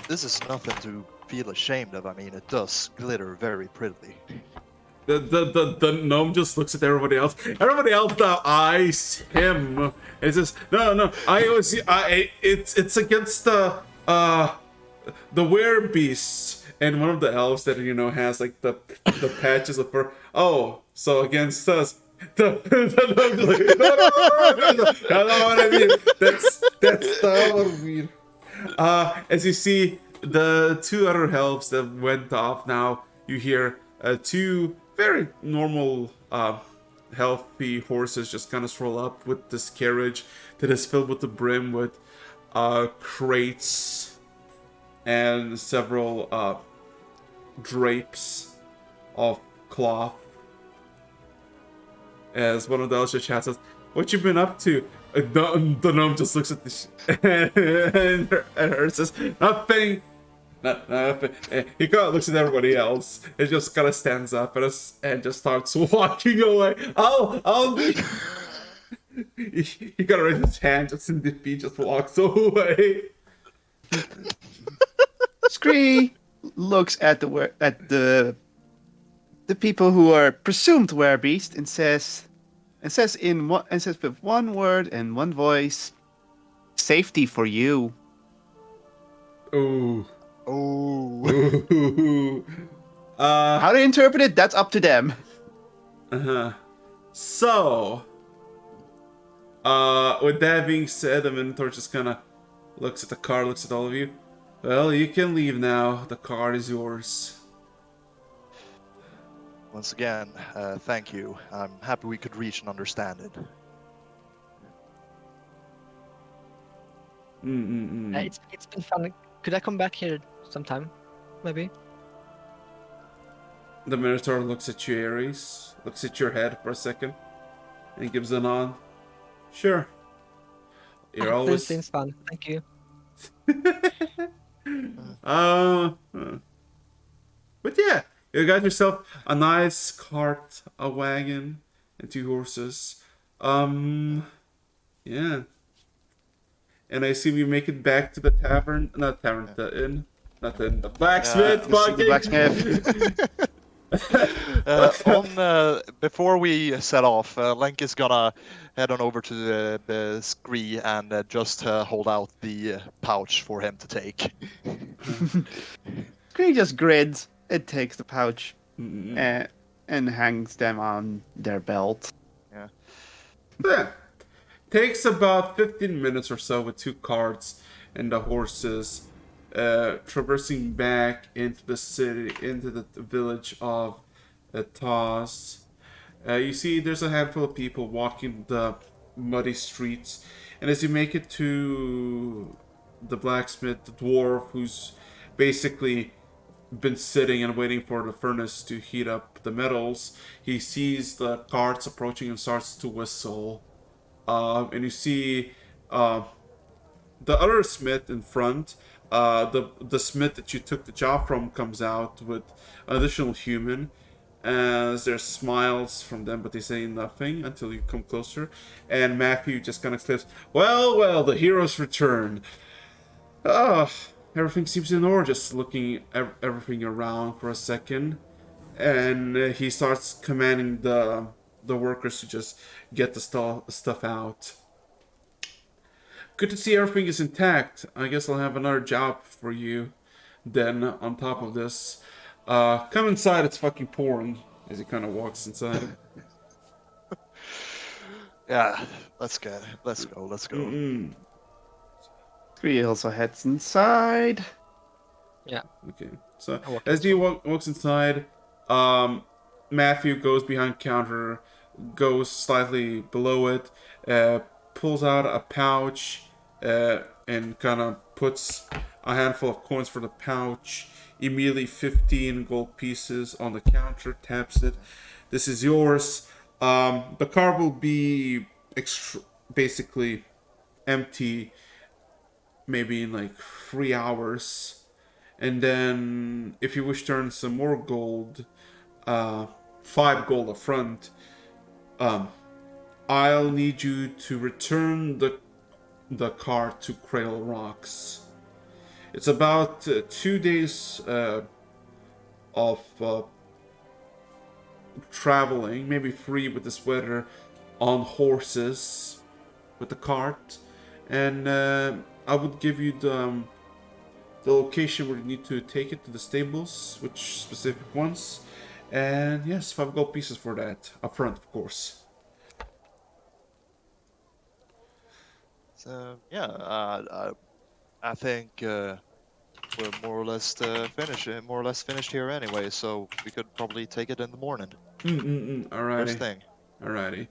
this is nothing to feel ashamed of. I mean, it does glitter very prettily. The gnome just looks at everybody else. Everybody else now eyes him. It says, no. It's against the werebeasts. And one of the elves that has like the patches of fur. Oh, so against us. The gnome's like, no, what I mean. That's not what I mean. As you see, the two other elves that went off now, you hear two very normal, healthy horses just kind of stroll up with this carriage that is filled with the brim with crates and several drapes of cloth. As one of the elves just shouts, "What you been up to?" The gnome just looks at and her says, "Nothing." Nothing. He kind of looks at everybody else. He just kind of stands up and just starts walking away. I'll be. He kind of raises his hand just in defeat, just walks away. Scree looks at the people who are presumed werebeast and says with one word and one voice, "Safety for you." Ooh. Oh. Ooh. How to interpret it, that's up to them. So, with that being said, the Minotaur just kind of looks at the card, looks at all of you. Well, you can leave now. The card is yours. Once again, thank you. I'm happy we could reach an understanding. It's been fun. Could I come back here sometime? Maybe. The Minotaur looks at you, Ares. Looks at your head for a second, and gives a nod. Sure. You're This always. seems fun. Thank you. But yeah, you got yourself a nice cart, a wagon, and two horses. Yeah. And I assume you make it back to the tavern, not tavern, the inn, not the inn, the blacksmith. The blacksmith. Before we set off, Lenk is gonna head on over to the Scree and just hold out the pouch for him to take. Scree just grins and takes the pouch and hangs them on their belt. Yeah. Takes about 15 minutes or so with two carts and the horses traversing back into the city, into the village of Taz. You see there's a handful of people walking the muddy streets, and as you make it to the blacksmith, the dwarf who's basically been sitting and waiting for the furnace to heat up the metals, he sees the carts approaching and starts to whistle. And you see uh, the other smith in front. The smith that you took the job from comes out with an additional human. As there's smiles from them, but they say nothing until you come closer. And Matthew just kind of slips, "Well, well, the heroes return. Ah, everything seems in order." Just looking everything around for a second, and he starts commanding the workers to just get the stuff out. Good to see everything is intact. I guess I'll have another job for you. Then on top of this, come inside. It's fucking pouring. As he kind of walks inside. Yeah, let's go. Let's go. Let's go. Mm-mm. Scree also heads inside. Yeah. Okay. So I walk as in he walks inside, Matthew goes behind counter, goes slightly below it, pulls out a pouch, and kind of puts a handful of coins for the pouch. Immediately, 15 gold pieces on the counter. Taps it. This is yours. The car will be basically empty, maybe in like 3 hours. And then, if you wish to earn some more gold, 5 gold up front, I'll need you to return the car to Cradle Rocks. It's about 2 days of traveling, maybe 3 with this weather, on horses with the cart, and I would give you the location where you need to take it to the stables, which specific ones, and yes, 5 gold pieces for that up front, of course. So yeah, I think we're more or less finished here anyway. So we could probably take it in the morning. First Alrighty, thing. alrighty.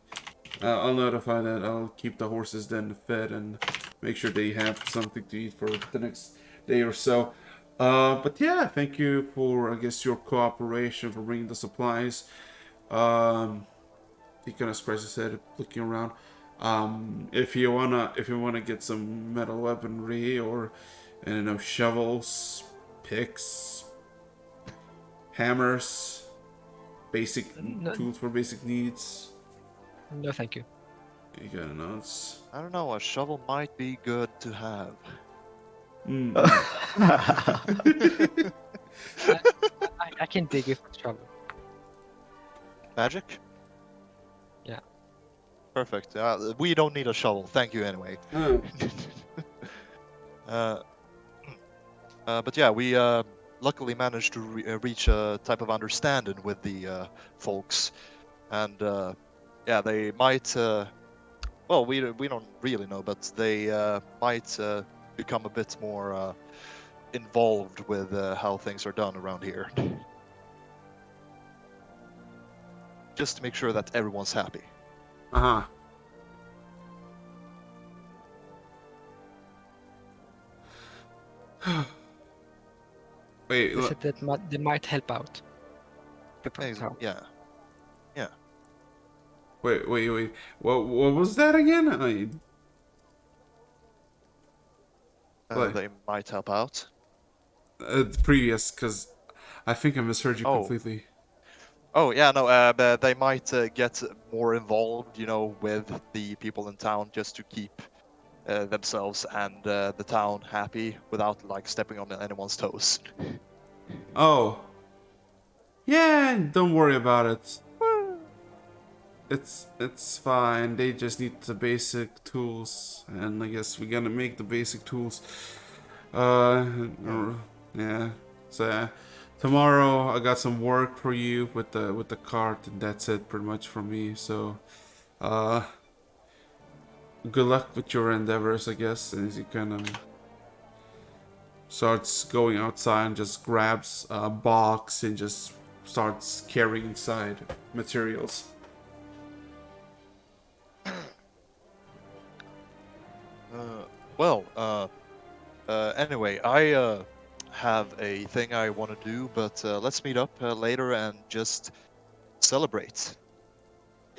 I'll notify that. I'll keep the horses then fed and make sure they have something to eat for the next day or so. But yeah, thank you for, I guess, your cooperation for bringing the supplies. He kind of scratches his head, looking around. If you wanna get some metal weaponry or, I don't know, shovels, picks, hammers, basic No, tools for basic needs. no, thank you. You got notes. I don't know. A shovel might be good to have. I can dig with a shovel. Magic? Yeah. Perfect. We don't need a shovel. Thank you anyway. Oh. But yeah, we luckily managed to reach a type of understanding with the folks, and yeah, they might. Well, we don't really know, but they might become a bit more involved with how things are done around here. Just to make sure that everyone's happy. Uh-huh. Wait, They said that they might help out. Yeah. wait. What was that again? What? They might help out. The previous, because I think I misheard you Oh. completely. Oh yeah, no, but they might get more involved, with the people in town just to keep themselves and the town happy without like stepping on anyone's toes. Oh. Yeah, don't worry about it. It's fine. They just need the basic tools, and I guess we're gonna make the basic tools. Yeah. So tomorrow I got some work for you with the cart, and that's it pretty much for me. So, good luck with your endeavors, I guess. And as he kind of starts going outside and just grabs a box and just starts carrying inside materials. Well, anyway, I have a thing I want to do, but let's meet up later and just celebrate.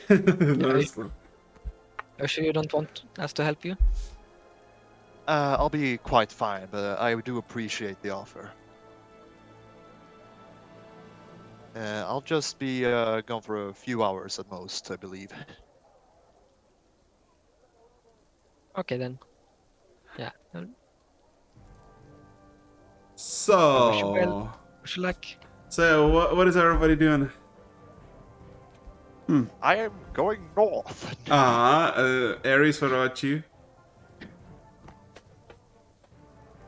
There's- Are you sure you don't want us to help you? I'll be quite fine, but I do appreciate the offer. I'll just be gone for a few hours at most, I believe. Okay then. Yeah. I wish you well. So, Wish you luck. what is everybody doing? I am going north. Aries, what about you?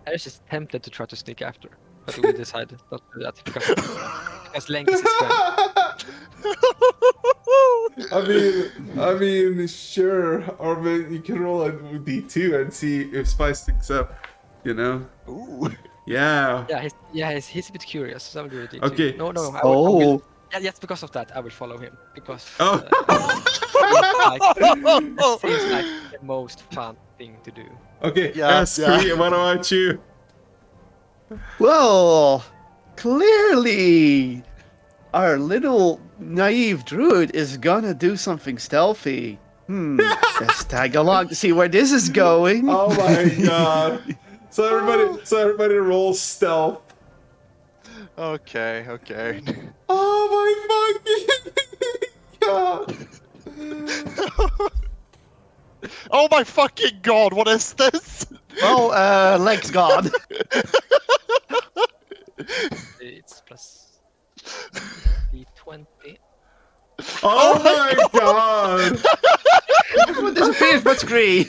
I was just tempted to try to sneak after, but we decided not to do that because Lenk is his friend. I mean, sure. Or maybe you can roll a D2 and see if spice things up. You know? Ooh. Yeah. He's a bit curious, so I will do it. Okay. No, I Oh. will, yeah, yes, because of that, I will follow him because Oh. it seems like the most fun thing to do. Okay. Yeah, Scree, yeah. what about you? Well, clearly, our little naive druid is gonna do something stealthy. Let's tag along to see where this is going. Oh my god. So everybody roll stealth. Okay. Oh my fucking god. Oh my fucking god, what is this? Well, Lex God. It's plus D20. Oh my god. Everyone disappears but Scree.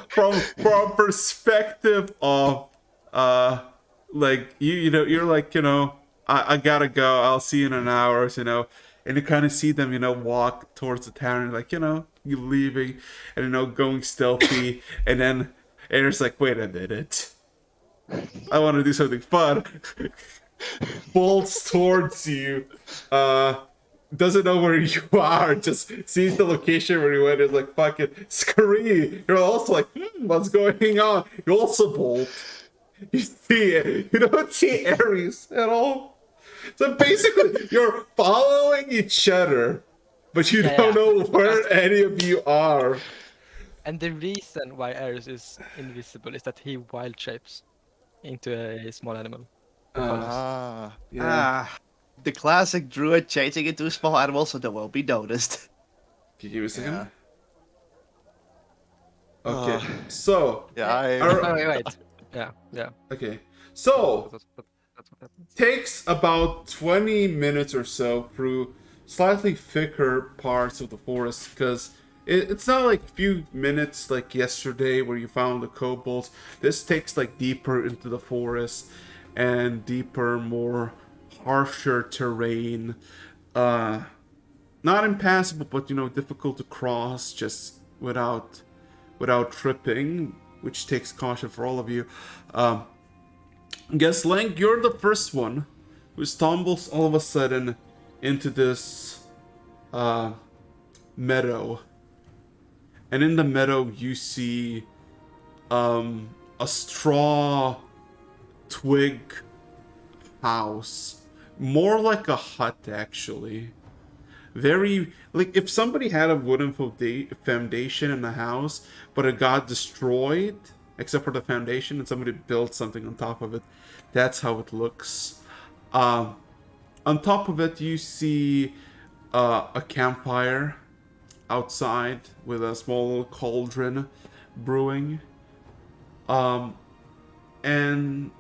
From perspective of like you know you're like I gotta go, I'll see you in an hour, and you kind of see them walk towards the town, and like you leaving and going stealthy, and then Aaron's like, wait a minute, I want to do something fun. Bolts towards you, doesn't know where you are, just sees the location where you went, is like, fucking scree. You're also like, what's going on? You also bolt. You see it. You don't see Ares at all. So basically, you're following each other, but you don't know where any of you are. And the reason why Ares is invisible is that he wild shapes into a small animal. Ah. Yeah. The classic druid changing into a small animal so they won't be noticed. Can you give me a second? Yeah. Okay. So. Yeah, Oh, wait. Yeah. Okay. So. That's what happens. Takes about 20 minutes or so through slightly thicker parts of the forest, because it's not like a few minutes like yesterday where you found the kobolds. This takes like deeper into the forest and deeper, more harsher terrain. Not impassable, but difficult to cross just without tripping, which takes caution for all of you. Guess, Lank, you're the first one who stumbles all of a sudden into this meadow. And in the meadow you see a straw twig house. More like a hut, actually. Very, like, if somebody had a wooden foundation in the house, but it got destroyed, except for the foundation, and somebody built something on top of it. That's how it looks. On top of it, you see a campfire outside with a small little cauldron brewing. And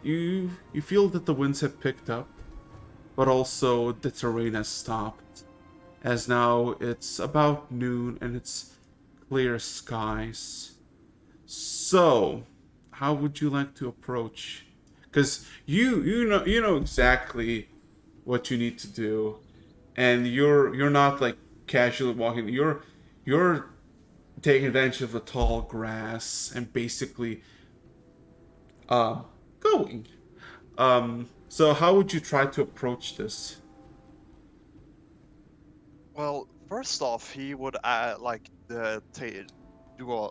you feel that the winds have picked up, but also the terrain has stopped, as now it's about noon and it's clear skies. So, how would you like to approach? Because you know exactly what you need to do, and you're not like casually walking. You're taking advantage of the tall grass and basically going. So how would you try to approach this? Well, first off, he would do a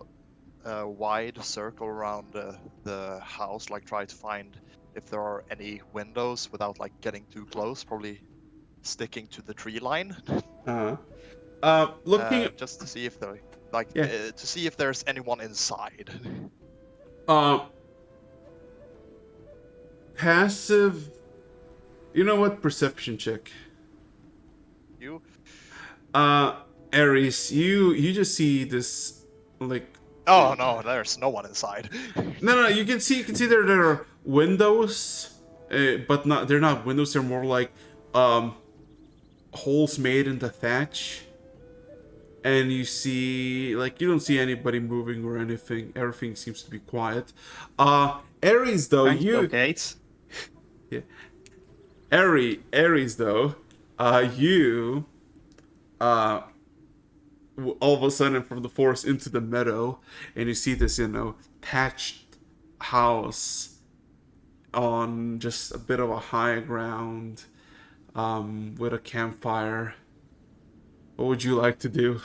a wide circle around the house, like try to find if there are any windows without like getting too close. Probably sticking to the tree line, Looking, just to see if there, like, Yeah. to see if there's anyone inside. Passive. You know what? Perception check. You? Ares, you just see this, like. Oh no, there's no one inside. No, you can see there are windows, but they're not windows. They're more like holes made in the thatch. And you see, like, you don't see anybody moving or anything. Everything seems to be quiet. Ares though, Thank you, Gates. yeah. Ares though, you all of a sudden from the forest into the meadow, and you see this, thatched house on just a bit of a high ground, with a campfire. What would you like to do?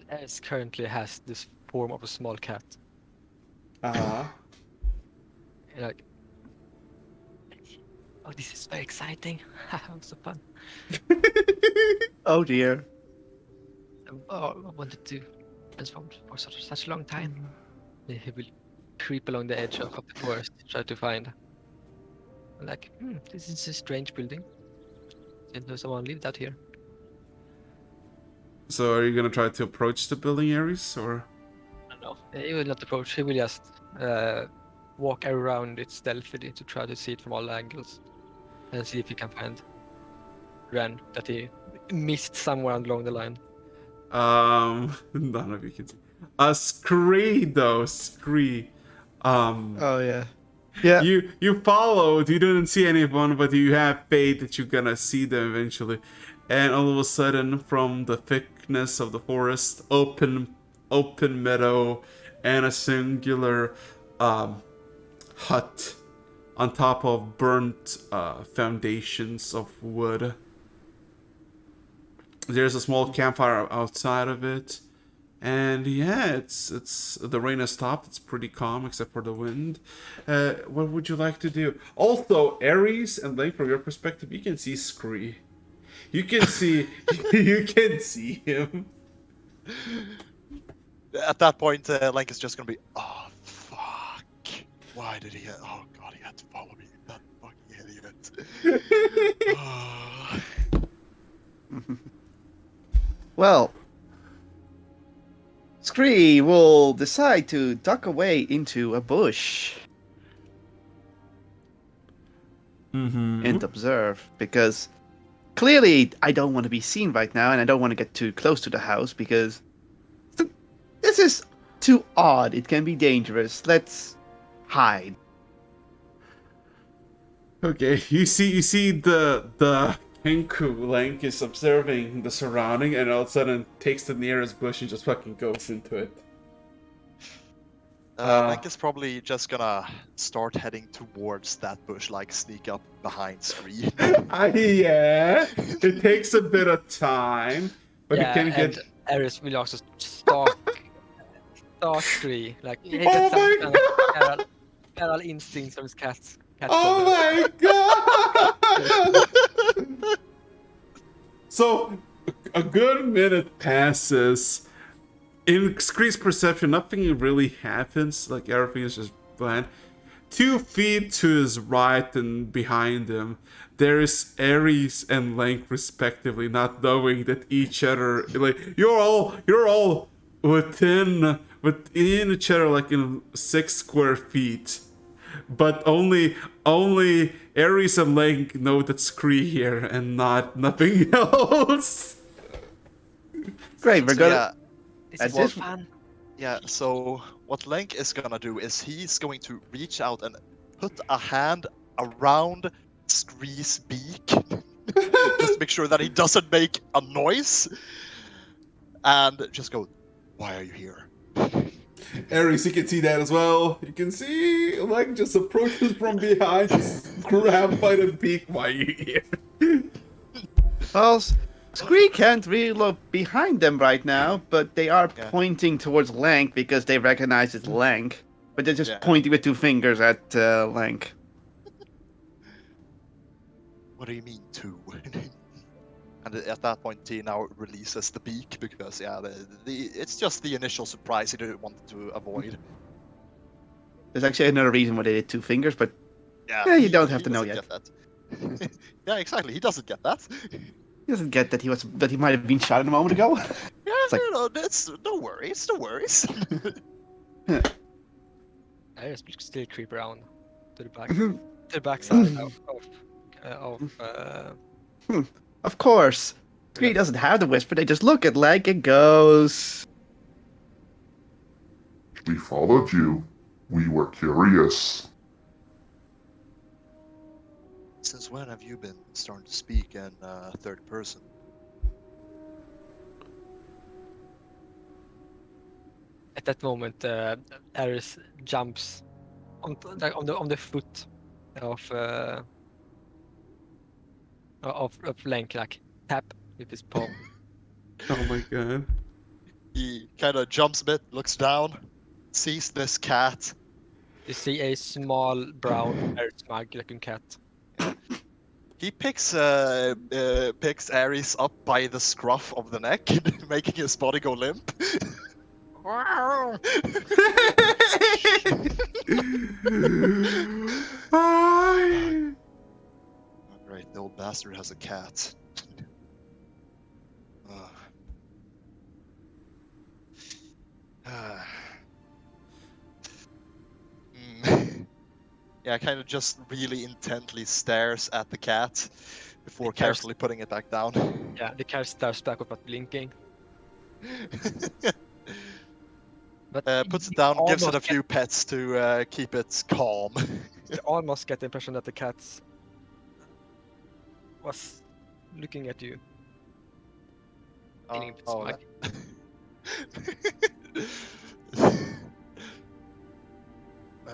As currently has this form of a small cat. Uh-huh. And like, oh, this is very exciting. So fun. Oh dear. Oh, I wanted to transform for such a long time. He will creep along the edge of the forest to try to find. I'm like, this is a strange building. Didn't know someone lived out here. So are you gonna try to approach the building, Ares, or? I don't know. He will not approach. He will just walk around it stealthily to try to see it from all angles and see if he can find Ren that he missed somewhere along the line. None of you can see. Scree though, Scree. Oh yeah. Yeah. You followed. You didn't see anyone, but you have faith that you're gonna see them eventually. And all of a sudden, from the thickness of the forest, open meadow, and a singular hut on top of burnt foundations of wood. There's a small campfire outside of it, and yeah, it's the rain has stopped. It's pretty calm except for the wind. What would you like to do? Also, Ares and Link, from your perspective, you can see Scree. You can see him. At that point, Link is just gonna be, oh fuck, why did he? Oh god, he had to follow me. That fucking idiot. Oh. Well, Scree will decide to duck away into a bush and observe, because clearly I don't want to be seen right now, and I don't want to get too close to the house because this is too odd. It can be dangerous. Let's hide. Okay, you see the Kenku Link is observing the surrounding, and all of a sudden takes the nearest bush and just fucking goes into it. Link is probably just gonna start heading towards that bush, like sneak up behind Scree. Yeah, it takes a bit of time, but yeah, you can get. And Ares will also stalk Scree. Like, he Oh gets my some kind of feral instincts of his cats. Oh my god! So, a good minute passes. In Scree's perception, nothing really happens. Like, everything is just bland. 2 feet to his right and behind him, there is Ares and Link, respectively, not knowing that each other, like, you're all within each other, like in 6 square feet. But only Ares and Link know that Scree here, and nothing else. Great, we're So, gonna. yeah, This That's is it. fun. yeah, so what Link is gonna do is he's going to reach out and put a hand around Scree's beak, just to make sure that he doesn't make a noise, and just go, why are you here? Ares, you can see that as well. You can see Link just approaches from behind, just grab by the beak while you're here. Well, Scree can't really look behind them right now, but they are Yeah. pointing towards Lank because they recognize it's Lank. But they're just Yeah. pointing with 2 fingers at Lank. What do you mean two? And at that point, he now releases the beak because it's just the initial surprise he didn't want to avoid. There's actually another reason why they did 2 fingers, but Yeah, you don't have he to know doesn't yet. get that. Yeah, exactly. He doesn't get that. He doesn't get that he might have been shot a moment ago. Yeah, like- that's no worries, no worries. I just still creep around to the back, to the backside of Of course. Scree doesn't have the whisper, they just look at Lank and goes. We followed you. We were curious. Since when have you been starting to speak in third person? At that moment, Aris jumps on the foot of Lank, like tap with his paw. Oh my god. He kind of jumps a bit, looks down, sees this cat. You see a small brown, very smug-looking cat. He picks Ares up by the scruff of the neck, making his body go limp. Bye. Great, the old bastard has a cat. Ugh. Yeah, kind of just really intently stares at the cat before It stares- carefully putting it back down. Yeah, the cat stares back without blinking. But Puts it you down, gives it almost a few pets to keep it calm. You almost get the impression that the cat was looking at you. Feeling a bit smug.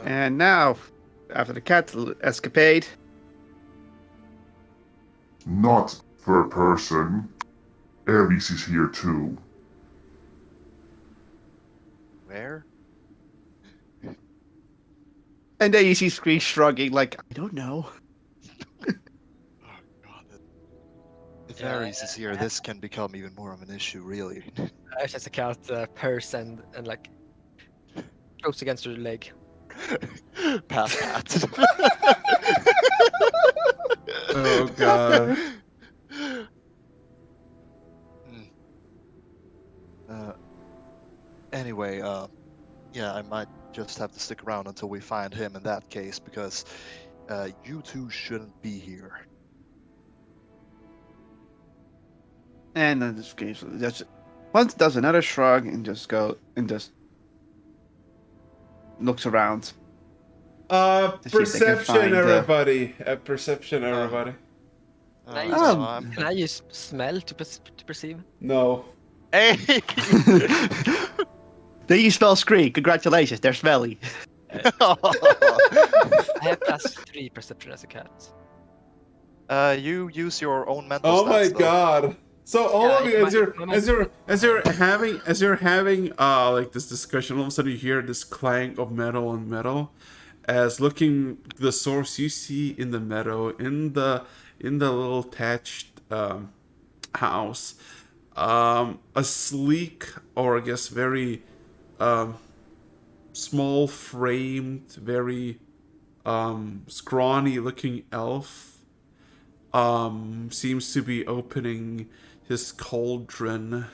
And now, after the cat escapade, Not third person. Ares is here too. Where? and then you see Scree shrugging, like, I don't know. Oh god. If Ares is here, this can become even more of an issue, really. It's just a cat purrs and like close against your leg. Pass cat. Oh god. Hmm. Anyway, yeah, I might just have to stick around until we find him in that case, because you two shouldn't be here. And then Scree just once does another shrug and just looks around. see if they can Perception, find, everybody. Perception, everybody. Can I no, use, I'm... can I use smell to perceive? No. Hey! Then you spell Scree. Congratulations, they're smelly. I have +3 perception as a cat. You use your own mental Oh stats, my though. god. So all Yeah, of you, it as might- you're having like this discussion, all of a sudden you hear this clank of metal on metal. As looking the source you see in the meadow, in the little thatched house, a sleek, or I guess very small framed, very scrawny looking elf seems to be opening his cauldron,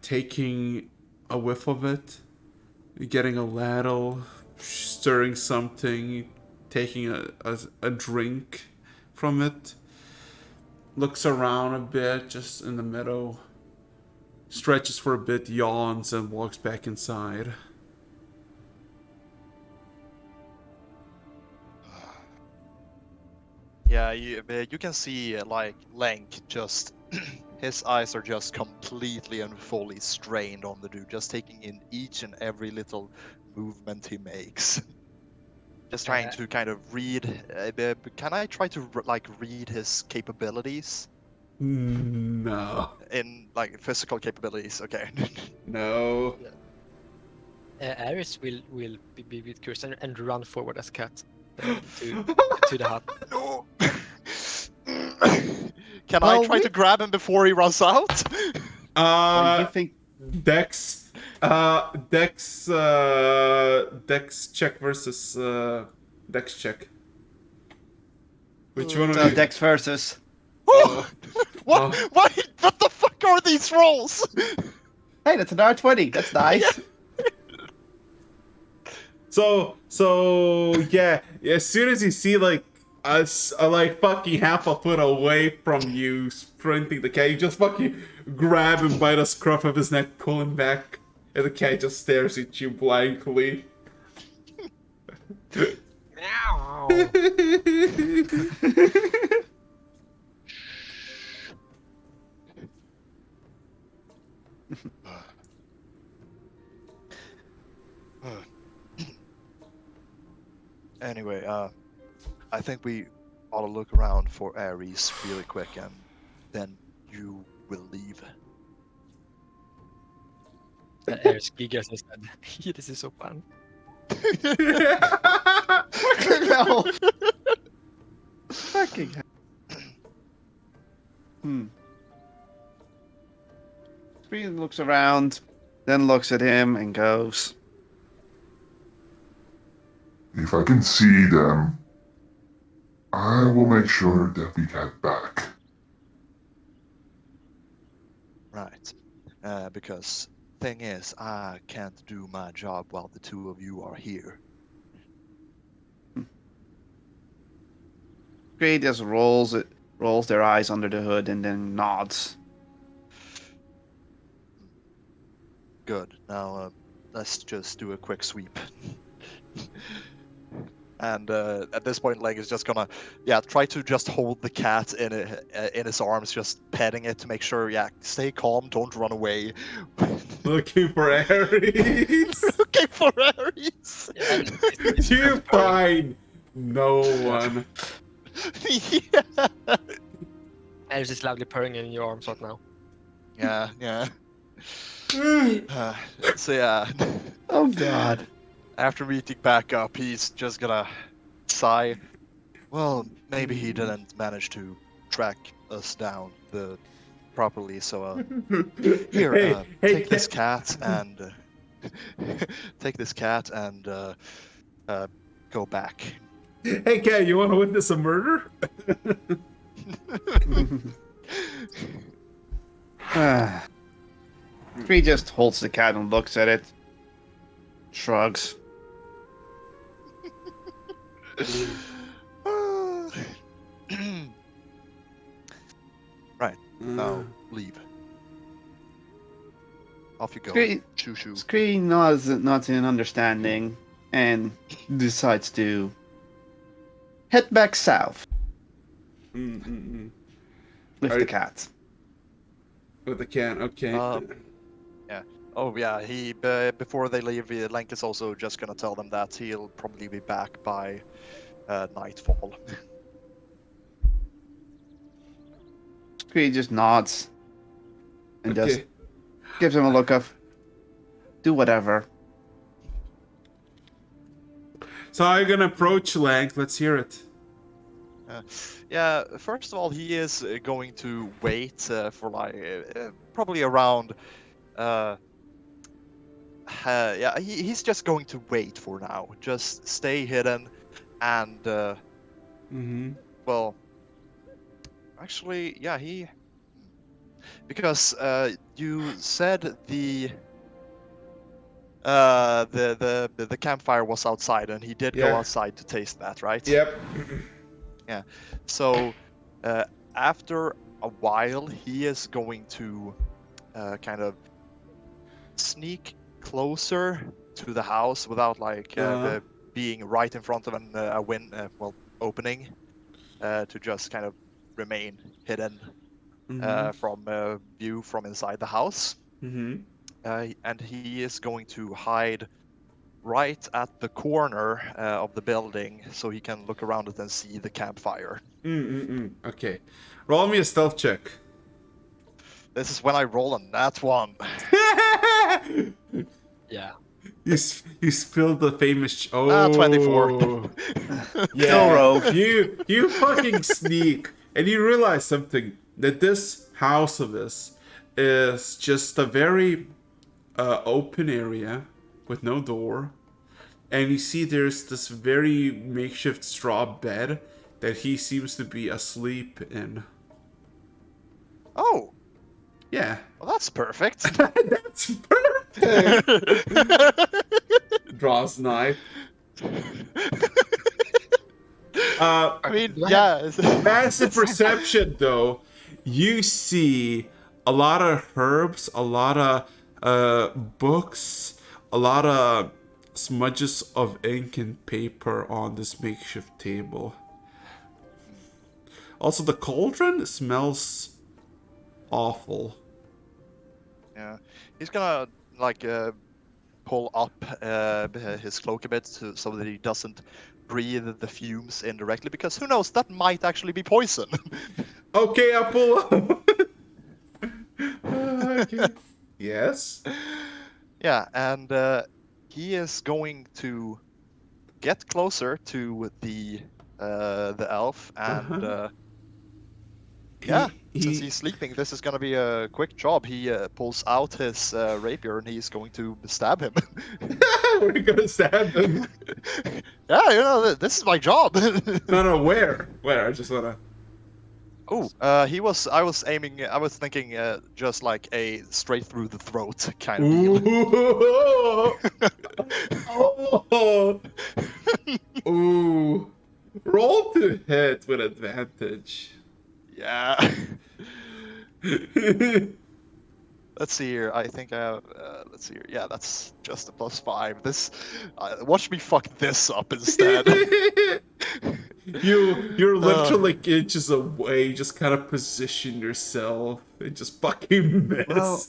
taking a whiff of it, getting a ladle, stirring something, taking a drink from it, looks around a bit just in the meadow, stretches for a bit, yawns, and walks back inside. Yeah, you can see like Lank just his eyes are just completely and fully strained on the dude, just taking in each and every little movement he makes. Just trying to kind of read. Can I try to like read his capabilities? No. in like physical capabilities. Okay. No. Ares will be with curious and run forward as cat to the hut. No. Can I Well, try to grab him before he runs out? Well, you think Dex. Dex check versus Dex check. Which one of you? Dex versus? Oh, what? Oh. What the fuck are these rolls? Hey, that's an R20. That's nice. So yeah. As soon as you see like us, like fucking half a foot away from you, sprinting the cat, you just fucking grab him by the scruff of his neck, pull him back, and the cat just stares at you blankly. Meow. Anyway, I think we ought to look around for Ares really quick, and then you will leave. Ares giggles instead. This is so fun. No. Fucking hell. Screen looks around, then looks at him and goes, If I can see them, I will make sure that we get back. Right. Because thing is, I can't do my job while the two of you are here. Screen just rolls their eyes under the hood and then nods. Good. Now, let's just do a quick sweep. And at this point, Leg is just gonna, try to just hold the cat in his arms, just petting it to make sure, stay calm, don't run away. Looking for Ares. Looking for Ares. You find no one. Yeah. Ares is loudly purring in your arms right now. Yeah. So yeah. Oh god. After meeting back up, he's just gonna sigh. Well, maybe he didn't manage to track us down properly. So here, take this cat and go back. Hey, cat, you want to witness a murder? Screen just holds the cat and looks at it. Shrugs. Right. Now leave. Off you go. Screen, Shoo shoo. Screen nods in understanding and decides to head back south with Are the you- cat. With the cat, okay. Yeah. Oh yeah. He before they leave, Lank is also just gonna tell them that he'll probably be back by nightfall. Screen just nods and just Okay. gives him a look of do whatever. So how are you gonna approach Lank? Let's hear it. Yeah, first of all, he is going to wait for like probably around. He's just going to wait for now. Just stay hidden, and well, actually, yeah, because you said the campfire was outside, and he did go Yeah. outside to taste that, right? Yep. So, after a while, he is going to kind of sneak closer to the house without like being right in front of opening, to just kind of remain hidden from view from inside the house. And he is going to hide right at the corner of the building so he can look around it and see the campfire. Okay. Roll me a stealth check. This is when I roll on that one. Yeah. You spilled the famous. Oh, 24. Yeah, Go rogue. you fucking sneak, and you realize something that this house of his is just a very open area with no door, and you see there's this very makeshift straw bed that he seems to be asleep in. Oh, Yeah, well, that's perfect. that's perfect. Draws knife. I mean, Do I have- yeah. Passive perception, though, you see a lot of herbs, a lot of books, a lot of smudges of ink and paper on this makeshift table. Also, the cauldron smells awful. Yeah, he's gonna like pull up his cloak a bit so that he doesn't breathe the fumes indirectly, because who knows, that might actually be poison. Okay, Apple. Okay. Yes. Yeah, and he is going to get closer to the elf, and Uh-huh. yeah, since He he's sleeping, this is gonna be a quick job. He pulls out his rapier and he's going to stab him. we're gonna stab him. Yeah, you know, this is my job. No, where? Where? I just wanna. Oh, I was aiming. I was thinking, just like a straight through the throat kind of deal. Ooh. Oh. Ooh. Roll to hit with advantage. Yeah. Let's see here. I think I have. Let's see here. Yeah, that's just a +5. This. Watch me fuck this up instead. You're literally like inches away. Just kind of position yourself and just fucking miss. Well,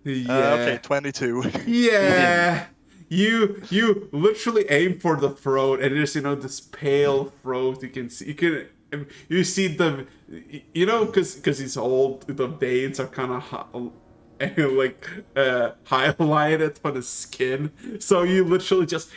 Yeah. okay, 22. Yeah. You literally aim for the throat, and there's this pale throat. You can see you see the because he's old, the veins are kind of like highlighted on his skin. So you literally just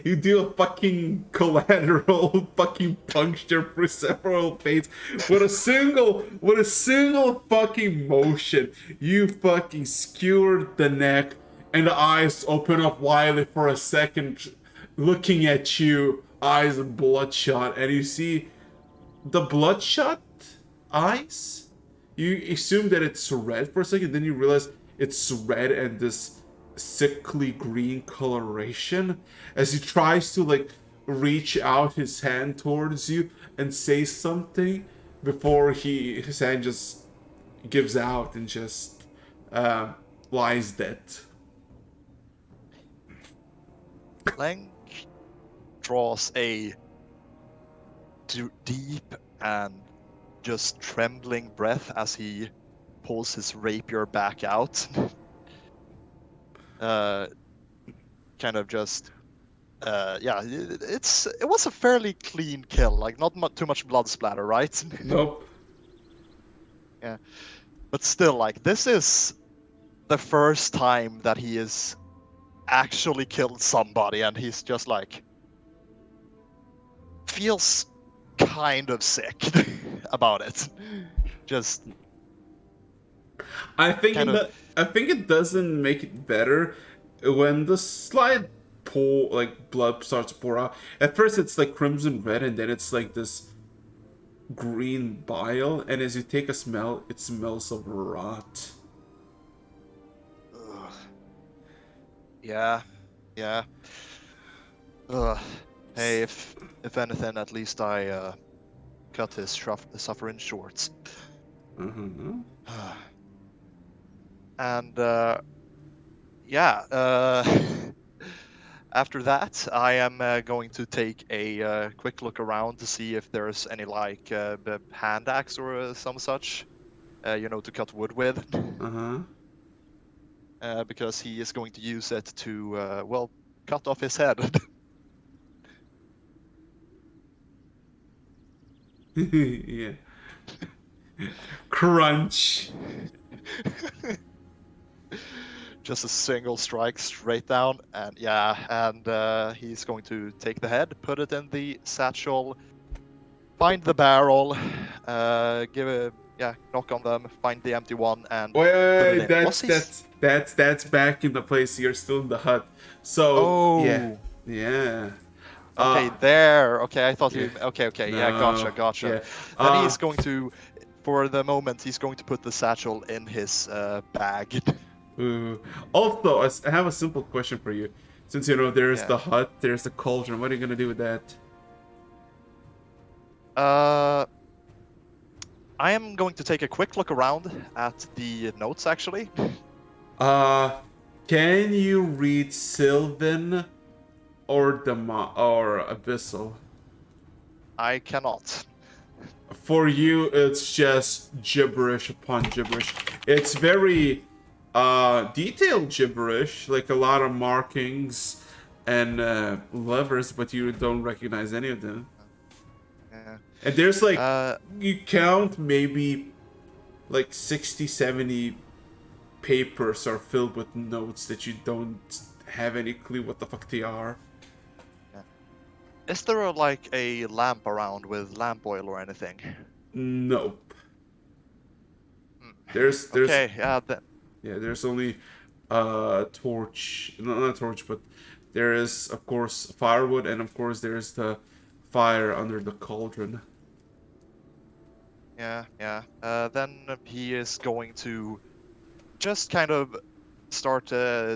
you do a fucking collateral fucking puncture through several veins with a single fucking motion. You fucking skewered the neck, and the eyes open up widely for a second, looking at you, eyes bloodshot, and you see the bloodshot eyes. You assume that it's red for a second, then you realize it's red and this sickly green coloration as he tries to like reach out his hand towards you and say something before his hand just gives out and just lies dead. Lang draws a deep and just trembling breath as he pulls his rapier back out. Kind of just, yeah, it was a fairly clean kill, like not too much blood splatter, right? Nope. Yeah, but still, like, this is the first time that he has actually killed somebody, and he's just like feels kind of sick about it. Just I think kind in of, I think it doesn't make it better when the slight blood starts to pour out. At first it's like crimson red, and then it's like this green bile, and as you take a smell, it smells of rot. ugh. Yeah, yeah. Ugh. Hey, if anything, at least I cut his suffering short. Mm-hmm. And yeah, after that, I am going to take a quick look around to see if there's any like hand axe or some such, to cut wood with, Uh-huh. because he is going to use it to, well, cut off his head. Yeah. Crunch. Just a single strike straight down, and he's going to take the head, put it in the satchel, find the barrel, give a knock on them, find the empty one, and put it Wait, in. What's his? that's back in the place. You're still in the hut. So Oh, yeah. okay, there. Okay, I thought yeah. you. Okay, yeah, No, gotcha. yeah. Then he's going to, for the moment, he's going to put the satchel in his bag. Ooh. Also, I have a simple question for you. Since you know there's Yeah. the hut, there's the cauldron. What are you gonna do with that? I am going to take a quick look around at the notes, actually. Can you read Sylvan or or Abyssal? I cannot. For you, it's just gibberish upon gibberish. It's very detailed gibberish, like a lot of markings and levers, but you don't recognize any of them. Yeah. And there's like, Uh, you count maybe like 60, 70 papers are filled with notes that you don't have any clue what the fuck they are. Is there like a lamp around with lamp oil or anything? Nope. Hmm. There's Okay, yeah, yeah, there's only torch, no, not a torch, but there is of course firewood, and of course there's the fire under the cauldron. yeah. Then he is going to just kind of start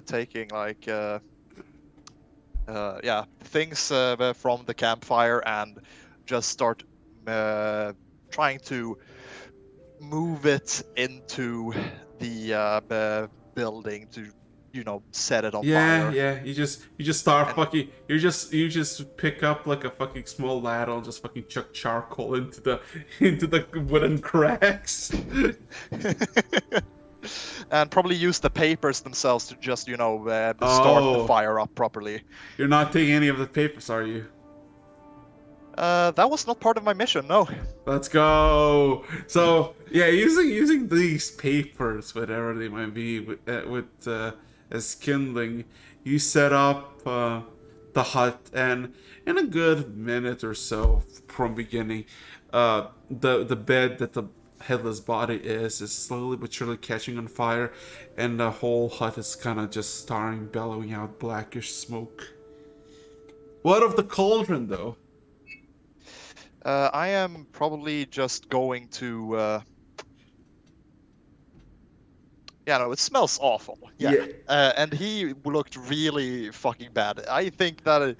taking like things from the campfire and just start trying to move it into the building to, set it on fire. Yeah. You just start And fucking. You just pick up like a fucking small ladle and just fucking chuck charcoal into the into the wooden cracks. and probably use the papers themselves to just, start the Oh. fire up properly. You're not taking any of the papers, are you? That was not part of my mission, no. Let's go. So yeah, using these papers, whatever they might be, with as kindling, you set up the hut, and in a good minute or so from beginning, the bed that the headless body is slowly but surely catching on fire, and the whole hut is kind of just starting bellowing out blackish smoke. What of the cauldron, though? I am probably just going to. No, it smells awful. Yeah. And he looked really fucking bad. I think that.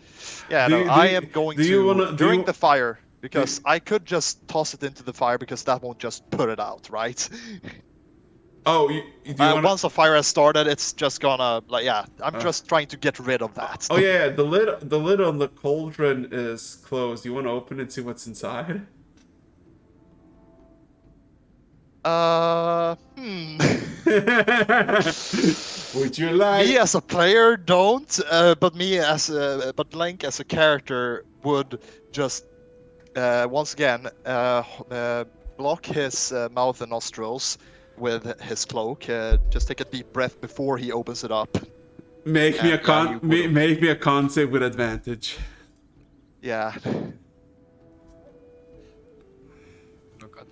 Do I you- am going do you to wanna- do during you- the fire because I could just toss it into the fire because that won't just put it out, right? Oh, do you want Once a fire has started, it's just gonna I'm just trying to get rid of that. Oh yeah, the lid on the cauldron is closed. You want to open it and see what's inside? Would you like? Me as a player don't, but Link as a character would just once again block his mouth and nostrils with his cloak. Just take a deep breath before he opens it up. Make me a you would've- make me a con save with advantage. Yeah. Oh god.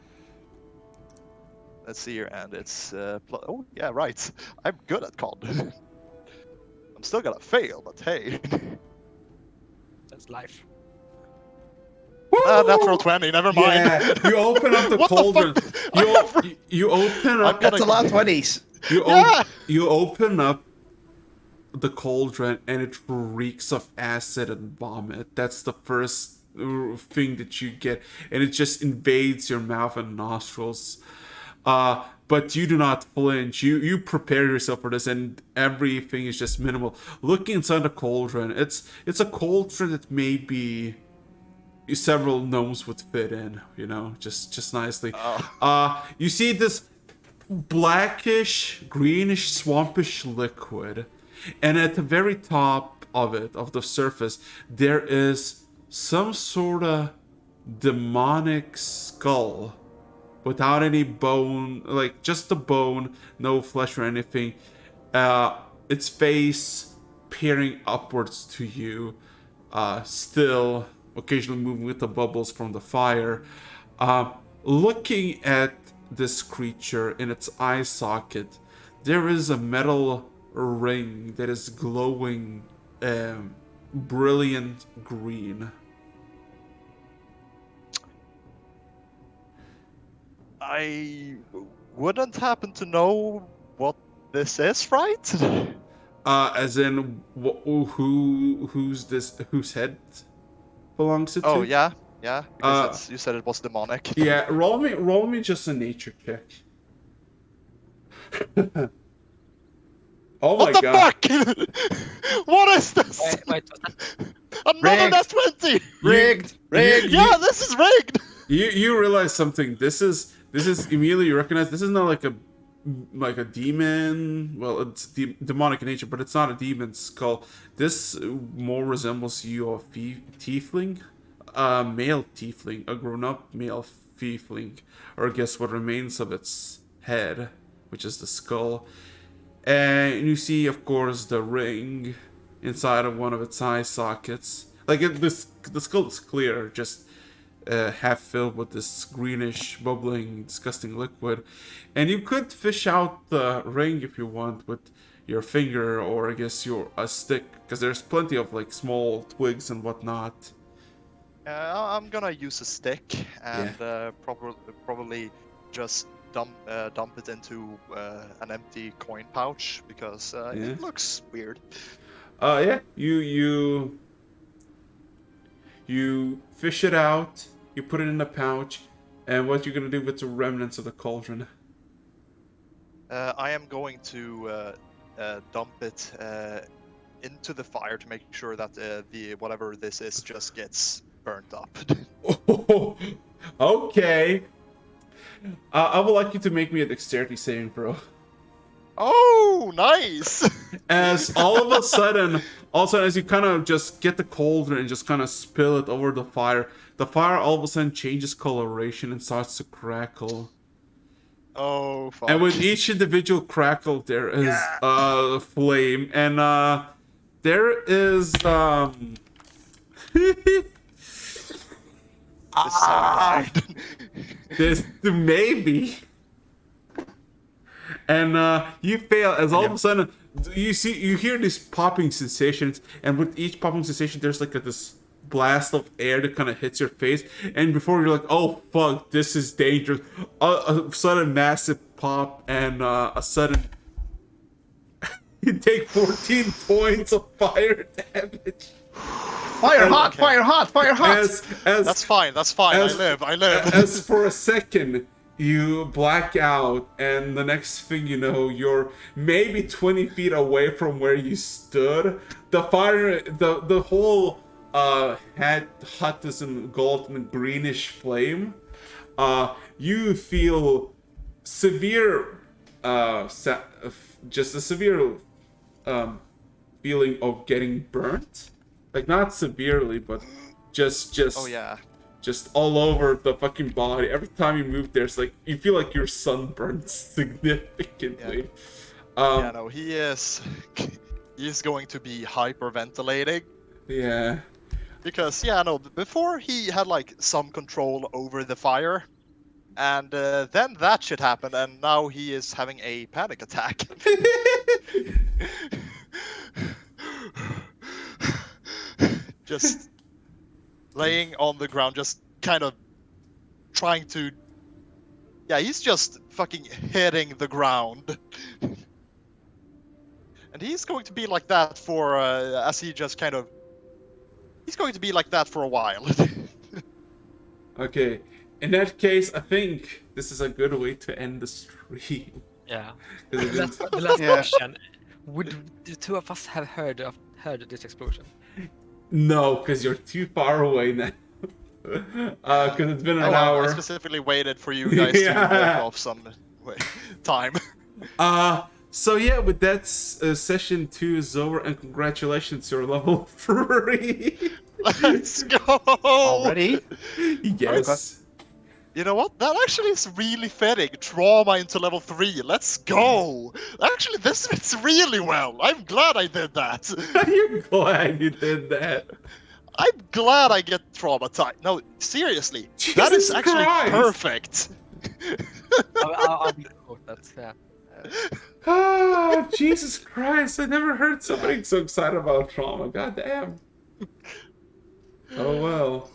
Let's see here, and it's oh yeah, right. I'm good at con. I'm still gonna fail, but hey. That's life. Natural 20. Never mind. Yeah, you open up the What the cauldron. fuck? You open up. gonna- That's a lot of 20s. You open up the cauldron, and it reeks of acid and vomit. That's the first thing that you get, and it just invades your mouth and nostrils. But you do not flinch. You prepare yourself for this, and everything is just minimal. Look inside the cauldron. It's a cauldron that maybe several gnomes would fit in. Just nicely. You see this blackish, greenish, swampish liquid, and at the very top of it, of the surface, there is some sort of demonic skull without any bone, like just the bone, no flesh or anything. Its face peering upwards to you, still occasionally moving with the bubbles from the fire. Looking at this creature in its eye socket, there is a metal ring that is glowing brilliant green. I wouldn't happen to know what this is, right? As in, who's this? Whose head belongs it to? Oh yeah, yeah. Because Uh, you said it was demonic. Yeah, roll me just a nature check. Oh my What the god. fuck? What is this? Wait, Another net 20. Rigged! Rigged! Yeah, this is rigged. You realize something. This is immediately you recognize this is not like a demon. Well, it's demonic in nature, but it's not a demon skull. This more resembles you a tiefling, a male tiefling, a grown-up male tiefling, or I guess what remains of its head, which is the skull. And you see, of course, the ring inside of one of its eye sockets. Like the skull is clear, just half filled with this greenish, bubbling, disgusting liquid. And you could fish out the ring if you want with your finger, or I guess a stick, because there's plenty of like small twigs and whatnot. I'm gonna use a stick and probably just dump it into an empty coin pouch because it looks weird. Yeah, you fish it out, you put it in a pouch, and what you're gonna do with the remnants of the cauldron? I am going to dump it into the fire to make sure that the whatever this is just gets burnt up. Okay. I would like you to make me a dexterity saving throw. Oh, nice! As all of a sudden, as you kind of just get the cauldron and just kind of spill it over the fire all of a sudden changes coloration and starts to crackle. Oh, fuck. And with each individual crackle, there is a flame, and there is This sound bad. this maybe. And you fail as all of a sudden you hear these popping sensations, and with each popping sensation there's like this blast of air that kind of hits your face, and before you're like, oh fuck, this is dangerous, a sudden massive pop, and a sudden you take 14 points of fire damage. Fire hot! Fire hot! Fire hot! That's fine. I live. As for a second, you black out, and the next thing you know, you're maybe 20 feet away from where you stood. The fire, the whole hut is engulfed in greenish flame. You feel severe, just a severe feeling of getting burnt. Like, not severely, but just Oh yeah. just all over the fucking body. Every time you move, there's like, you feel like you're sunburned significantly. Yeah, no, he is. He's going to be hyperventilating Yeah. because before he had like some control over the fire, and then that shit happened, and now he is having a panic attack. Just laying on the ground, just kind of trying to. Yeah, he's just fucking hitting the ground. And he's going to be like that for, as he just kind of. He's going to be like that for a while. Okay. In that case, I think this is a good way to end the stream. Yeah. 'Cause it didn't- The last Yeah. question. Would the two of us have heard this explosion? No, because you're too far away now. Because it's been an I hour. specifically waited for you guys to walk off some time. So yeah, with that, session 2 is over, and congratulations, you're level 3. Let's go! Already? Yes. You know what? That actually is really fitting. Trauma into level 3. Let's go! Actually, this fits really well. I'm glad I did that. You're glad you did that. I'm glad I get traumatized. No, seriously. That Jesus is actually Christ. perfect. I'll quote that. Yeah. Ah, Jesus Christ! I never heard somebody so excited about trauma. God damn. Oh well.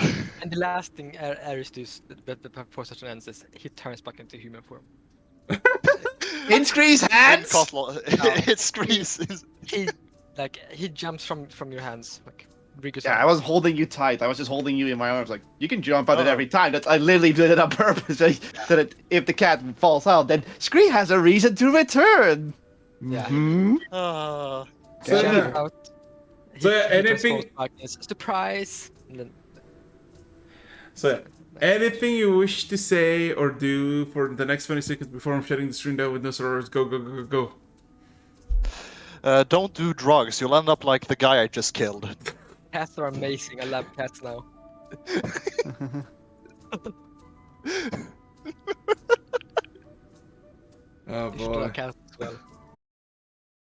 Yeah. And the last thing Ares does before session ends is he turns back into human form. In Scree's And hands. Coslo, it screams. He jumps from your hands like Rigo's Yeah, I hand. was holding you tight. I was just holding you in my arms. Like you can jump on it Oh. every time. I literally did it on purpose. That if the cat falls out, then Scree has a reason to return. Yeah. Hmm. Uh, He So, jumps yeah. out. So, yeah, He anything- transforms back as surprise, and then So, anything you wish to say or do for the next 20 seconds before I'm shutting the stream down with no servers? Go, go, go, go, go. don't do drugs. You'll end up like the guy I just killed. cats are amazing. I love cats now. Oh You should love boy. cats.